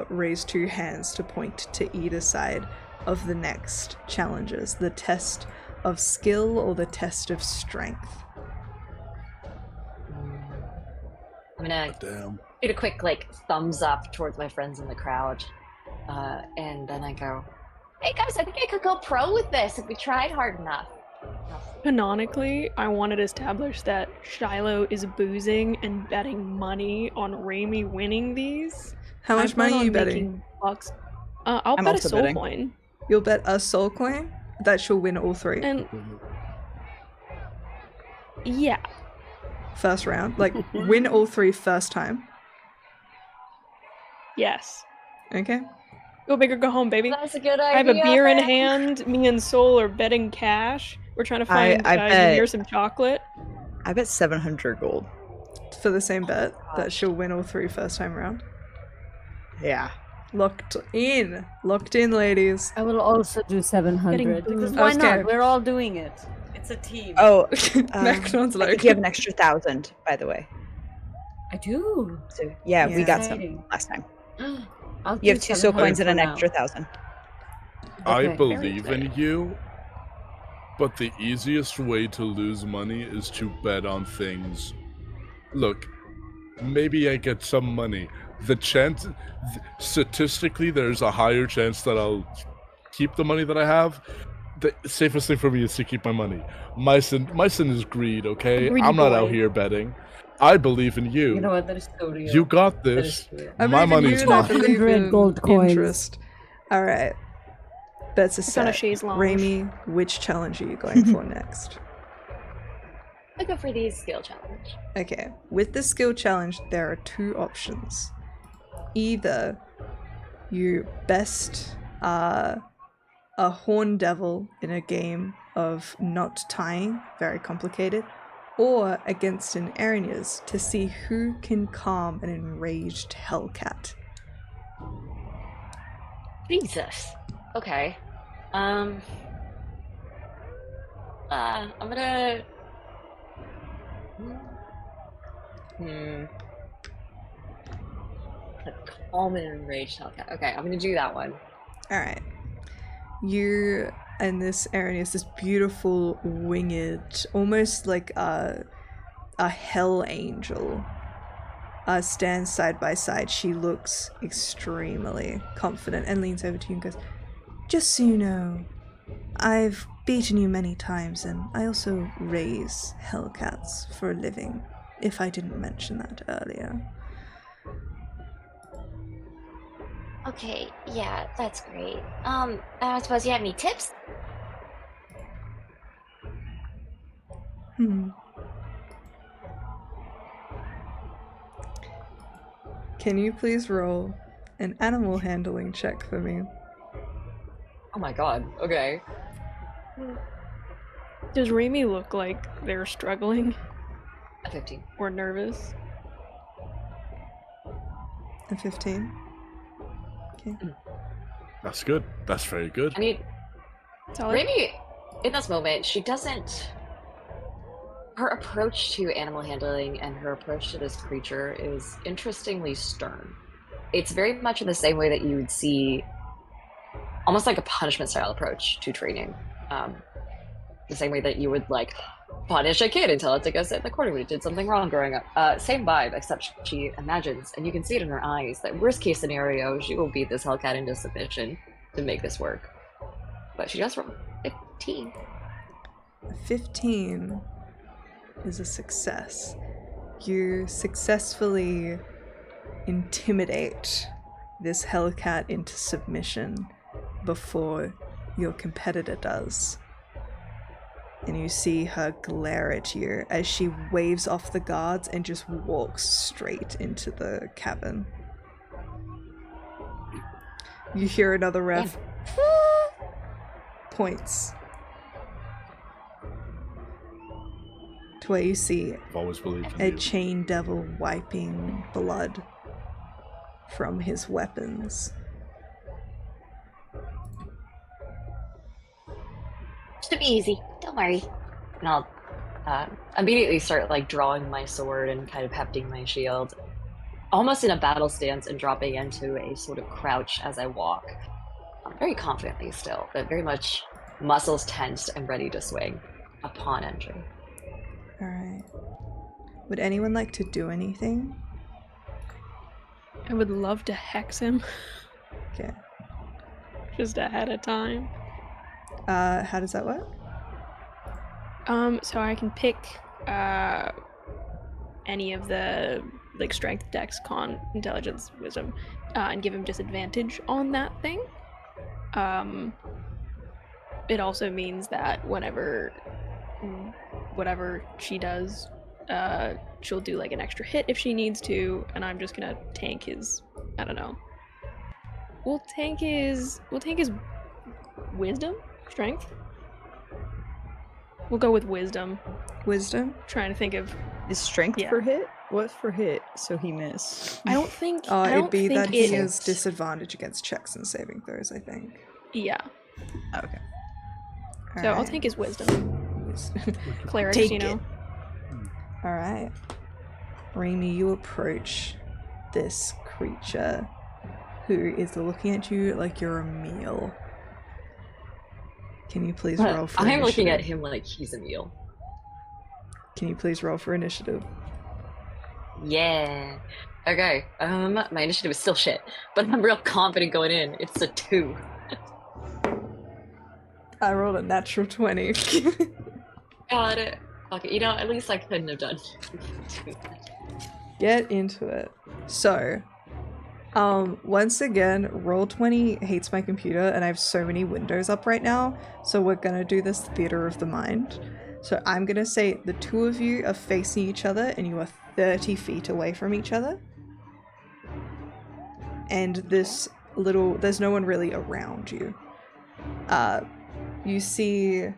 raise two hands to point to either side of the next challenges, the test of skill or the test of strength. I'm gonna get a quick thumbs up towards my friends in the crowd, and then I go, "Hey guys, I think I could go pro with this if we tried hard enough." Canonically, I wanted to establish that Shiloh is boozing and betting money on Raimi winning these. How much money are you betting? Bucks. I'll bet a soul coin. You'll bet a soul coin that she'll win all three. And yeah. First round, win all three first time. Yes. Okay. Go big or go home, baby. That's a good idea. I have a beer in hand. Me and Soul are betting cash. We're trying to find Ymir some chocolate. I bet 700 gold. For the same bet that she'll win all three first time round. Yeah. Locked in, ladies. I will also do 700 because why not? We're all doing it. It's a team. Oh, Macron's I think you have an extra 1,000, by the way. I do. So yeah, we got some last time. You have 2 soul coins and an extra 1,000. I believe in you, but the easiest way to lose money is to bet on things. Look, maybe I get some money. The chance, statistically, there's a higher chance that I'll keep the money that I have. The safest thing for me is to keep my money. My sin is greed, okay? I'm not out here betting. I believe in you. You know what? That is so real. You got this. My money's mine. mine. 100 gold coins. Interest. All right. That's a set. Raimi, which challenge are you going for next? I go for the skill challenge. Okay. With the skill challenge, there are 2 options. Either you best a horn devil in a game of not tying, very complicated, or against an Aranyas to see who can calm an enraged hellcat. Jesus. Okay. I'm gonna. A calm and enraged hellcat. Okay, I'm gonna do that one. All right. You and this Aranyas, this beautiful winged, almost like a hell angel, stands side by side. She looks extremely confident and leans over to you and goes, "Just so you know, I've beaten you many times, and I also raise hellcats for a living, if I didn't mention that earlier." Okay, yeah, that's great. I suppose you have any tips? Can you please roll an animal handling check for me? Oh my god. Okay. Does Remy look like they're struggling A 15. or nervous? A 15. Okay. That's good. That's very good. I mean, Solid? Remy, in this moment, she doesn't. Her approach to animal handling and her approach to this creature is interestingly stern. It's very much in the same way that you would see almost like a punishment style approach to training. The same way that you would like punish a kid until it took us in the corner when it did something wrong growing up. Same vibe, except she imagines, and you can see it in her eyes, that worst case scenario, she will beat this Hellcat into submission to make this work. But she does roll 15. 15 is a success. You successfully intimidate this Hellcat into submission before your competitor does. And you see her glare at you as she waves off the guards and just walks straight into the cabin. You hear another ref points to where you see I've always believed in a you. chain devil wiping blood from his weapons. Should be easy. Don't worry. And I'll immediately start like drawing my sword and kind of hefting my shield, almost in a battle stance and dropping into a sort of crouch as I walk. Very confidently still, but very much muscles tensed and ready to swing upon entry. Alright. Would anyone like to do anything? I would love to hex him Okay. just ahead of time. How does that work? So I can pick any of the like strength, dex, con, intelligence, wisdom, and give him disadvantage on that thing. It also means that whatever she does, she'll do like an extra hit if she needs to, and I'm just gonna tank his. I don't know. We'll tank his wisdom, strength. We'll go with wisdom. Wisdom? Trying to think of. Is strength Yeah. for hit? What's for hit? So he missed. I don't think. Oh, I it'd don't be think that he it- has disadvantage against checks and saving throws, I think. Yeah. Okay. So I'll Alright. take his wisdom. Clerics, Take you know. Alright. Remy, you approach this creature who is looking at you like you're a meal. Can you please roll for I'm looking at initiative? him like he's a meal. Can you please roll for initiative? Yeah. Okay. My initiative is still shit, but I'm real confident going in. It's a 2. I rolled a natural 20. Got it. Okay, you know, at least I couldn't have done. Get into it. So, once again, Roll20 hates my computer and I have so many windows up right now, so we're gonna do this theater of the mind. So I'm gonna say the two of you are facing each other and you are 30 feet away from each other. And there's no one really around you. You see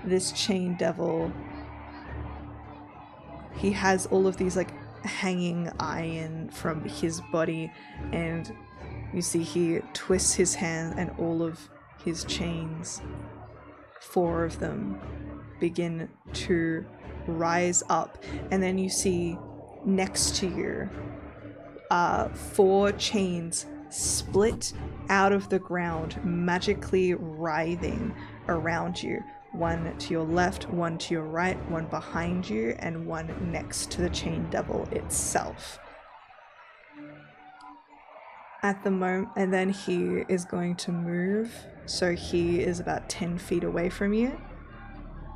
this chain devil. He has all of these like hanging iron from his body, and you see he twists his hand and all of his chains, 4 of them, begin to rise up, and then you see next to you 4 chains split out of the ground, magically writhing around you. 1 to your left, 1 to your right, 1 behind you, and 1 next to the chain devil itself. At the moment, and then he is going to move, so he is about 10 feet away from you,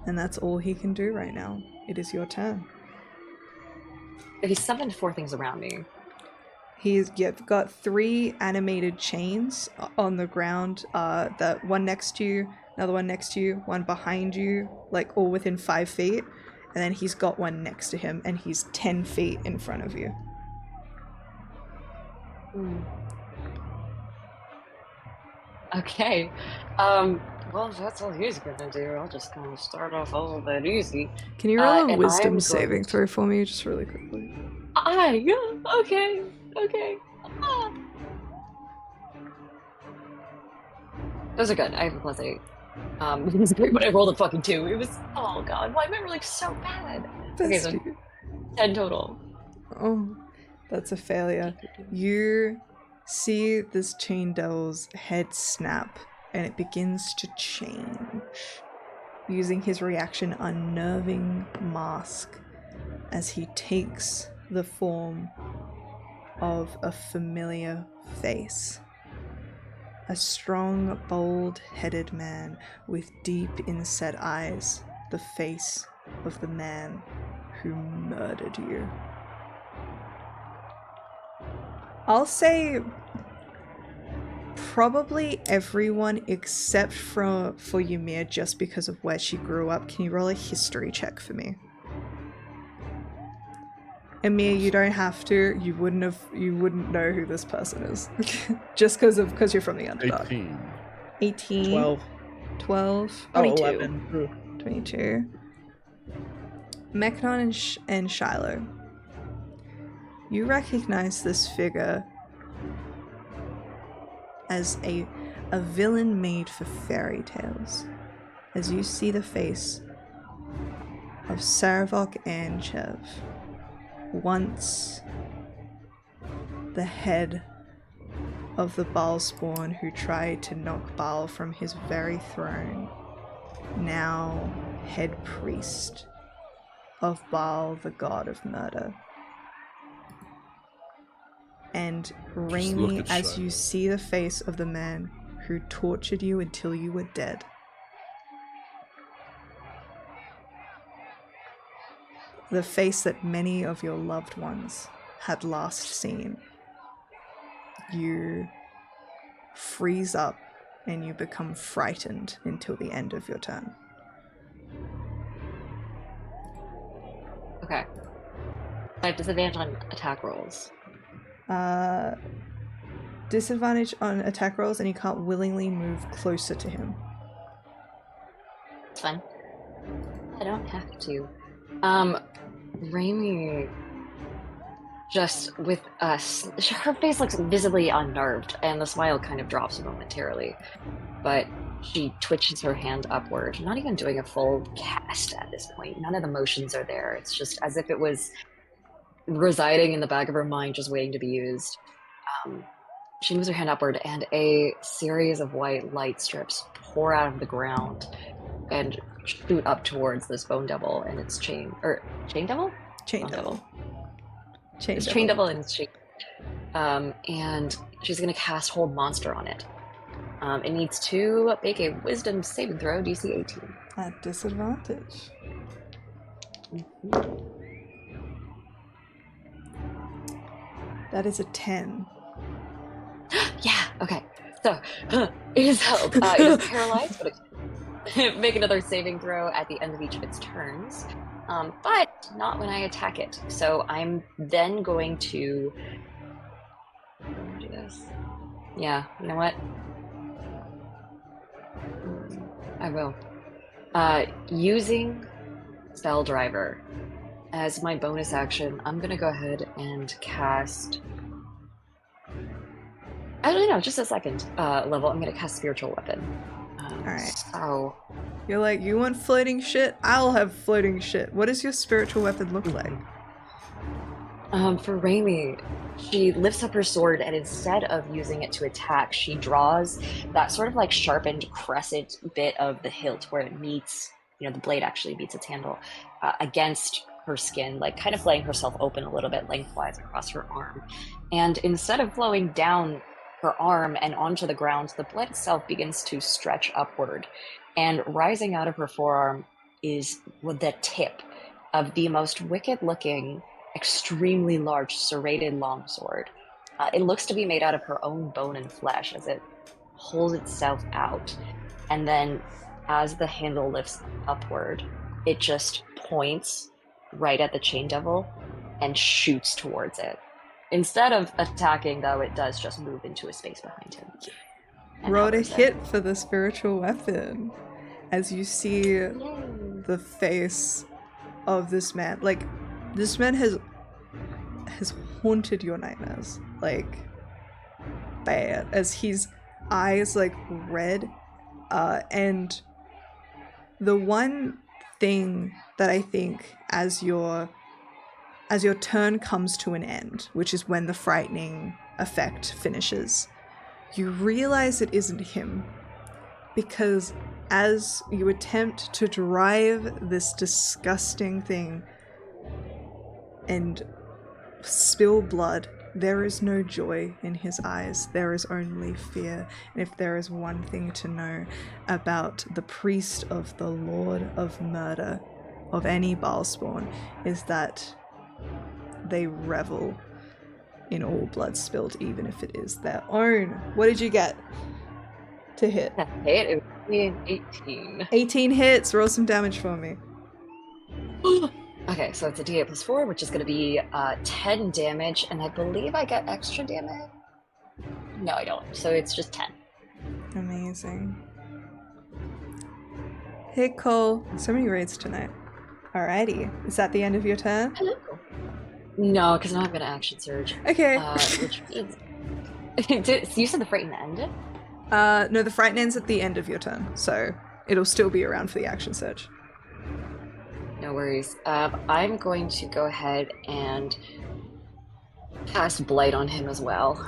and that's all he can do right now. It is your turn. He summoned 4 things around me. You've got 3 animated chains on the ground, that one next to you, another one next to you, 1 behind you, like all within 5 feet, and then he's got 1 next to him, and he's 10 feet in front of you. Okay. Well, if that's all he's gonna do, I'll just kind of start off a little bit easy. Can you roll a and wisdom I'm saving going to- throw for me, just really quickly? Okay. Ah. Those are good. I have a +8. Because when I rolled a fucking 2, it was, oh god, why am I rolling so bad? Okay, so Bestie. 10 total. Oh, that's a failure. You see this chain devil's head snap, and it begins to change, using his reaction unnerving mask as he takes the form of a familiar face. A strong, bold-headed man with deep inset eyes, the face of the man who murdered you. I'll say probably everyone except for Ymir, just because of where she grew up. Can you roll a history check for me? Ymir, you don't have to. You wouldn't know who this person is. Just because you're from the Underdark. 18. 12. 22. 11. 22. Mechnon and Shiloh. You recognize this figure as a villain made for fairy tales, as you see the face of Saravok Anchev, once the head of the Baal spawn who tried to knock Baal from his very throne, now head priest of Baal, the god of murder. And Raimi, as you see the face of the man who tortured you until you were dead, the face that many of your loved ones had last seen, you freeze up and you become frightened until the end of your turn. Okay. I have disadvantage on attack rolls. Disadvantage on attack rolls, and you can't willingly move closer to him. It's fine. I don't have to. Raimi just with us, her face looks visibly unnerved, and the smile kind of drops momentarily. But she twitches her hand upward, not even doing a full cast at this point. None of the motions are there. It's just as if it was residing in the back of her mind, just waiting to be used. She moves her hand upward, and a series of white light strips pour out of the ground and shoot up towards this bone devil and its chain devil? Chain Bone devil. It's chain devil and its chain. And she's going to cast Hold Monster on it. It needs to make a Wisdom saving throw, DC 18. At disadvantage. That is a 10. Yeah, okay. So, it is held. It is paralyzed, but it make another saving throw at the end of each of its turns. But not when I attack it. So I'm then going to do this. Yeah, you know what? I will. Using Spell Driver as my bonus action, I'm gonna go ahead and cast. Actually, no, just a second level. I'm gonna cast Spiritual Weapon. Alright. So. You're like, you want floating shit? I'll have floating shit. What does your spiritual weapon look like? For Raimi, she lifts up her sword, and instead of using it to attack, she draws that sort of like sharpened crescent bit of the hilt where it meets, the blade actually meets its handle, against her skin, like kind of laying herself open a little bit lengthwise across her arm. And instead of flowing down her arm and onto the ground, the blade itself begins to stretch upward. And rising out of her forearm is the tip of the most wicked-looking, extremely large serrated longsword. It looks to be made out of her own bone and flesh as it holds itself out. And then as the handle lifts upward, it just points right at the chain devil and shoots towards it. Instead of attacking, though, it does just move into a space behind him. And Roll a hovers there. hit for the spiritual weapon as you see Yay. the face of this man. Like, this man has haunted your nightmares, like, bad, as his eyes like red, and the one thing that I think as your turn comes to an end, which is when the frightening effect finishes, you realize it isn't him, because as you attempt to drive this disgusting thing and spill blood, there is no joy in his eyes. There is only fear. And if there is one thing to know about the priest of the Lord of Murder, of any Baalspawn, is that they revel in all blood spilled, even if it is their own. What did you get to hit? Hit, it would be an 18. 18 hits. Roll some damage for me. Okay, so it's a d8 plus 4, which is going to be 10 damage, and I believe I get extra damage? No, I don't. So it's just 10. Amazing. Hey, Cole. So many raids tonight. Alrighty. Is that the end of your turn? Hello. No, because now I'm going to action surge. Okay. Which means... You said the frighten ended? No, the frighten ends at the end of your turn, so it'll still be around for the action surge. No worries. I'm going to go ahead and cast Blight on him as well.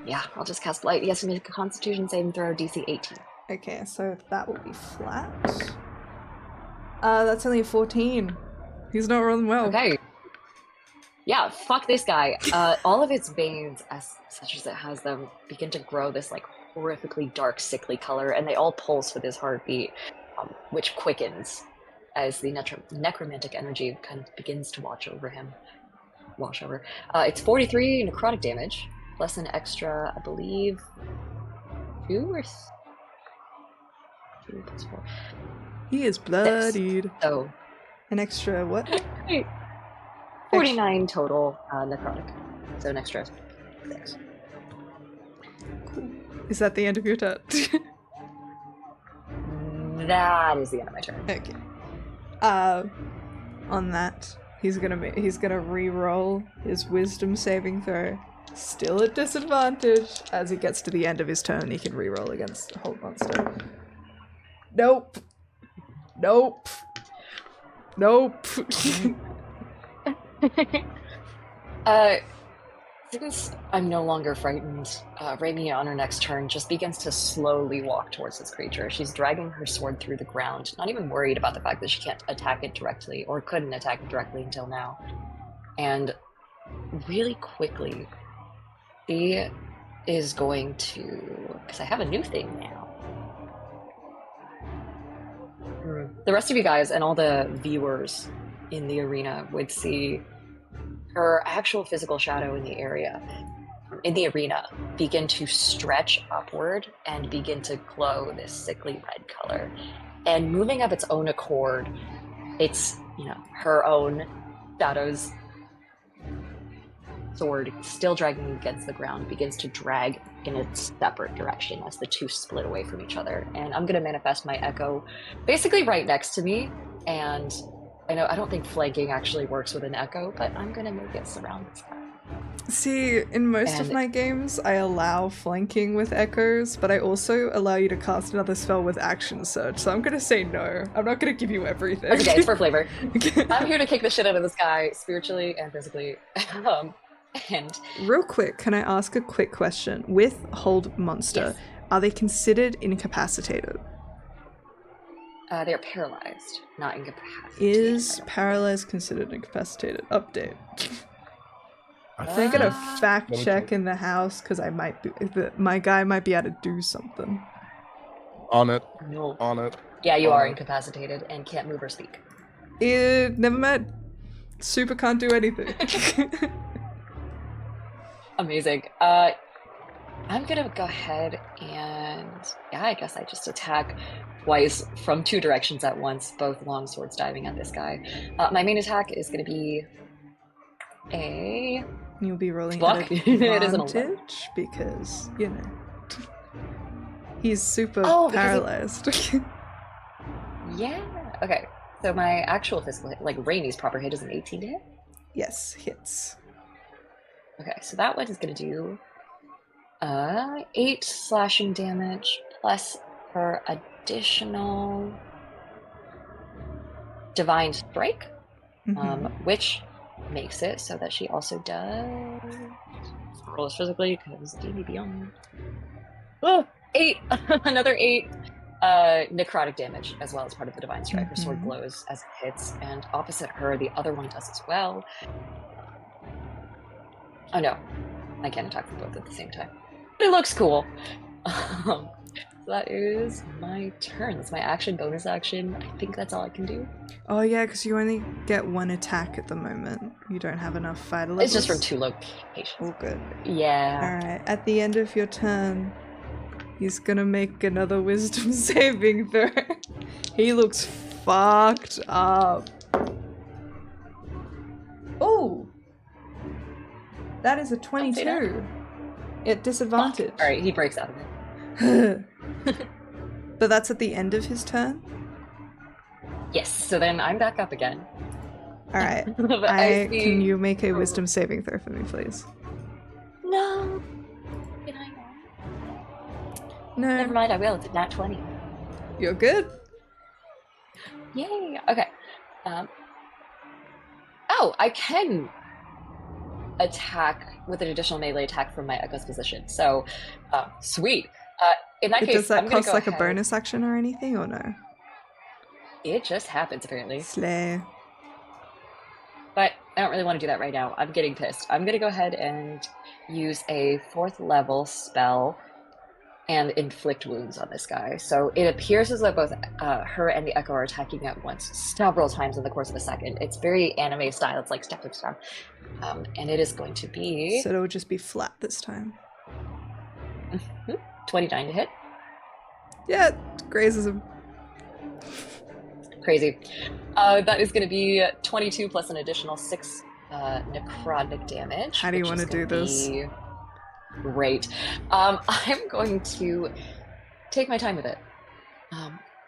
Yeah, I'll just cast Blight. He has to make a Constitution saving throw, DC 18. Okay, so that will be flat. That's only a 14. He's not rolling well. Okay. Yeah, fuck this guy. All of its veins, as such as it has them, begin to grow this like horrifically dark, sickly color, and they all pulse with his heartbeat, which quickens as the necromantic energy kind of begins to wash over. It's 43 necrotic damage, plus an extra, I believe, 2 or 2 plus 4. He is bloodied. So An extra what? 49 total necrotic. So an extra 6. Cool. Is that the end of your turn? That is the end of my turn. Okay. On that, he's gonna re-roll his wisdom saving throw. Still at disadvantage. As he gets to the end of his turn, he can re-roll against a whole monster. Nope. Since I'm no longer frightened, Raimi on her next turn just begins to slowly walk towards this creature. She's dragging her sword through the ground, not even worried about the fact that she can't attack it directly, or couldn't attack it directly until now. And really quickly, she is going to... because I have a new thing now. The rest of you guys and all the viewers in the arena would see her actual physical shadow in the arena begin to stretch upward and begin to glow this sickly red color. And moving of its own accord, it's, her own shadow's sword, still dragging against the ground, begins to drag in a separate direction as the two split away from each other. And I'm going to manifest my echo basically right next to me. And I don't think flanking actually works with an echo, but I'm going to make it surround this guy. See, in most of my games, I allow flanking with echoes, but I also allow you to cast another spell with action surge, so I'm gonna say no. I'm not gonna give you everything. Okay, it's for flavor. I'm here to kick the shit out of this guy, spiritually and physically. And real quick, can I ask a quick question? With Hold Monster, yes. Are they considered incapacitated? They're paralyzed, not incapacitated. Is paralyzed considered incapacitated? Update. I'm gonna fact check in the house because I might be. My guy might be able to do something. On it. No. On it. Yeah, you are incapacitated and can't move or speak. Never mind. Super can't do anything. Amazing. I'm gonna go ahead and I guess I just attack twice from 2 directions at once, both long swords diving at this guy. My main attack is gonna be a You'll be rolling Block? at It is an 11. advantage because, you know, he's super Oh, because paralyzed. Yeah. Okay. So my actual physical hit, like Rainey's proper hit, is an 18 to hit. Yes, hits. Okay, so that one is going to do 8 slashing damage plus her additional divine strike, which makes it so that she also does roll this physically because D&D Beyond. Oh, 8, another 8 necrotic damage as well as part of the divine strike. Her sword glows as it hits, and opposite her, the other one does as well. Oh no, I can't attack them both at the same time. But it looks cool. So that is my turn. That's my action, bonus action. I think that's all I can do. Oh yeah, because you only get one attack at the moment. You don't have enough fighter levels. It's just from 2 locations. Oh, good. Yeah. Alright, at the end of your turn, he's gonna make another wisdom saving throw. He looks fucked up. Oh! That is a 22. At disadvantage. Alright, he breaks out of it. But that's at the end of his turn? Yes, so then I'm back up again. Alright. Can you make a wisdom saving throw for me, please? No. Can I not? No. Never mind, I will. It's a nat 20. You're good. Yay. Okay. Oh, I can attack with an additional melee attack from my Echo's position. So, sweet. In that case, does that I'm gonna cost go like ahead. a bonus action or anything, or no? It just happens, apparently. Slay. But I don't really want to do that right now. I'm getting pissed. I'm going to go ahead and use a 4th level spell and inflict wounds on this guy. So it appears as though both her and the Echo are attacking at once several times in the course of a second. It's very anime style. It's like step, step, step. And it is going to be... So it'll just be flat this time. 29 to hit. Yeah, grazes him. Crazy. That is going to be 22 plus an additional 6 necrotic damage. How do you want to do this? Great. I'm going to take my time with it.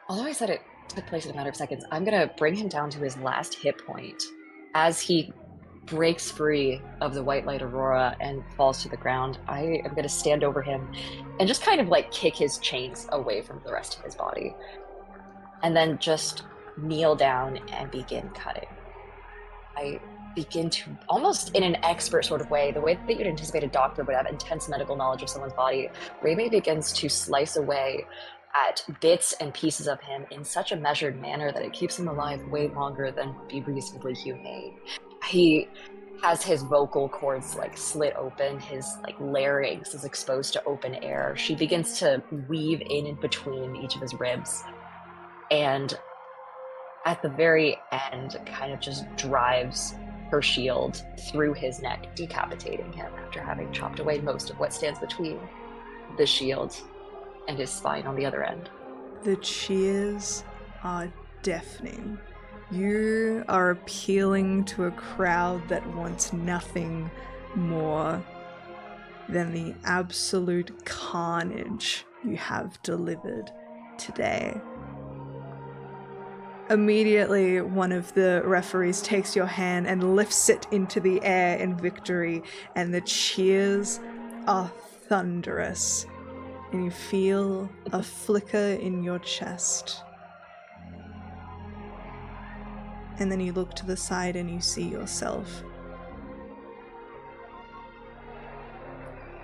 Although I said it took place in a matter of seconds, I'm going to bring him down to his last hit point as he breaks free of the white light aurora and falls to the ground. I am going to stand over him and just kind of like kick his chains away from the rest of his body. And then just kneel down and begin cutting. I begin to, almost in an expert sort of way, the way that you'd anticipate a doctor would have intense medical knowledge of someone's body, Raimi begins to slice away at bits and pieces of him in such a measured manner that it keeps him alive way longer than would be reasonably humane. He has his vocal cords like slit open, his like larynx is exposed to open air. She begins to weave in between each of his ribs, and at the very end kind of just drives her shield through his neck, decapitating him after having chopped away most of what stands between the shield and his spine on the other end. The cheers are deafening. You are appealing to a crowd that wants nothing more than the absolute carnage you have delivered today. Immediately, one of the referees takes your hand and lifts it into the air in victory, and the cheers are thunderous, and you feel a flicker in your chest. And then you look to the side and you see yourself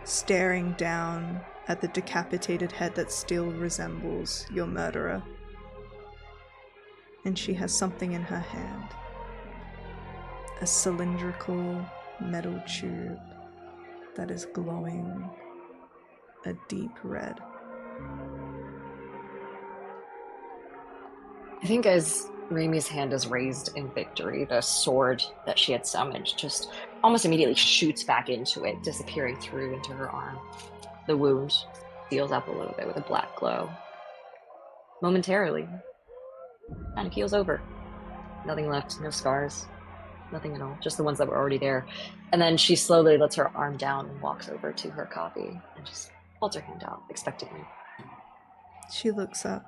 staring down at the decapitated head that still resembles your murderer. And she has something in her hand. A cylindrical metal tube that is glowing a deep red. I think as Raimi's hand is raised in victory, the sword that she had summoned just almost immediately shoots back into it, disappearing through into her arm. The wound seals up a little bit with a black glow. Momentarily, kind of heals over. Nothing left, no scars. nothing at all. Just the ones that were already there. And then she slowly lets her arm down and walks over to her copy and just holds her hand out expectantly. She looks up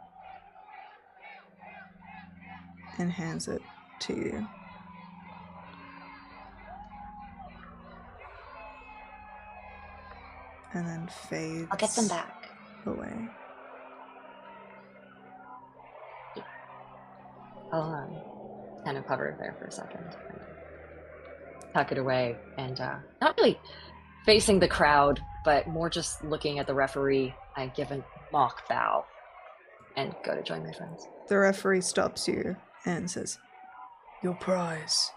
and hands it to you. And then fades. I'll get them back. Away. I'll kind of hover there for a second, and tuck it away, and not really facing the crowd, but more just looking at the referee. I give a mock bow and go to join my friends. The referee stops you and says, "Your prize,"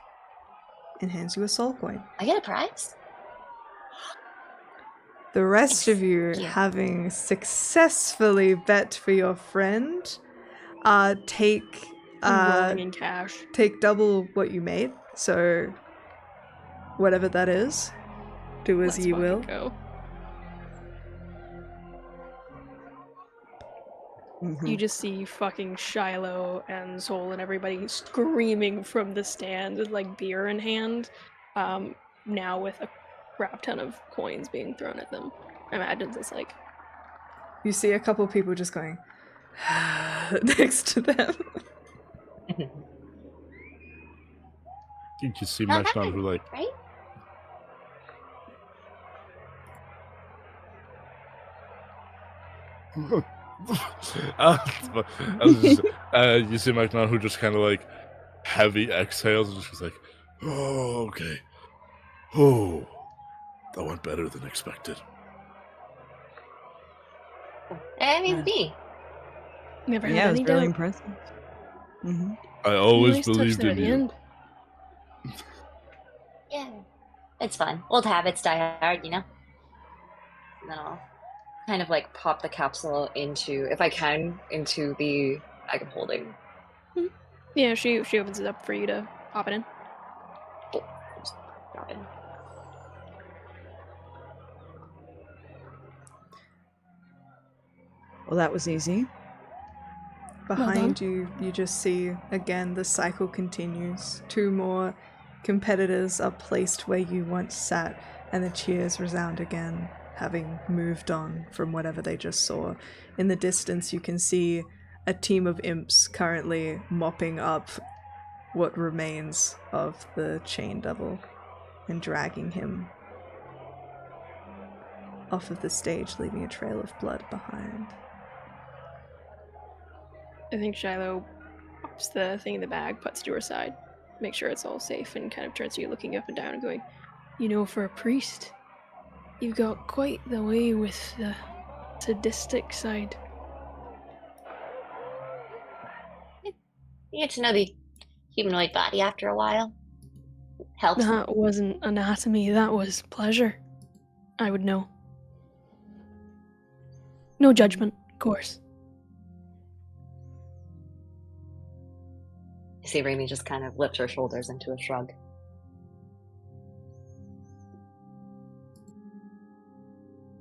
and hands you a soul coin. I get a prize? The rest of you, Thank you. having successfully bet for your friend, take Rolling in cash. take double what you made. So whatever that is, do as Let's you fucking will. Go. Mm-hmm. You just see fucking Shiloh and Soul and everybody screaming from the stand with like beer in hand. Now with a crap ton of coins being thrown at them. I imagine it's like You see a couple people just going next to them. You can see That Mechnon happened, who like right? you see Mechnon who just kind of like heavy exhales and just like, oh, okay. Oh, that went better than expected. I mean, it's me. never had Yeah, it was any really doubt. impressive. Mm-hmm. I always Nice touch believed there in at the you. end. Yeah. It's fun. Old habits die hard, you know? And then I'll kind of like pop the capsule into, if I can, into the bag of holding. Yeah, she opens it up for you to pop it in. Just drop it in. Well, that was easy. Behind you, you just see again the cycle continues. 2 more competitors are placed where you once sat, and the cheers resound again, having moved on from whatever they just saw. In the distance, you can see a team of imps currently mopping up what remains of the chain devil and dragging him off of the stage, leaving a trail of blood behind. I think Shiloh pops the thing in the bag, puts it to her side, make sure it's all safe, and kind of turns to you looking up and down and going, "You know, for a priest, you've got quite the way with the sadistic side." You get to know the humanoid body after a while. Helps. That wasn't anatomy, that was pleasure. I would know. No judgment, of course. You see Raimi just kind of lift her shoulders into a shrug.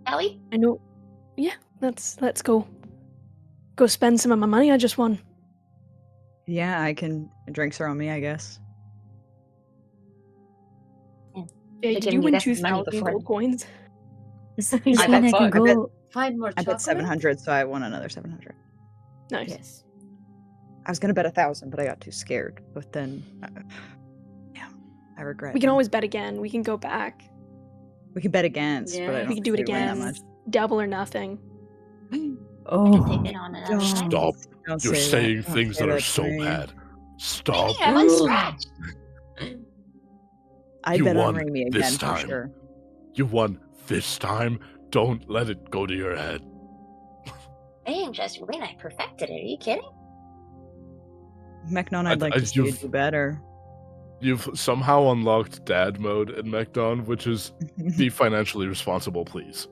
Ellie? I know. Yeah, let's go. Go spend some of my money I just won. Yeah, I can. Drinks are on me, I guess. Yeah, Should've did given you you win that money 2,000 before. gold coins? Does that mean I I bet can so. go? Find more I chocolate? bet 700, so I won another 700. Nice. Yes. I was gonna bet 1,000, but I got too scared. But then, yeah, I regret. We can now. always bet again. We can go back. We can bet against, but I Yeah. don't We can do it think we win that again. much. Double or nothing. I can Oh, take it on another time. Stop. Don't You're say saying that. Don't things say that are so to me. bad. What Stop. do you mean? I'm unscratched. I You bet on won Raimi again this for time. sure. You won this time. Don't let it go to your head. I didn't just win, I perfected it. Are you kidding? Mechnon, I'd like to see you do better. You've somehow unlocked dad mode in Mechnon, which is be financially responsible, please.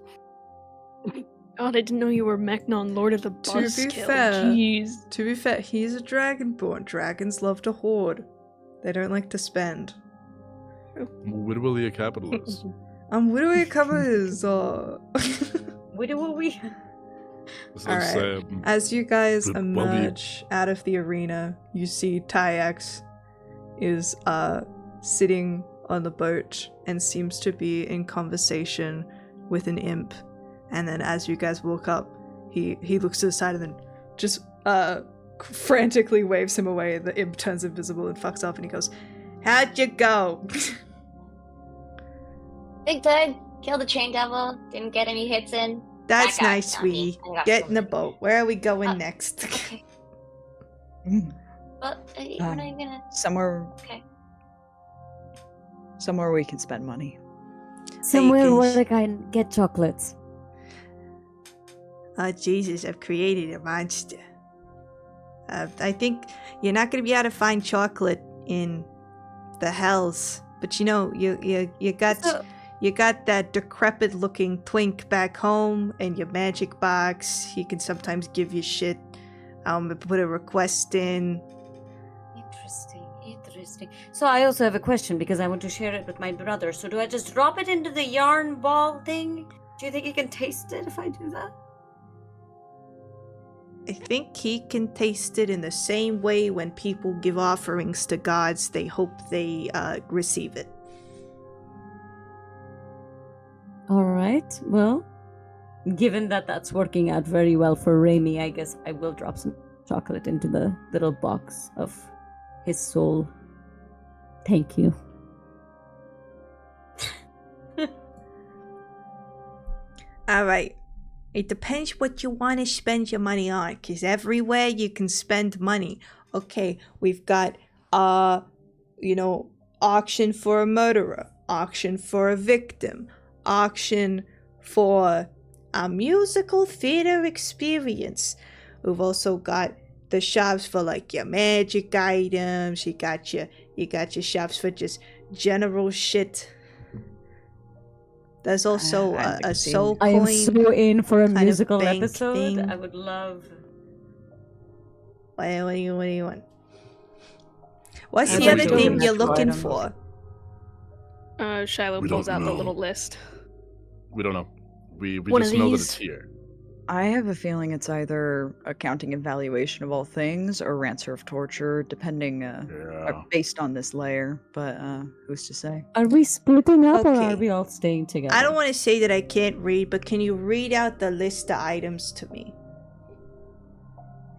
God, I didn't know you were Mechnon, Lord of the To be Buzzkill. fair- Jeez. To be fair, he's a dragonborn. Dragons love to hoard. They don't like to spend. Literally a capitalist. Widowy covers. We do what we. So Alright. say, As you guys Well, the- emerge out of the arena, you see Tyax is sitting on the boat and seems to be in conversation with an imp. And then as you guys walk up, he looks to the side and then just frantically waves him away. The imp turns invisible and fucks off, and he goes, "How'd you go?" Big good. Killed the chain devil. Didn't get any hits in. That's I got nice, nothing. sweetie. I got Get in the something. boat. Where are we going Oh. next? Okay. Mm. Well, we're not gonna. Somewhere Okay. somewhere we can spend money. Somewhere Bacon. where I can get chocolates. Oh, Jesus, I've created a monster. I think you're not going to be able to find chocolate in the hells. But you know, you got So- you got that decrepit-looking twink back home, and your magic box. He can sometimes give you shit. Put a request in. Interesting. So I also have a question because I want to share it with my brother. So do I just drop it into the yarn ball thing? Do you think he can taste it if I do that? I think he can taste it in the same way when people give offerings to gods. They hope they receive it. All right. Well, given that that's working out very well for Raimi, I guess I will drop some chocolate into the little box of his soul. Thank you. All right. It depends what you want to spend your money on, because everywhere you can spend money. Okay, we've got, auction for a murderer, auction for a victim, auction for a musical theater experience. We've also got the shops for like your magic items. You got your shops for just general shit. There's also I like a seeing- soul I am coin. so in for a kind of musical bank episode. thing. I would love. What do you want? What's I the don't other know. thing you're Natural looking item. for? Shiloh We pulls don't out the know. little list. We don't know. We One just of know that these? it's here. I have a feeling it's either accounting and valuation of all things or ransom of torture, depending Yeah. based on this layer. But who's to say? Are we splitting up or Okay. are we all staying together? I don't want to say that I can't read, but can you read out the list of items to me?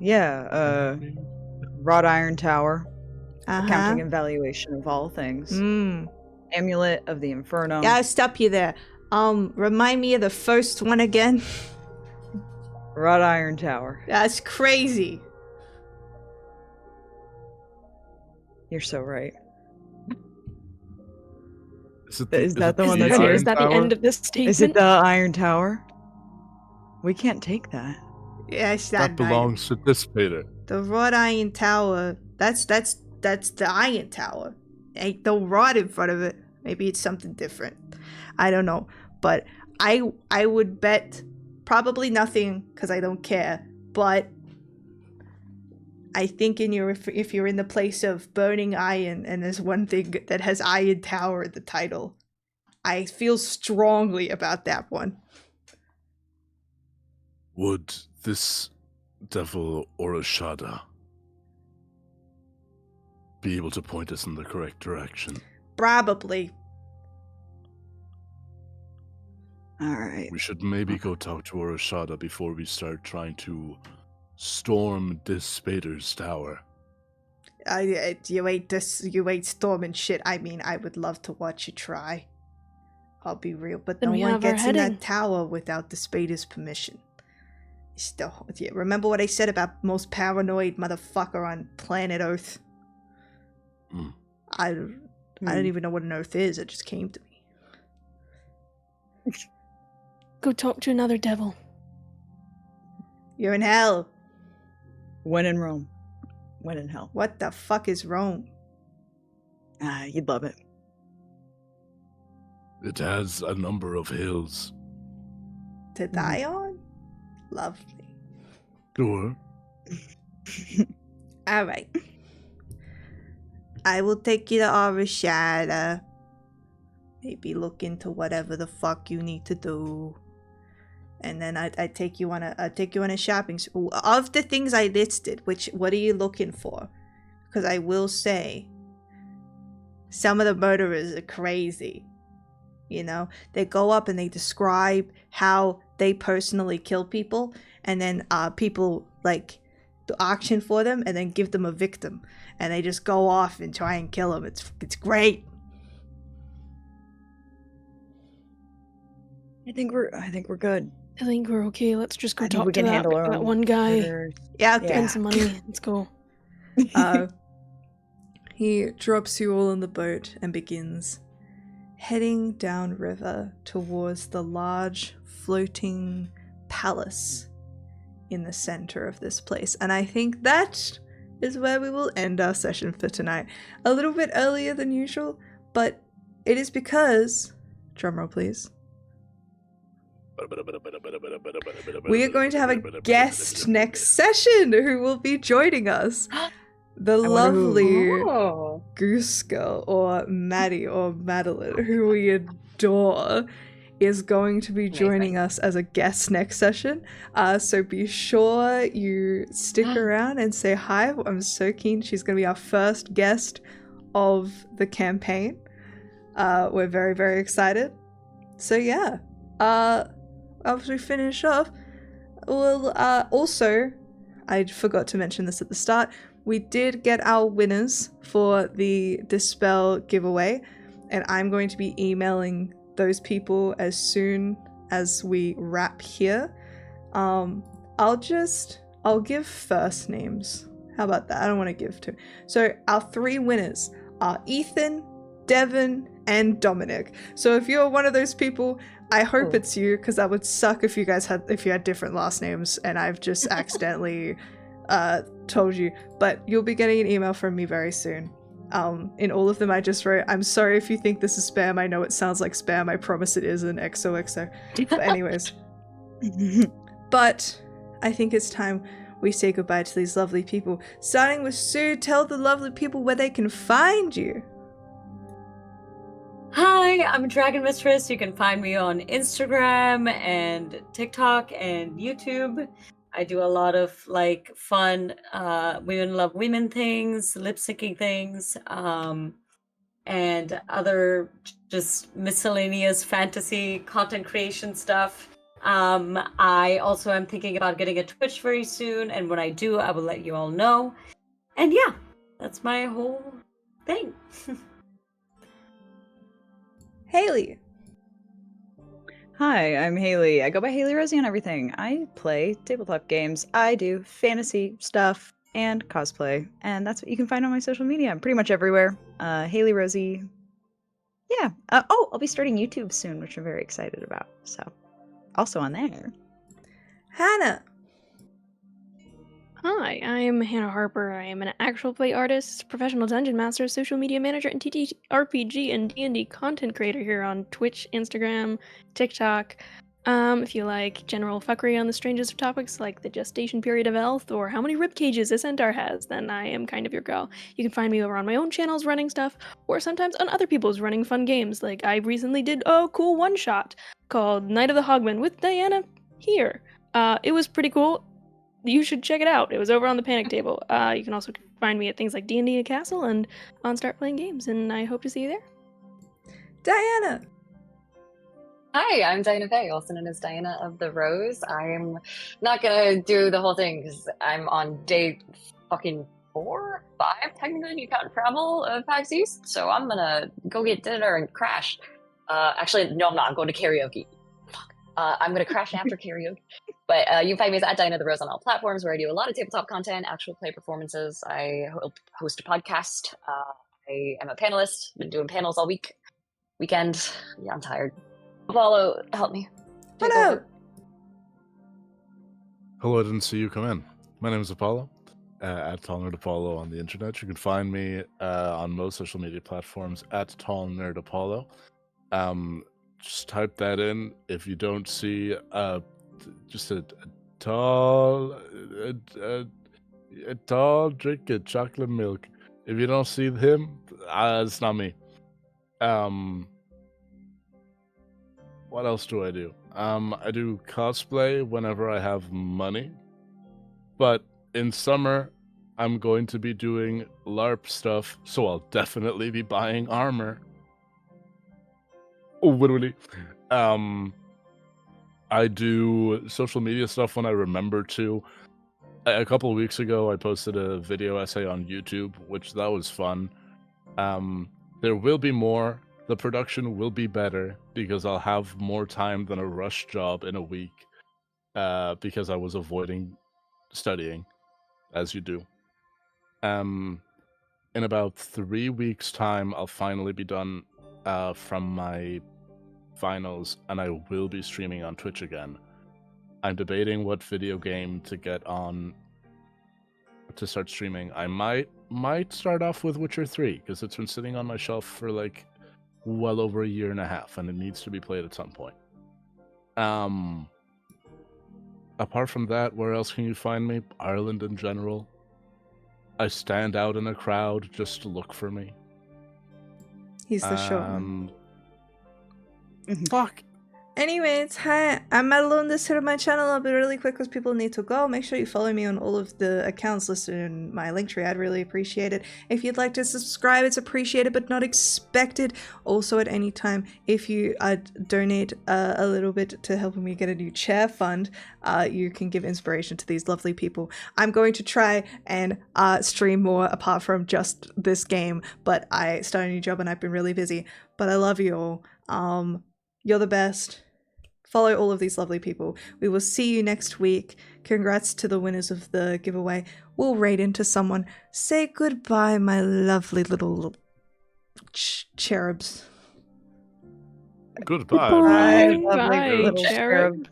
Yeah, wrought iron tower, accounting Uh-huh. and valuation of all things, Mm. amulet of the inferno. Yeah, I'll stop you there. Remind me of the first one again. Wrought iron tower. That's crazy. You're so right. Is that the one the that's here? Iron Is that the Tower? end of this statement? Is it the iron tower? We can't take that. Yes, That belongs to this Peter. The wrought iron tower. That's the iron tower. Ain't no rod in front of it. Maybe it's something different. I don't know. But I would bet probably nothing because I don't care. But I think if you're in the place of burning iron and there's one thing that has iron tower in the title, I feel strongly about that one. Would this devil or Ashada be able to point us in the correct direction? Probably. All right. We should maybe go talk to Oroshada before we start trying to storm this Spader's tower. You ain't storming shit. I mean, I would love to watch you try. I'll be real, but Then no we one have our gets in heading. that tower without the Spader's permission. Still, remember what I said about most paranoid motherfucker on planet Earth? Mm. I don't even know what an Earth is. It just came to me. Go talk to another devil. You're in hell. When in Rome, when in hell. What the fuck is Rome? You'd love it. It has a number of hills. To die on? Lovely. Sure. All right. I will take you to Arashada. Maybe look into whatever the fuck you need to do. And then I take you on a shopping. Of the things I listed, what are you looking for? Because I will say, some of the murderers are crazy. You know, they go up and they describe how they personally kill people, and then people like auction for them and then give them a victim, and they just go off and try and kill them. It's great. I think we're good. I think we're okay. Let's just go I think talk we to can handle our that own one guy. murders. Yeah, okay. Spend some money. Let's go. He drops you all in the boat and begins heading downriver towards the large floating palace in the center of this place. And I think that is where we will end our session for tonight. A little bit earlier than usual, but it is because, drumroll please, we are going to have a guest next session who will be joining us. The lovely Goose Girl, or Maddie, or Madeline, who we adore, is going to be joining us as a guest next session. So be sure you stick around and say hi. I'm so keen. She's going to be our first guest of the campaign. We're very, very excited. So yeah. After we finish off, we'll also, I forgot to mention this at the start, we did get our winners for the Dispel giveaway, and I'm going to be emailing those people as soon as we wrap here. I'll give first names. How about that? I don't want to give two. So our 3 winners are Ethan, Devin, and Dominic. So if you're one of those people, I hope it's you, because that would suck if you had different last names and I've just accidentally told you. But you'll be getting an email from me very soon. In all of them I just wrote, I'm sorry if you think this is spam. I know it sounds like spam. I promise it isn't. XOXO. But anyways. But I think it's time we say goodbye to these lovely people. Starting with Sue, tell the lovely people where they can find you. Hi, I'm Dragon Mistress. You can find me on Instagram and TikTok and YouTube. I do a lot of like fun women love women things, lip syncing things, and other just miscellaneous fantasy content creation stuff. I also am thinking about getting a Twitch very soon, and when I do, I will let you all know. And yeah, that's my whole thing. Haley. Hi, I'm Haley. I go by Haley Rosie on everything. I play tabletop games. I do fantasy stuff and cosplay, and that's what you can find on my social media. I'm pretty much everywhere. Haley Rosie. Yeah. I'll be starting YouTube soon, which I'm very excited about. So, also on there. Hannah. Hi, I'm Hannah Harper. I am an actual play artist, professional dungeon master, social media manager, and TTRPG and D&D content creator here on Twitch, Instagram, TikTok. If you like general fuckery on the strangest of topics like the gestation period of Elth or how many rib cages a centaur has, then I am kind of your girl. You can find me over on my own channels running stuff, or sometimes on other people's running fun games. Like I recently did a cool one-shot called Night of the Hogman with Diana here. It was pretty cool. You should check it out. It was over on the Panic Table. You can also find me at things like D&D and Castle and on Start Playing Games, and I hope to see you there. Diana. Hi, I'm Diana Faye, also known as Diana of the Rose. I'm not gonna do the whole thing because I'm on day fucking 4, 5, technically, if you count travel of PAX East. So I'm gonna go get dinner and crash. Actually, no, I'm not. I'm going to karaoke. Fuck. I'm gonna crash after karaoke. But you can find me at Diana the Rose on all platforms, where I do a lot of tabletop content, actual play performances. I host a podcast. I am a panelist. Been doing panels all weekend. Yeah, I'm tired. Apollo, help me. Hello. Hello, I didn't see you come in. My name is Apollo, at Tall Nerd Apollo on the internet. You can find me on most social media platforms at Tall Nerd Apollo. Just type that in. If you don't see just a tall drink of chocolate milk. If you don't see him, it's not me. What else do? I do cosplay whenever I have money. But in summer, I'm going to be doing LARP stuff, so I'll definitely be buying armor. Oh, literally. I do social media stuff when I remember to. A couple of weeks ago, I posted a video essay on YouTube, which that was fun. There will be more. The production will be better because I'll have more time than a rush job in a week because I was avoiding studying, as you do. In about 3 weeks' time, I'll finally be done from my finals, and I will be streaming on Twitch again. I'm debating what video game to get on to start streaming. I might start off with Witcher 3 because it's been sitting on my shelf for like well over a year and a half, and it needs to be played at some point. Apart from that, where else can you find me? Ireland in general. I stand out in a crowd just to look for me. He's the showman. Fuck. Anyways, hi, I'm Madeline. This here on my channel. I'll be really quick because people need to go. Make sure you follow me on all of the accounts listed in my link tree. I'd really appreciate it. If you'd like to subscribe, it's appreciated but not expected. Also, at any time, if you donate a little bit to helping me get a new chair fund, you can give inspiration to these lovely people. I'm going to try and stream more apart from just this game, but I started a new job and I've been really busy. But I love you all. You're the best. Follow all of these lovely people. We will see you next week. Congrats to the winners of the giveaway. We'll raid into someone. Say goodbye, my lovely little cherubs. Goodbye. Bye, Goodbye, lovely little cherub. cherub.